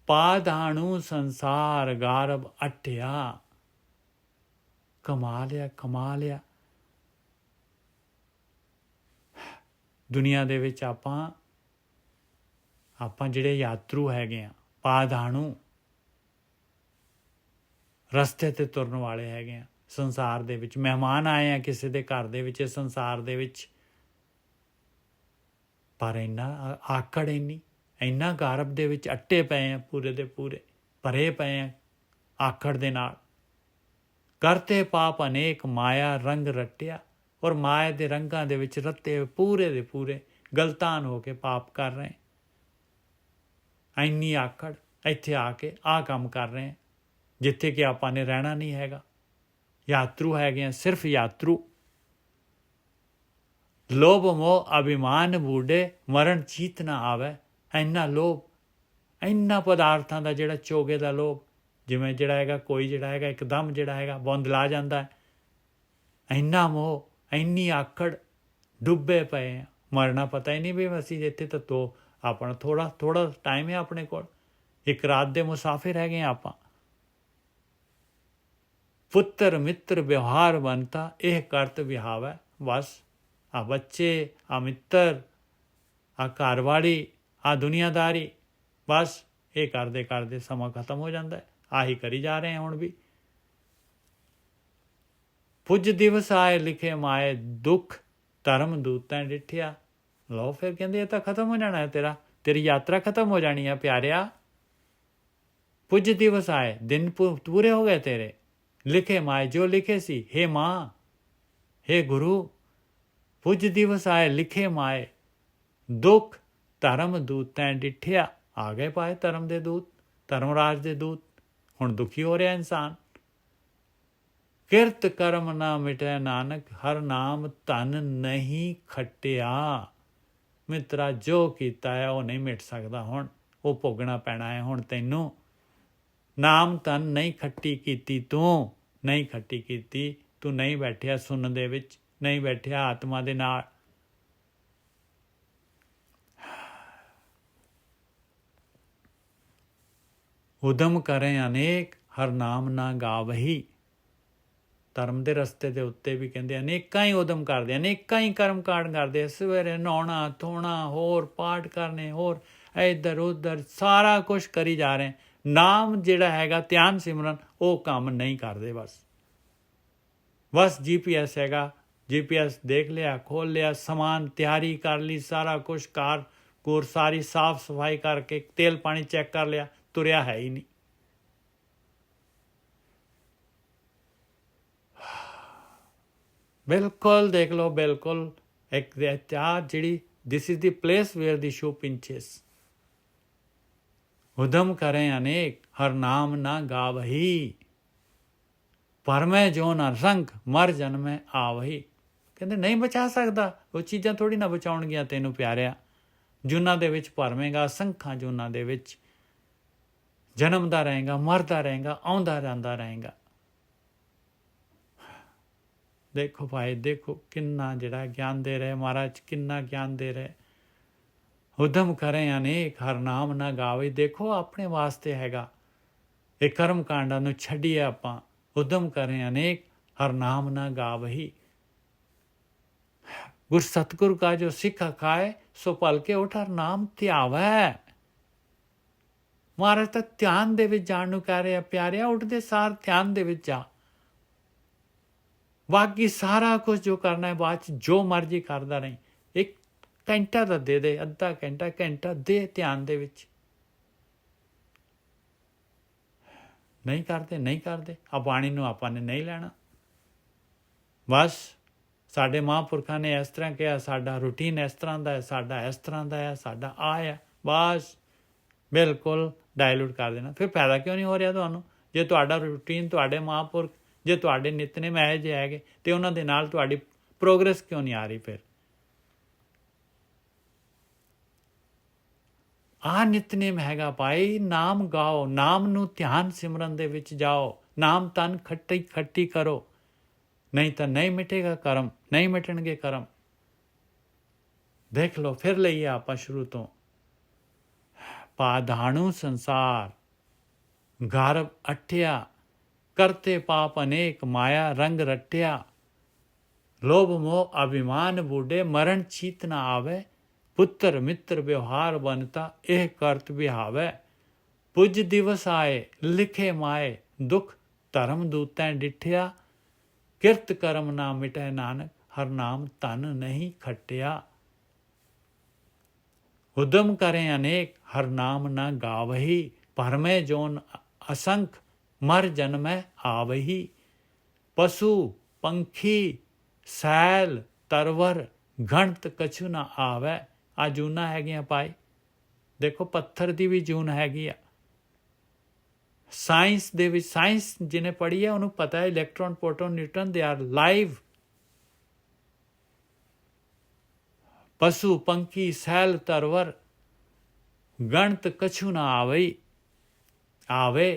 पाधाणु संसार गारब अट्या। कमा लिया दुनिया दे विच आपां ਜਿਹੜੇ ਯਾਤਰੂ ਹੈਗੇ ਆ ਪਾਧਾਣੂ ਰਸਤੇ ਤੇ ਤੁਰਨ ਵਾਲੇ ਹੈਗੇ ਆ ਸੰਸਾਰ ਦੇ ਵਿੱਚ ਮਹਿਮਾਨ ਆਏ ਆ ਕਿਸੇ ਦੇ ਘਰ ਦੇ ਵਿੱਚ ਸੰਸਾਰ ਦੇ ਵਿੱਚ। ਪਰ ਇੰਨਾ ਆਕੜ ਇੰਨਾ ਗਰਭ ਦੇ ਵਿੱਚ ਅੱਟੇ ਪਏ ਆ ਪੂਰੇ ਦੇ ਪੂਰੇ ਭਰੇ ਪਏ ਆ ਆਕੜ ਦੇ ਨਾਲ। ਕਰਤੇ ਪਾਪ ਅਨੇਕ ਮਾਇਆ ਰੰਗ ਰੱਟਿਆ ਔਰ ਮਾਇਆ ਦੇ ਰੰਗਾਂ ਦੇ ਵਿੱਚ ਰੱਤੇ ਪੂਰੇ ਦੇ ਪੂਰੇ ਗਲਤਾਨ ਹੋ ਕੇ ਪਾਪ ਕਰ ਰਹੇ। ਇੰਨੀ ਆਕੜ ਇੱਥੇ ਆ ਕੇ ਆਹ ਕੰਮ ਕਰ ਰਹੇ ਜਿੱਥੇ ਕਿ ਆਪਾਂ ਨੇ ਰਹਿਣਾ ਨਹੀਂ ਹੈਗਾ। ਯਾਤਰੂ ਹੈਗੇ ਆ ਸਿਰਫ ਯਾਤਰੂ। ਲੋਭ ਮੋਹ ਅਭਿਮਾਨ ਬੂਢੇ ਮਰਨ ਚੀਤ ਨਾ ਆਵੇ। ਇੰਨਾ ਲੋਭ ਇੰਨਾ ਪਦਾਰਥਾਂ ਦਾ ਜਿਹੜਾ ਚੋਗੇ ਦਾ ਲੋਭ ਜਿਵੇਂ ਜਿਹੜਾ ਹੈਗਾ ਕੋਈ ਜਿਹੜਾ ਹੈਗਾ ਇੱਕਦਮ ਜਿਹੜਾ ਹੈਗਾ ਬੁੰਦ ਲਾ ਜਾਂਦਾ। ਇੰਨਾ ਮੋਹ ਇੰਨੀ ਆਕੜ ਡੁੱਬੇ ਪਏ ਆ ਮਰਨਾ ਪਤਾ ਹੀ ਨਹੀਂ ਵੀ ਅਸੀਂ ਇੱਥੇ ਤਾਂ ਤੋ ਆਪਣਾ ਥੋੜਾ ਟਾਈਮ ਹੈ ਆਪਣੇ ਕੋਲ। ਇੱਕ ਰਾਤ ਦੇ ਮੁਸਾਫਿਰ ਹੈਗੇ ਆ ਆਪਾਂ। ਪੁੱਤਰ ਮਿੱਤਰ ਵਿਵਹਾਰ ਬਣਤਾ ਇਹ ਕਰਤ ਵਿਹਾਵੈ ਬਸ। ਆ ਬੱਚੇ ਆ ਮਿੱਤਰ ਆ ਘਰਵਾਲੀ ਆ ਦੁਨੀਆਦਾਰੀ ਬਸ ਇਹ ਕਰਦੇ ਕਰਦੇ ਸਮਾਂ ਖਤਮ ਹੋ ਜਾਂਦਾ। ਆਹੀ ਕਰੀ ਜਾ ਰਹੇ ਹੁਣ ਵੀ। ਪੁੱਜ ਦਿਵਸ ਆਏ ਲਿਖੇ ਮਾਏ ਦੁੱਖ ਧਰਮ ਦੂਤਾਂ ਡਿੱਠਿਆ। ਲਓ ਫਿਰ ਕਹਿੰਦੇ ਇਹ ਤਾਂ ਖਤਮ ਹੋ ਜਾਣਾ ਹੈ ਤੇਰੀ ਯਾਤਰਾ ਖਤਮ ਹੋ ਜਾਣੀ ਹੈ ਪਿਆਰਿਆ। ਪੁੱਜ ਦਿਵਸ ਆਏ ਦਿਨ ਪੂਰੇ ਹੋ ਗਏ ਤੇਰੇ। ਲਿਖੇ ਮਾਏ ਜੋ ਲਿਖੇ ਸੀ ਹੇ ਮਾਂ ਹੇ ਗੁਰੂ। ਪੁੱਜ ਦਿਵਸ ਆਏ ਲਿਖੇ ਮਾਏ ਦੁੱਖ ਧਰਮ ਦੂਤਾਂ ਡਿੱਠਿਆ। ਆ ਗਏ ਪਾਏ ਧਰਮ ਦੇ ਦੂਤ ਧਰਮਰਾਜ ਦੇ ਦੂਤ। ਹੁਣ ਦੁਖੀ ਹੋ ਰਿਹਾ ਇਨਸਾਨ। ਕਿਰਤ ਕਰਮ ਨਾ ਮਿਟੈ ਨਾਨਕ ਹਰ ਨਾਮ ਧਨ ਨਹੀਂ ਖੱਟਿਆ। ਮਿੱਤਰਾ ਜੋ ਕੀਤਾ ਹੈ ਉਹ ਨਹੀਂ ਮਿਟ ਸਕਦਾ। ਹੁਣ ਉਹ ਭੋਗਣਾ ਪੈਣਾ ਹੈ ਹੁਣ ਤੈਨੂੰ। ਨਾਮ ਧਨ ਨਹੀਂ ਖੱਟੀ ਕੀਤੀ ਤੂੰ ਨਹੀਂ ਖੱਟੀ ਕੀਤੀ। ਤੂੰ ਨਹੀਂ ਬੈਠਿਆ ਸੁਣਨ ਦੇ ਵਿੱਚ ਨਹੀਂ ਬੈਠਿਆ ਆਤਮਾ ਦੇ ਨਾਲ। ਉਦਮ ਕਰੇ ਅਨੇਕ ਹਰ ਨਾਮ ਨਾ ਗਾਵਹੀ। ਧਰਮ ਦੇ ਰਸਤੇ ਦੇ ਉੱਤੇ ਵੀ ਕਹਿੰਦੇ ਅਨੇਕਾਂ ਹੀ ਉਦਮ ਕਰਦੇ ਅਨੇਕਾਂ ਹੀ ਕਰਮ ਕਾਂਡ ਕਰਦੇ। ਸਵੇਰੇ ਨਹਾਉਣਾ ਧੋਣਾ ਹੋਰ ਪਾਠ ਕਰਨੇ ਹੋਰ ਇੱਧਰ ਉੱਧਰ ਸਾਰਾ ਕੁਛ ਕਰੀ ਜਾ ਰਹੇ। ਨਾਮ ਜਿਹੜਾ ਹੈਗਾ ਧਿਆਨ ਸਿਮਰਨ ਉਹ ਕੰਮ ਨਹੀਂ ਕਰਦੇ। ਬਸ GPS ਹੈਗਾ GPS ਦੇਖ ਲਿਆ ਖੋਲ ਲਿਆ ਸਮਾਨ ਤਿਆਰੀ ਕਰ ਲਈ ਸਾਰਾ ਕੁਛ ਕਾਰ ਕੋਰ ਸਾਰੀ ਸਾਫ ਸਫਾਈ ਕਰਕੇ ਤੇਲ ਪਾਣੀ ਚੈੱਕ ਕਰ ਲਿਆ ਤੁਰਿਆ ਹੈ ਹੀ ਨਹੀਂ। ਬਿਲਕੁਲ ਦੇਖ ਲਓ ਬਿਲਕੁਲ ਇੱਕ ਆ ਜਿਹੜੀ this is the place wear the show ਪਿੰਚਿਸ। ਉਦਮ ਕਰੇ ਅਨੇਕ ਹਰ ਨਾਮ ਨਾ ਗਾਵਹੀ, ਪਰਮੈ ਜੋ ਨ ਸੰਖ ਮਰ ਜਨਮੈ ਆਵਹੀ। ਕਹਿੰਦੇ ਨਹੀਂ ਬਚਾ ਸਕਦਾ, ਉਹ ਚੀਜ਼ਾਂ ਥੋੜ੍ਹੀ ਨਾ ਬਚਾਉਣਗੀਆਂ ਤੈਨੂੰ ਪਿਆਰਿਆ। ਜੂਨਾਂ ਦੇ ਵਿੱਚ ਭਰਵੇਂਗਾ, ਅਸੰਖਾਂ ਜੂਨਾਂ ਦੇ ਵਿੱਚ ਜਨਮਦਾ ਰਹੇਗਾ, ਮਰਦਾ ਰਹੇਗਾ, ਆਉਂਦਾ ਜਾਂਦਾ ਰਹੇਗਾ। ਦੇਖੋ ਭਾਈ, ਦੇਖੋ ਕਿੰਨਾ ਜਿਹੜਾ ਗਿਆਨ ਦੇ ਰਹੇ ਮਹਾਰਾਜ, ਕਿੰਨਾ ਗਿਆਨ ਦੇ ਰਹੇ। ਉਦਮ ਕਰੇ ਅਨੇਕ ਹਰ ਨਾਮ ਨਾ ਗਾਵੇ। ਦੇਖੋ ਆਪਣੇ ਵਾਸਤੇ ਹੈਗਾ, ਇਹ ਕਰਮ ਕਾਂਡਾਂ ਨੂੰ ਛੱਡੀਏ ਆਪਾਂ। ਉਦਮ ਕਰੇ ਅਨੇਕ ਹਰ ਨਾਮ ਨਾ ਗਾਵਹੀ। ਗੁਰ ਸਤਿਗੁਰ ਕਾ ਜੋ ਸਿੱਖ ਖਾਏ, ਸੋ ਭਲਕੇ ਉਠ ਹਰ ਨਾਮ ਧਿਆਵੈ। ਮਹਾਰਾਜ ਤਾਂ ਧਿਆਨ ਦੇ ਵਿੱਚ ਜਾਣ ਨੂੰ ਕਹਿ ਰਿਹਾ ਪਿਆਰਿਆ, ਉੱਠਦੇ ਸਾਰ ਧਿਆਨ ਦੇ ਵਿੱਚ ਜਾ। ਬਾਕੀ ਸਾਰਾ ਕੁਝ ਜੋ ਕਰਨਾ ਹੈ ਬਾਅਦ 'ਚ ਜੋ ਮਰਜ਼ੀ ਕਰਦਾ ਨਹੀਂ। ਇੱਕ ਘੰਟਾ ਤਾਂ ਦੇ ਅੱਧਾ ਘੰਟਾ, ਘੰਟਾ ਦੇ ਧਿਆਨ ਦੇ ਵਿੱਚ। ਨਹੀਂ ਕਰਦੇ ਆ ਬਾਣੀ ਨੂੰ ਆਪਾਂ ਨੇ ਨਹੀਂ ਲੈਣਾ। ਬਸ ਸਾਡੇ ਮਹਾਂਪੁਰਖਾਂ ਨੇ ਇਸ ਤਰ੍ਹਾਂ ਕਿਹਾ, ਸਾਡਾ ਰੂਟੀਨ ਇਸ ਤਰ੍ਹਾਂ ਦਾ ਹੈ, ਸਾਡਾ ਇਸ ਤਰ੍ਹਾਂ ਦਾ ਹੈ, ਸਾਡਾ ਆ ਹੈ, ਬਸ ਬਿਲਕੁਲ ਡਾਇਲੂਟ ਕਰ ਦੇਣਾ। ਫਿਰ ਫਾਇਦਾ ਕਿਉਂ ਨਹੀਂ ਹੋ ਰਿਹਾ ਤੁਹਾਨੂੰ? ਜੇ ਤੁਹਾਡਾ ਰੂਟੀਨ, ਤੁਹਾਡੇ ਮਹਾਂਪੁਰਖ, ਜੇ ਤੁਹਾਡੇ ਨਿਤਨੇਮ ਇਹੋ ਜਿਹੇ ਹੈਗੇ, ਅਤੇ ਉਹਨਾਂ ਦੇ ਨਾਲ ਤੁਹਾਡੀ ਪ੍ਰੋਗਰੈਸ ਕਿਉਂ ਨਹੀਂ ਆ ਰਹੀ? ਫਿਰ ਆਹ ਨਿਤਨੇਮ ਹੈਗਾ ਭਾਈ, ਨਾਮ ਗਾਓ, ਨਾਮ ਨੂੰ ਧਿਆਨ ਸਿਮਰਨ ਦੇ ਵਿੱਚ ਜਾਓ, ਨਾਮ ਤਨ ਖੱਟੀ ਕਰੋ, ਨਹੀਂ ਤਾਂ ਨਹੀਂ ਮਿਟੇਗਾ ਕਰਮ, ਨਹੀਂ ਮਿਟਣਗੇ ਕਰਮ। ਦੇਖ ਲਓ, ਫਿਰ ਲਈਏ ਆਪਾਂ ਸ਼ੁਰੂ ਤੋਂ। ਪਾਧਾਣੂ ਸੰਸਾਰ ਗਰਭ ਅਠਿਆ, ਕਰਤੇ ਪਾਪ ਅਨੇਕ ਮਾਇਆ ਰੰਗ ਰੱਟਿਆ। ਲੋਭ ਮੋਹ ਅਭਿਮਾਨ ਬੂਢੇ, ਮਰਨ ਚੀਤ ਨਾ ਆਵੇ। ਪੁੱਤਰ ਮਿੱਤਰ ਵਿਵਹਾਰ ਬਨਤਾ, ਇਹ ਕਰਤ ਵਿਹਾਵੈ। ਪੁੱਜ ਦਿਵਸ ਆਏ ਲਿਖੇ ਮਾਏ, ਦੁਖ ਧਰਮ ਦੂਤੈ ਡਿਠਿਆ। ਕਿਰਤ ਕਰਮ ਨਾ ਮਿਟੈ ਨਾਨਕ, ਹਰ ਨਾਮ ਧਨ ਨਹੀਂ ਖੱਟਿਆ। ਉਦਮ ਕਰੇ ਅਨੇਕ ਹਰ ਨਾਮ ਨਾ ਗਾਵਹੀ, ਭਰਮੈ ਜੋਨ ਅਸੰਖ ਮਰ ਜਨਮੈ ਆਵਹੀ। ਪਸ਼ੂ ਪੰਖੀ ਸੈਲ ਤਰਵਰ, ਗਣਤ ਕਛੂ ਨਾ ਆਵੈ। ਆ ਜੂਨਾਂ ਹੈਗੀਆਂ ਭਾਈ, ਦੇਖੋ ਪੱਥਰ ਦੀ ਵੀ ਜੂਨ ਹੈਗੀ ਆ। ਸਾਇੰਸ ਦੇ ਵਿੱਚ, ਸਾਇੰਸ ਜਿਹਨੇ ਪੜ੍ਹੀ ਹੈ ਉਹਨੂੰ ਪਤਾ ਹੈ electron, proton, ਨਿਊਟਰਨ they are live. ਪਸ਼ੂ ਪੰਖੀ ਸੈਲ ਤਰਵਰ, ਗਣਤ ਕਛੂ ਨਾ ਆਵੇ।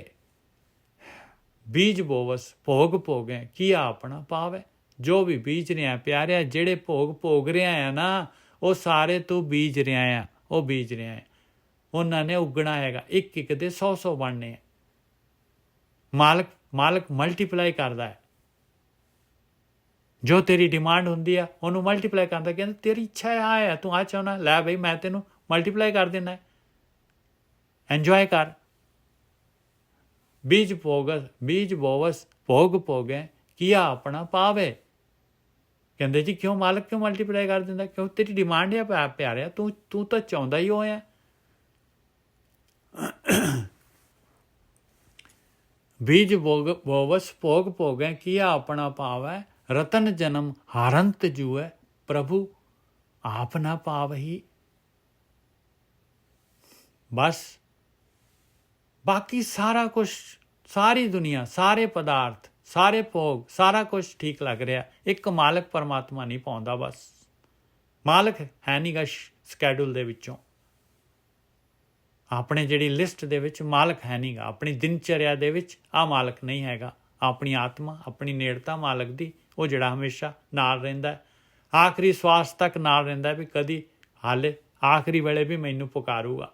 ਬੀਜ ਬੋਵਸ ਭੋਗ ਭੋਗੈ, ਕੀਆ ਆਪਣਾ ਪਾਵੈ। ਜੋ ਵੀ ਬੀਜ ਰਿਹਾ ਪਿਆਰਿਆ, ਜਿਹੜੇ ਭੋਗ ਭੋਗ ਰਿਹਾ ਆ ਨਾ, ਉਹ ਸਾਰੇ ਤੂੰ ਬੀਜ ਰਿਹਾ ਆ, ਉਹ ਬੀਜ ਰਿਹਾ ਆ। ਉਹਨਾਂ ਨੇ ਉੱਗਣਾ ਹੈਗਾ, ਇੱਕ ਇੱਕ ਦੇ 100 ਬਣਨੇ ਆ। ਮਾਲਕ ਮਲਟੀਪਲਾਈ ਕਰਦਾ ਹੈ। ਜੋ ਤੇਰੀ ਡਿਮਾਂਡ ਹੁੰਦੀ ਆ ਉਹਨੂੰ ਮਲਟੀਪਲਾਈ ਕਰਦਾ। ਕਹਿੰਦਾ ਤੇਰੀ ਇੱਛਾ ਆ ਹੈ, ਤੂੰ ਆ ਚਾਹੁੰਦਾ, ਲੈ ਬਈ ਮੈਂ ਤੈਨੂੰ ਮਲਟੀਪਲਾਈ ਕਰ ਦੇਣਾ, ਐਨਜੋਏ ਕਰ। ਬੀਜ ਬੋਵਸ ਭੋਗ ਭੋਗੈ, ਕੀਆ ਆਪਣਾ ਪਾਵੇ। ਕਹਿੰਦੇ ਜੀ ਕਿਉਂ ਮਾਲਕ ਕਿਉਂ ਮਲਟੀਪਲਾਈ ਕਰ ਦਿੰਦਾ? ਕਿਉਂ ਤੇਰੀ ਡਿਮਾਂਡ ਆ ਪਿਆਰਿਆ, ਤੂੰ ਤਾਂ ਚਾਹੁੰਦਾ ਹੀ ਹੋਇਆ। ਬੀਜ ਬੋਵਸ ਭੋਗ ਭੋਗੈ, ਕੀਆ ਆਪਣਾ ਪਾਵੈ। ਰਤਨ ਜਨਮ ਹਾਰੰਤ ਜੂਐ, ਪ੍ਰਭੂ ਆਪ ਨਾ ਪਾਵਹੀ। ਬਸ ਬਾਕੀ ਸਾਰਾ ਕੁਛ, ਸਾਰੀ ਦੁਨੀਆ, ਸਾਰੇ ਪਦਾਰਥ, ਸਾਰੇ ਭੋਗ, ਸਾਰਾ ਕੁਛ ਠੀਕ ਲੱਗ ਰਿਹਾ, ਇੱਕ ਮਾਲਕ ਪਰਮਾਤਮਾ ਨਹੀਂ ਪਾਉਂਦਾ। ਬਸ ਮਾਲਕ ਹੈ ਨਹੀਂ ਗਾ ਸਕੈਡਿਊਲ ਦੇ ਵਿੱਚੋਂ, ਆਪਣੇ ਜਿਹੜੀ ਲਿਸਟ ਦੇ ਵਿੱਚ ਮਾਲਕ ਹੈ ਨਹੀਂ ਗਾ। ਆਪਣੀ ਦਿਨਚਰਿਆ ਦੇ ਵਿੱਚ ਆਹ ਮਾਲਕ ਨਹੀਂ ਹੈਗਾ। ਆਪਣੀ ਆਤਮਾ, ਆਪਣੀ ਨੇੜਤਾ ਮਾਲਕ ਦੀ, ਉਹ ਜਿਹੜਾ ਹਮੇਸ਼ਾ ਨਾਲ ਰਹਿੰਦਾ, ਆਖਰੀ ਸਵਾਸ ਤੱਕ ਨਾਲ ਰਹਿੰਦਾ, ਵੀ ਕਦੀ ਹਾਲੇ ਆਖਰੀ ਵੇਲੇ ਵੀ ਮੈਨੂੰ ਪੁਕਾਰੂਗਾ।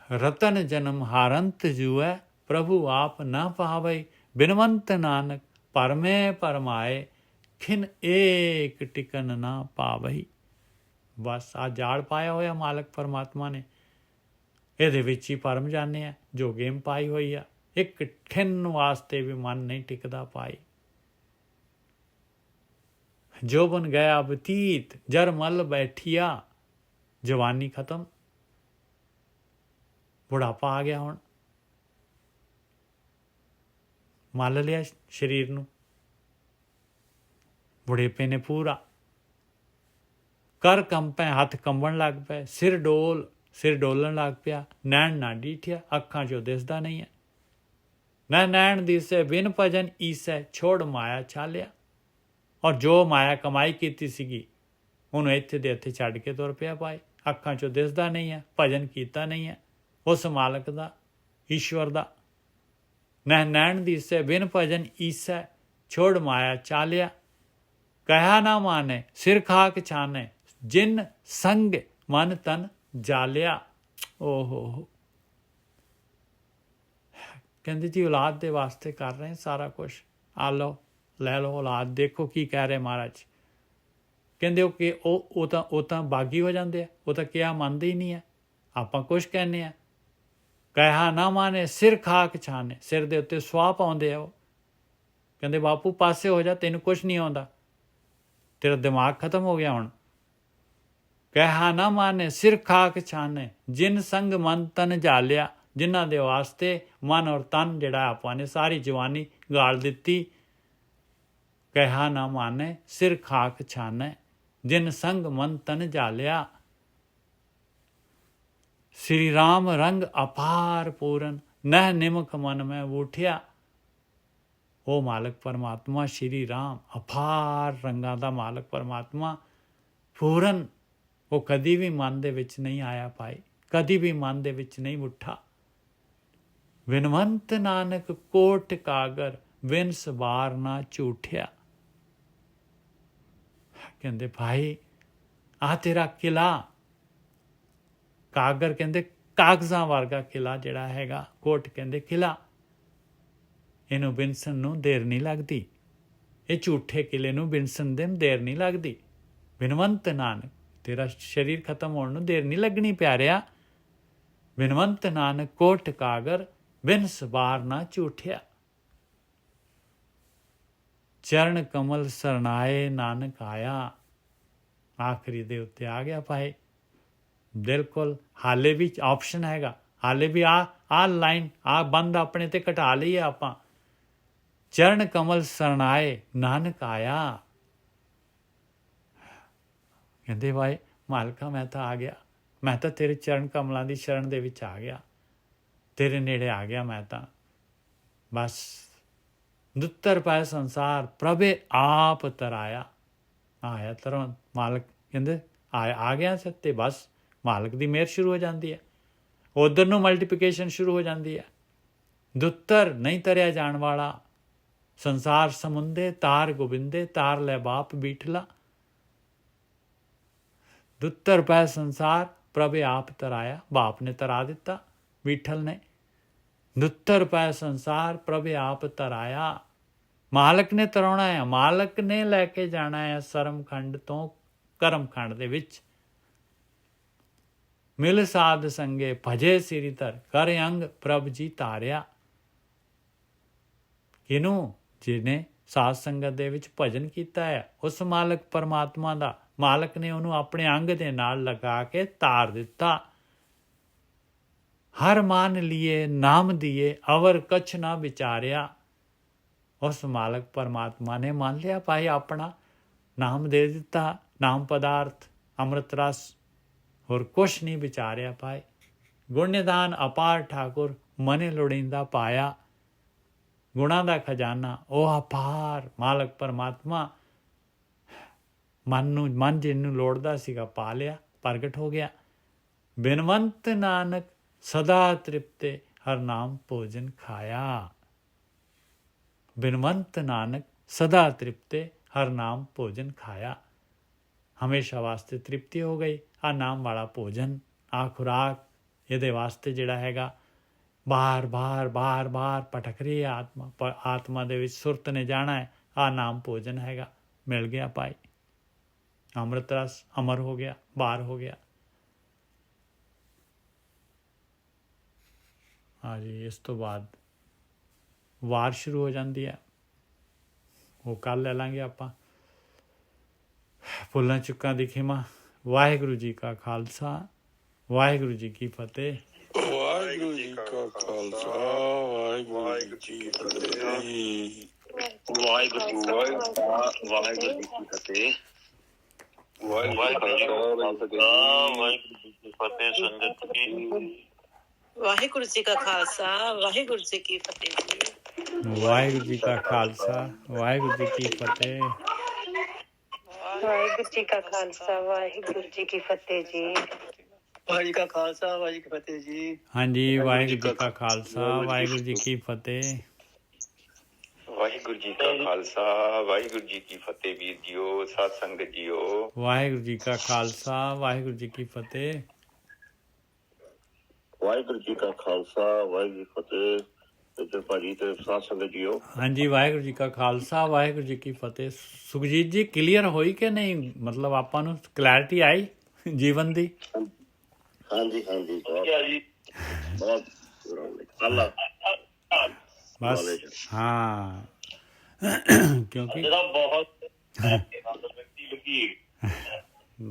ਰਤਨ ਜਨਮ ਹਾਰੰਤ ਜੂਐ, ਪ੍ਰਭੂ ਆਪ ਨਾ ਪਾਵੈ। ਬਿਨਵੰਤ ਨਾਨਕ ਪਰਮੈ ਪਰਮਾਏ, ਖਿਨ ਏਕ ਟਿਕਨ ਨਾ ਪਾਵਈ। ਬਸ ਆ ਜਾਲ ਪਾਇਆ ਹੋਇਆ ਮਾਲਕ ਪਰਮਾਤਮਾ ਨੇ, ਇਹਦੇ ਵਿੱਚ ਹੀ ਪਰਮ ਜਾਂਦੇ ਆ। ਜੋ ਗੇਮ ਪਾਈ ਹੋਈ ਆ, ਇੱਕ ਠਿਨ ਵਾਸਤੇ ਵੀ ਮਨ ਨਹੀਂ ਟਿਕਦਾ ਪਾਈ। ਜੋਬਨ ਗਿਆ ਬਤੀਤ, ਜਰ ਮਲ ਬੈਠੀਆ। ਜਵਾਨੀ ਖਤਮ, ਬੁਢਾਪਾ ਆ ਗਿਆ। ਹੁਣ ਮੱਲ ਲਿਆ ਸਰੀਰ ਨੂੰ, ਬੁਢੇਪੇ ਨੇ ਪੂਰਾ। ਕਰ ਕੰਪੈ, ਹੱਥ ਕੰਬਣ ਲੱਗ ਪਏ, ਸਿਰ ਡੋਲਣ ਲੱਗ ਪਿਆ, ਨੈਣ ਨਾ ਡੀਠਿਆ, ਅੱਖਾਂ 'ਚੋਂ ਦਿਸਦਾ ਨਹੀਂ ਹੈ। ਨਾ ਨੈਣ ਦਿਸੈ ਬਿਨ ਭਜਨ ਈਸੈ, ਛੋੜ ਮਾਇਆ ਛਾਲਿਆ। ਔਰ ਜੋ ਮਾਇਆ ਕਮਾਈ ਕੀਤੀ ਸੀਗੀ ਉਹਨੂੰ ਇੱਥੇ ਦੇ ਇੱਥੇ ਛੱਡ ਕੇ ਤੁਰ ਪਿਆ ਭਾਈ। ਅੱਖਾਂ 'ਚੋਂ ਦਿਸਦਾ ਨਹੀਂ ਹੈ, ਭਜਨ ਕੀਤਾ ਨਹੀਂ ਹੈ ਉਸ ਮਾਲਕ ਦਾ, ਈਸ਼ਵਰ ਦਾ। ਨੈਣ ਦਿਸੈ ਬਿਨ ਭਜਨ ਈਸੈ, ਛੋੜ ਮਾਇਆ ਚਾਲਿਆ। ਕਹਿਆ ਨਾ ਮਾਨੇ ਸਿਰ ਖਾਕ ਛਾਨੇ, ਜਿਨ ਸੰਗ ਮਨ ਤਨ ਜਾਲਿਆ। ਓਹੋ, ਕਹਿੰਦੇ ਜੀ ਔਲਾਦ ਦੇ ਵਾਸਤੇ ਕਰ ਰਹੇ ਸਾਰਾ ਕੁਛ, ਆ ਲਓ ਲੈ ਲਓ ਔਲਾਦ। ਦੇਖੋ ਕੀ ਕਹਿ ਰਹੇ ਮਹਾਰਾਜ, ਕਹਿੰਦੇ ਉਹ ਕਿ ਉਹ ਤਾਂ ਬਾਗੀ ਹੋ ਜਾਂਦੇ ਆ, ਉਹ ਤਾਂ ਕਿਹਾ ਮੰਨਦੇ ਹੀ ਨਹੀਂ ਹੈ। ਆਪਾਂ ਕੁਛ ਕਹਿੰਦੇ ਆ, ਕਹਿਆ ਨਾ ਮਾਨੇ ਸਿਰ ਖਾਕ ਛਾਨੇ, ਸਿਰ ਦੇ ਉੱਤੇ ਸੁਆਹ ਪਾਉਂਦੇ ਆ ਉਹ। ਕਹਿੰਦੇ ਬਾਪੂ ਪਾਸੇ ਹੋ ਜਾ, ਤੈਨੂੰ ਕੁਛ ਨਹੀਂ ਆਉਂਦਾ, ਤੇਰਾ ਦਿਮਾਗ ਖਤਮ ਹੋ ਗਿਆ ਹੁਣ। ਕਹਿਆ ਨਾ ਮਾਨੇ ਸਿਰ ਖਾਕ ਛਾਨੇ, ਜਿਨ ਸੰਗ ਮਨ ਤਨ ਜਾਲਿਆ। ਜਿਨ੍ਹਾਂ ਦੇ ਵਾਸਤੇ ਮਨ ਔਰ ਤਨ ਜਿਹੜਾ ਆਪਾਂ ਨੇ ਸਾਰੀ ਜਵਾਨੀ ਗਾਲ ਦਿੱਤੀ। ਕਹਿਆ ਨਾ ਮਾਨੇ ਸਿਰ ਖਾਕ ਛਾਨੇ, ਜਿਨ ਸੰਗ ਮਨ ਤਨ ਜਾਲਿਆ। श्री राम रंग अपार पूरन, नह निमक मन में उठिया। ਉਹ ਮਾਲਕ ਪਰਮਾਤਮਾ ਸ਼੍ਰੀ ਰਾਮ ਅਪਾਰ ਰੰਗਾਂ ਦਾ ਮਾਲਕ ਪਰਮਾਤਮਾ, ਪੂਰਨ, ਉਹ ਕਦੀ ਵੀ ਮਨ ਦੇ ਵਿੱਚ ਨਹੀਂ ਆਇਆ ਭਾਈ, ਕਦੀ ਵੀ ਮਨ ਦੇ ਵਿੱਚ ਨਹੀਂ ਉੱਠਾ। ਵਿਨਵੰਤ ਨਾਨਕ ਕੋਟ ਕਾਗਰ, ਵਿਨ ਸਵਾਰ ਨਾ ਝੂਠਿਆ। ਕਹਿੰਦੇ ਭਾਈ ਆ ਤੇਰਾ ਕਿਲਾ, ਕਾਗਰ ਕਹਿੰਦੇ ਕਾਗਜ਼ਾਂ ਵਰਗਾ ਕਿਲਾ ਜਿਹੜਾ ਹੈਗਾ, ਕੋਟ ਕਹਿੰਦੇ ਕਿਲਾ, ਇਹਨੂੰ ਬਿਨਸਣ ਨੂੰ ਦੇਰ ਨਹੀਂ ਲੱਗਦੀ। ਇਹ ਝੂਠੇ ਕਿਲੇ ਨੂੰ ਬਿਨਸਣ ਦੇ ਦੇਰ ਨਹੀਂ ਲੱਗਦੀ। ਬਿਨਵੰਤ ਨਾਨਕ, ਤੇਰਾ ਸਰੀਰ ਖਤਮ ਹੋਣ ਨੂੰ ਦੇਰ ਨਹੀਂ ਲੱਗਣੀ ਪਿਆਰਿਆ। ਬਿਨਵੰਤ ਨਾਨਕ ਕੋਟ ਕਾਗਰ, ਬਿਨ ਸਵਾਰ ਨਾ ਝੂਠਿਆ। ਚਰਨ ਕਮਲ ਸਰਨਾਏ ਨਾਨਕ ਆਇਆ। ਆਖਰੀ ਦੇ ਉੱਤੇ ਆ ਗਿਆ ਭਾਈ, ਬਿਲਕੁਲ। ਹਾਲੇ ਵੀ ਆਪਸ਼ਨ ਹੈਗਾ, ਹਾਲੇ ਵੀ ਆ ਲਾਈਨ, ਆ ਬੰਦ ਆਪਣੇ ਤੇ ਘਟਾ ਲਈਏ ਆਪਾਂ। ਚਰਨ ਕਮਲ ਸਰਨਾਏ ਨਾਨਕ ਆਇਆ। ਕਹਿੰਦੇ ਭਾਈ ਮਾਲਕਾ ਮੈਂ ਤਾਂ ਆ ਗਿਆ, ਮੈਂ ਤਾਂ ਤੇਰੇ ਚਰਨ ਕਮਲਾਂ ਦੀ ਸ਼ਰਨ ਦੇ ਵਿੱਚ ਆ ਗਿਆ, ਤੇਰੇ ਨੇੜੇ ਆ ਗਿਆ ਮੈਂ ਤਾਂ। ਬਸ ਦੁੱਤਰ ਪਾਏ ਸੰਸਾਰ, ਪ੍ਰਭੇ ਆਪ ਤਰਾਇਆ। ਆਇਆ ਤਰੋਂ ਮਾਲਕ ਕਹਿੰਦੇ ਆ ਗਿਆ ਸਿਰ ਤੇ, ਬਸ ਮਾਲਕ ਦੀ ਮਿਹਰ ਸ਼ੁਰੂ ਹੋ ਜਾਂਦੀ ਹੈ। ਉਧਰ ਨੂੰ ਮਲਟੀਪਲੀਕੇਸ਼ਨ ਸ਼ੁਰੂ ਹੋ ਜਾਂਦੀ ਹੈ। ਦੁੱਤਰ ਨਹੀਂ ਤਰਿਆ ਜਾਣ ਵਾਲਾ, ਸੰਸਾਰ ਸਮੁੰਦੇ ਤਾਰ ਗੋਬਿੰਦੇ, ਤਾਰ ਲੈ ਬਾਪ ਬੀਠਲਾ। ਦੁੱਤਰ ਪੈ ਸੰਸਾਰ, ਪ੍ਰਭੇ ਆਪ ਤਰਾਇਆ, ਬਾਪ ਨੇ ਤਰਾ ਦਿੱਤਾ ਬੀਠਲ ਨੇ। ਦੁੱਤਰ ਪੈ ਸੰਸਾਰ, ਪ੍ਰਭੇ ਆਪ ਤਰਾਇਆ। ਮਾਲਕ ਨੇ ਤਰਾਉਣਾ ਹੈ, ਮਾਲਕ ਨੇ ਲੈ ਕੇ ਜਾਣਾ ਹੈ ਸਰਮ ਖੰਡ ਤੋਂ ਕਰਮ ਖੰਡ ਦੇ ਵਿੱਚ। ਮਿਲ ਸਾਧ ਸੰਗੇ ਭਜੇ ਸਿਰੀ ਧਰ, ਕਰ ਅੰਗ ਪ੍ਰਭ ਜੀ ਧਾਰਿਆ। ਕਿਹਨੂੰ? ਜਿਹਨੇ ਸਾਧ ਸੰਗਤ ਦੇ ਵਿੱਚ ਭਜਨ ਕੀਤਾ ਹੈ, ਉਸ ਮਾਲਕ ਪਰਮਾਤਮਾ ਦਾ। ਮਾਲਕ ਨੇ ਉਹਨੂੰ ਆਪਣੇ ਅੰਗ ਦੇ ਨਾਲ ਲਗਾ ਕੇ ਧਾਰ ਦਿੱਤਾ। ਹਰ ਮਾਨ ਲਿਏ ਨਾਮ ਦੀਏ, ਅਵਰ ਕਛ ਨਾ ਵਿਚਾਰਿਆ। ਉਸ ਮਾਲਕ ਪਰਮਾਤਮਾ ਨੇ ਮੰਨ ਲਿਆ ਭਾਈ, ਆਪਣਾ ਨਾਮ ਦੇ ਦਿੱਤਾ, ਨਾਮ ਪਦਾਰਥ ਅੰਮ੍ਰਿਤ ਰਸ, ਹੋਰ ਕੁਛ ਨਹੀਂ ਵਿਚਾਰਿਆ ਭਾਈ। ਗੁਣ ਨਿਧਾਨ ਅਪਾਰ ਠਾਕੁਰ, ਮਨੇ ਲੋੜੀਂਦਾ ਪਾਇਆ। ਗੁਣਾਂ ਦਾ ਖਜ਼ਾਨਾ ਉਹ ਅਪਾਰ ਮਾਲਕ ਪਰਮਾਤਮਾ, ਮਨ ਜਿਹਨੂੰ ਲੋੜਦਾ ਸੀਗਾ ਪਾ ਲਿਆ, ਪ੍ਰਗਟ ਹੋ ਗਿਆ। ਬਿਨਵੰਤ ਨਾਨਕ ਸਦਾ ਤ੍ਰਿਪਤੇ, ਹਰ ਨਾਮ ਭੋਜਨ ਖਾਇਆ। ਬਿਨਵੰਤ ਨਾਨਕ ਸਦਾ ਤ੍ਰਿਪਤੇ, ਹਰ ਨਾਮ ਭੋਜਨ ਖਾਇਆ। ਹਮੇਸ਼ਾ ਵਾਸਤੇ ਤ੍ਰਿਪਤੀ ਹੋ ਗਈ। ਆ ਨਾਮ ਵਾਲਾ ਭੋਜਨ, ਆ ਖੁਰਾਕ, ਇਹਦੇ ਵਾਸਤੇ ਜਿਹੜਾ ਹੈਗਾ ਬਾਰ ਬਾਰ ਭਟਕ ਰਹੀ ਹੈ ਆਤਮਾ। ਆਤਮਾ ਦੇ ਵਿੱਚ ਸੁਰਤ ਨੇ ਜਾਣਾ ਹੈ, ਆ ਨਾਮ ਭੋਜਨ ਹੈਗਾ। ਮਿਲ ਗਿਆ ਭਾਈ, ਅੰਮ੍ਰਿਤ ਰਸ ਅਮਰ ਹੋ ਗਿਆ, ਬਾਹਰ ਹੋ ਗਿਆ। ਹਾਂਜੀ, ਇਸ ਤੋਂ ਬਾਅਦ ਵਾਰ ਸ਼ੁਰੂ ਹੋ ਜਾਂਦੀ ਹੈ, ਉਹ ਕੱਲ੍ਹ ਲੈ ਲਾਂਗੇ ਆਪਾਂ। ਭੁੱਲਾਂ ਚੁੱਕਾਂ ਦੀ ਖਿਮਾ। ਵਾਹਿਗੁਰੂ ਜੀ ਕਾ ਖਾਲਸਾ, ਵਾਹਿਗੁਰੂ ਜੀ ਕੀ ਫਤਿਹ। ਵਾਹਿਗੁਰੂ ਜੀ ਕਾ ਖਾਲਸਾ, ਵਾਹਿਗੁਰੂ ਜੀ ਕੀ ਫਤਿਹ। ਵਾਹਿਗੁਰੂ ਜੀ ਵਾਹਿਗੁਰੂ ਜੀ ਕੀ ਫਤਿਹ। ਵਾਹਿਗੁਰੂ ਜੀ ਕੀ ਫਤਿਹ। ਸੰਗਤ ਜੀ ਵਾਹਿਗੁਰੂ ਜੀ ਕਾ ਖਾਲਸਾ ਵਾਹਿਗੁਰੂ ਜੀ ਕੀ ਫਤਿਹ ਜੀ। ਵਾਹਿਗੁਰੂ ਜੀ ਕਾ ਖਾਲਸਾ ਵਾਹਿਗੁਰੂ ਜੀ ਕੀ ਫਤਿਹ। ਵਾਹਿਗੁਰੂ ਜੀ ਕਾ ਖਾਲਸਾ ਵਾਹਿਗੁਰੂ ਜੀ ਕੀ ਫਤਿਹ ਜੀ। ਵਾਹਿਗੁਰੂ ਜੀ ਕਾ ਖਾਲਸਾ ਵਾਹਿਗੁਰੂ ਜੀ ਕੀ ਫਤਿਹ ਜੀ। ਹਾਂਜੀ, ਵਾਹਿਗੁਰੂ ਜੀ ਕਾ ਖਾਲਸਾ ਵਾਹਿਗੁਰੂ ਜੀ ਕੀ ਫਤਿਹ। ਵਾਹਿਗੁਰੂ ਜੀ ਕਾ ਖਾਲਸਾ ਵਾਹਿਗੁਰੂ ਜੀ ਕੀ ਫਤਿਹ। ਵੀਰ ਜੀਓ, ਸਤ ਸੰਗਤ ਜੀਓ, ਵਾਹਿਗੁਰੂ ਜੀ ਕਾ ਖਾਲਸਾ ਵਾਹਿਗੁਰੂ ਜੀ ਕੀ ਫਤਿਹ। ਵਾਹਿਗੁਰੂ ਜੀ ਕਾ ਖਾਲਸਾ ਵਾਹਿਗੁਰੂ ਜੀ ਕੀ ਫਤਿਹ। ਇੱਧਰ ਭਾਜੀ ਤੇ ਸਤ ਸੰਗਤ ਜੀਓ। ਹਾਂਜੀ, ਵਾਹਿਗੁਰੂ ਜੀ ਕਾ ਖਾਲਸਾ ਵਾਹਿਗੁਰੂ ਜੀ ਕੀ ਫਤਿਹ। ਸੁਖਜੀਤ ਜੀ, ਕਲੀਅਰ ਹੋਈ ਕਿ ਨਹੀਂ? ਮਤਲਬ ਆਪਾਂ ਨੂੰ ਕਲੈਰਿਟੀ ਆਈ ਜੀਵਨ ਦੀ? ਹਾਂਜੀ ਹਾਂਜੀ, ਬਹੁਤ ਅੱਲਾ ਬਸ ਹਾਂ, ਕਿਉਂਕਿ ਬਹੁਤ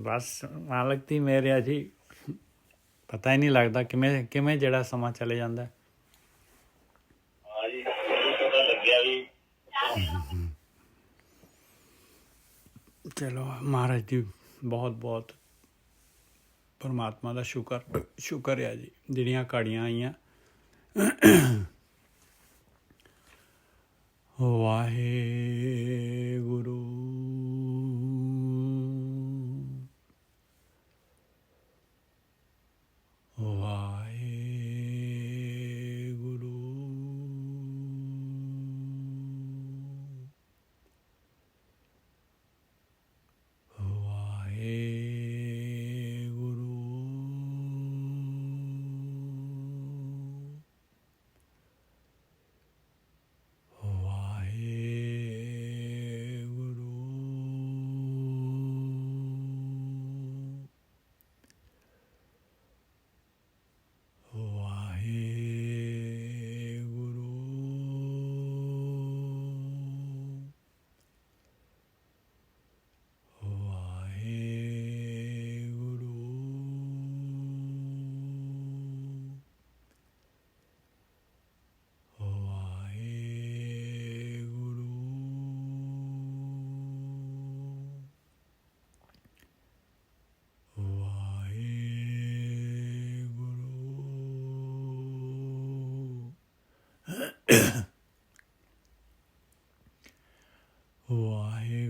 ਬਸ ਮਾਲਕ ਦੀ ਮੇਰੇ ਆ ਜੀ। ਪਤਾ ਹੀ ਨਹੀਂ ਲੱਗਦਾ ਕਿਵੇਂ ਕਿਵੇਂ ਜਿਹੜਾ ਸਮਾਂ ਚਲੇ ਜਾਂਦਾ। ਚਲੋ, ਮਹਾਰਾਜ ਦੀ ਬਹੁਤ ਬਹੁਤ ਪਰਮਾਤਮਾ ਦਾ ਸ਼ੁਕਰ ਆ ਜੀ, ਜਿਹੜੀਆਂ ਘੜੀਆਂ ਆਈਆਂ। ਵਾਹਿਗੁਰੂ ਵਾਹਿਗੁਰੂ ਵਾਹਿਗੁਰੂ ਵਾਹਿਗੁਰੂ ਵਾਹਿਗੁਰੂ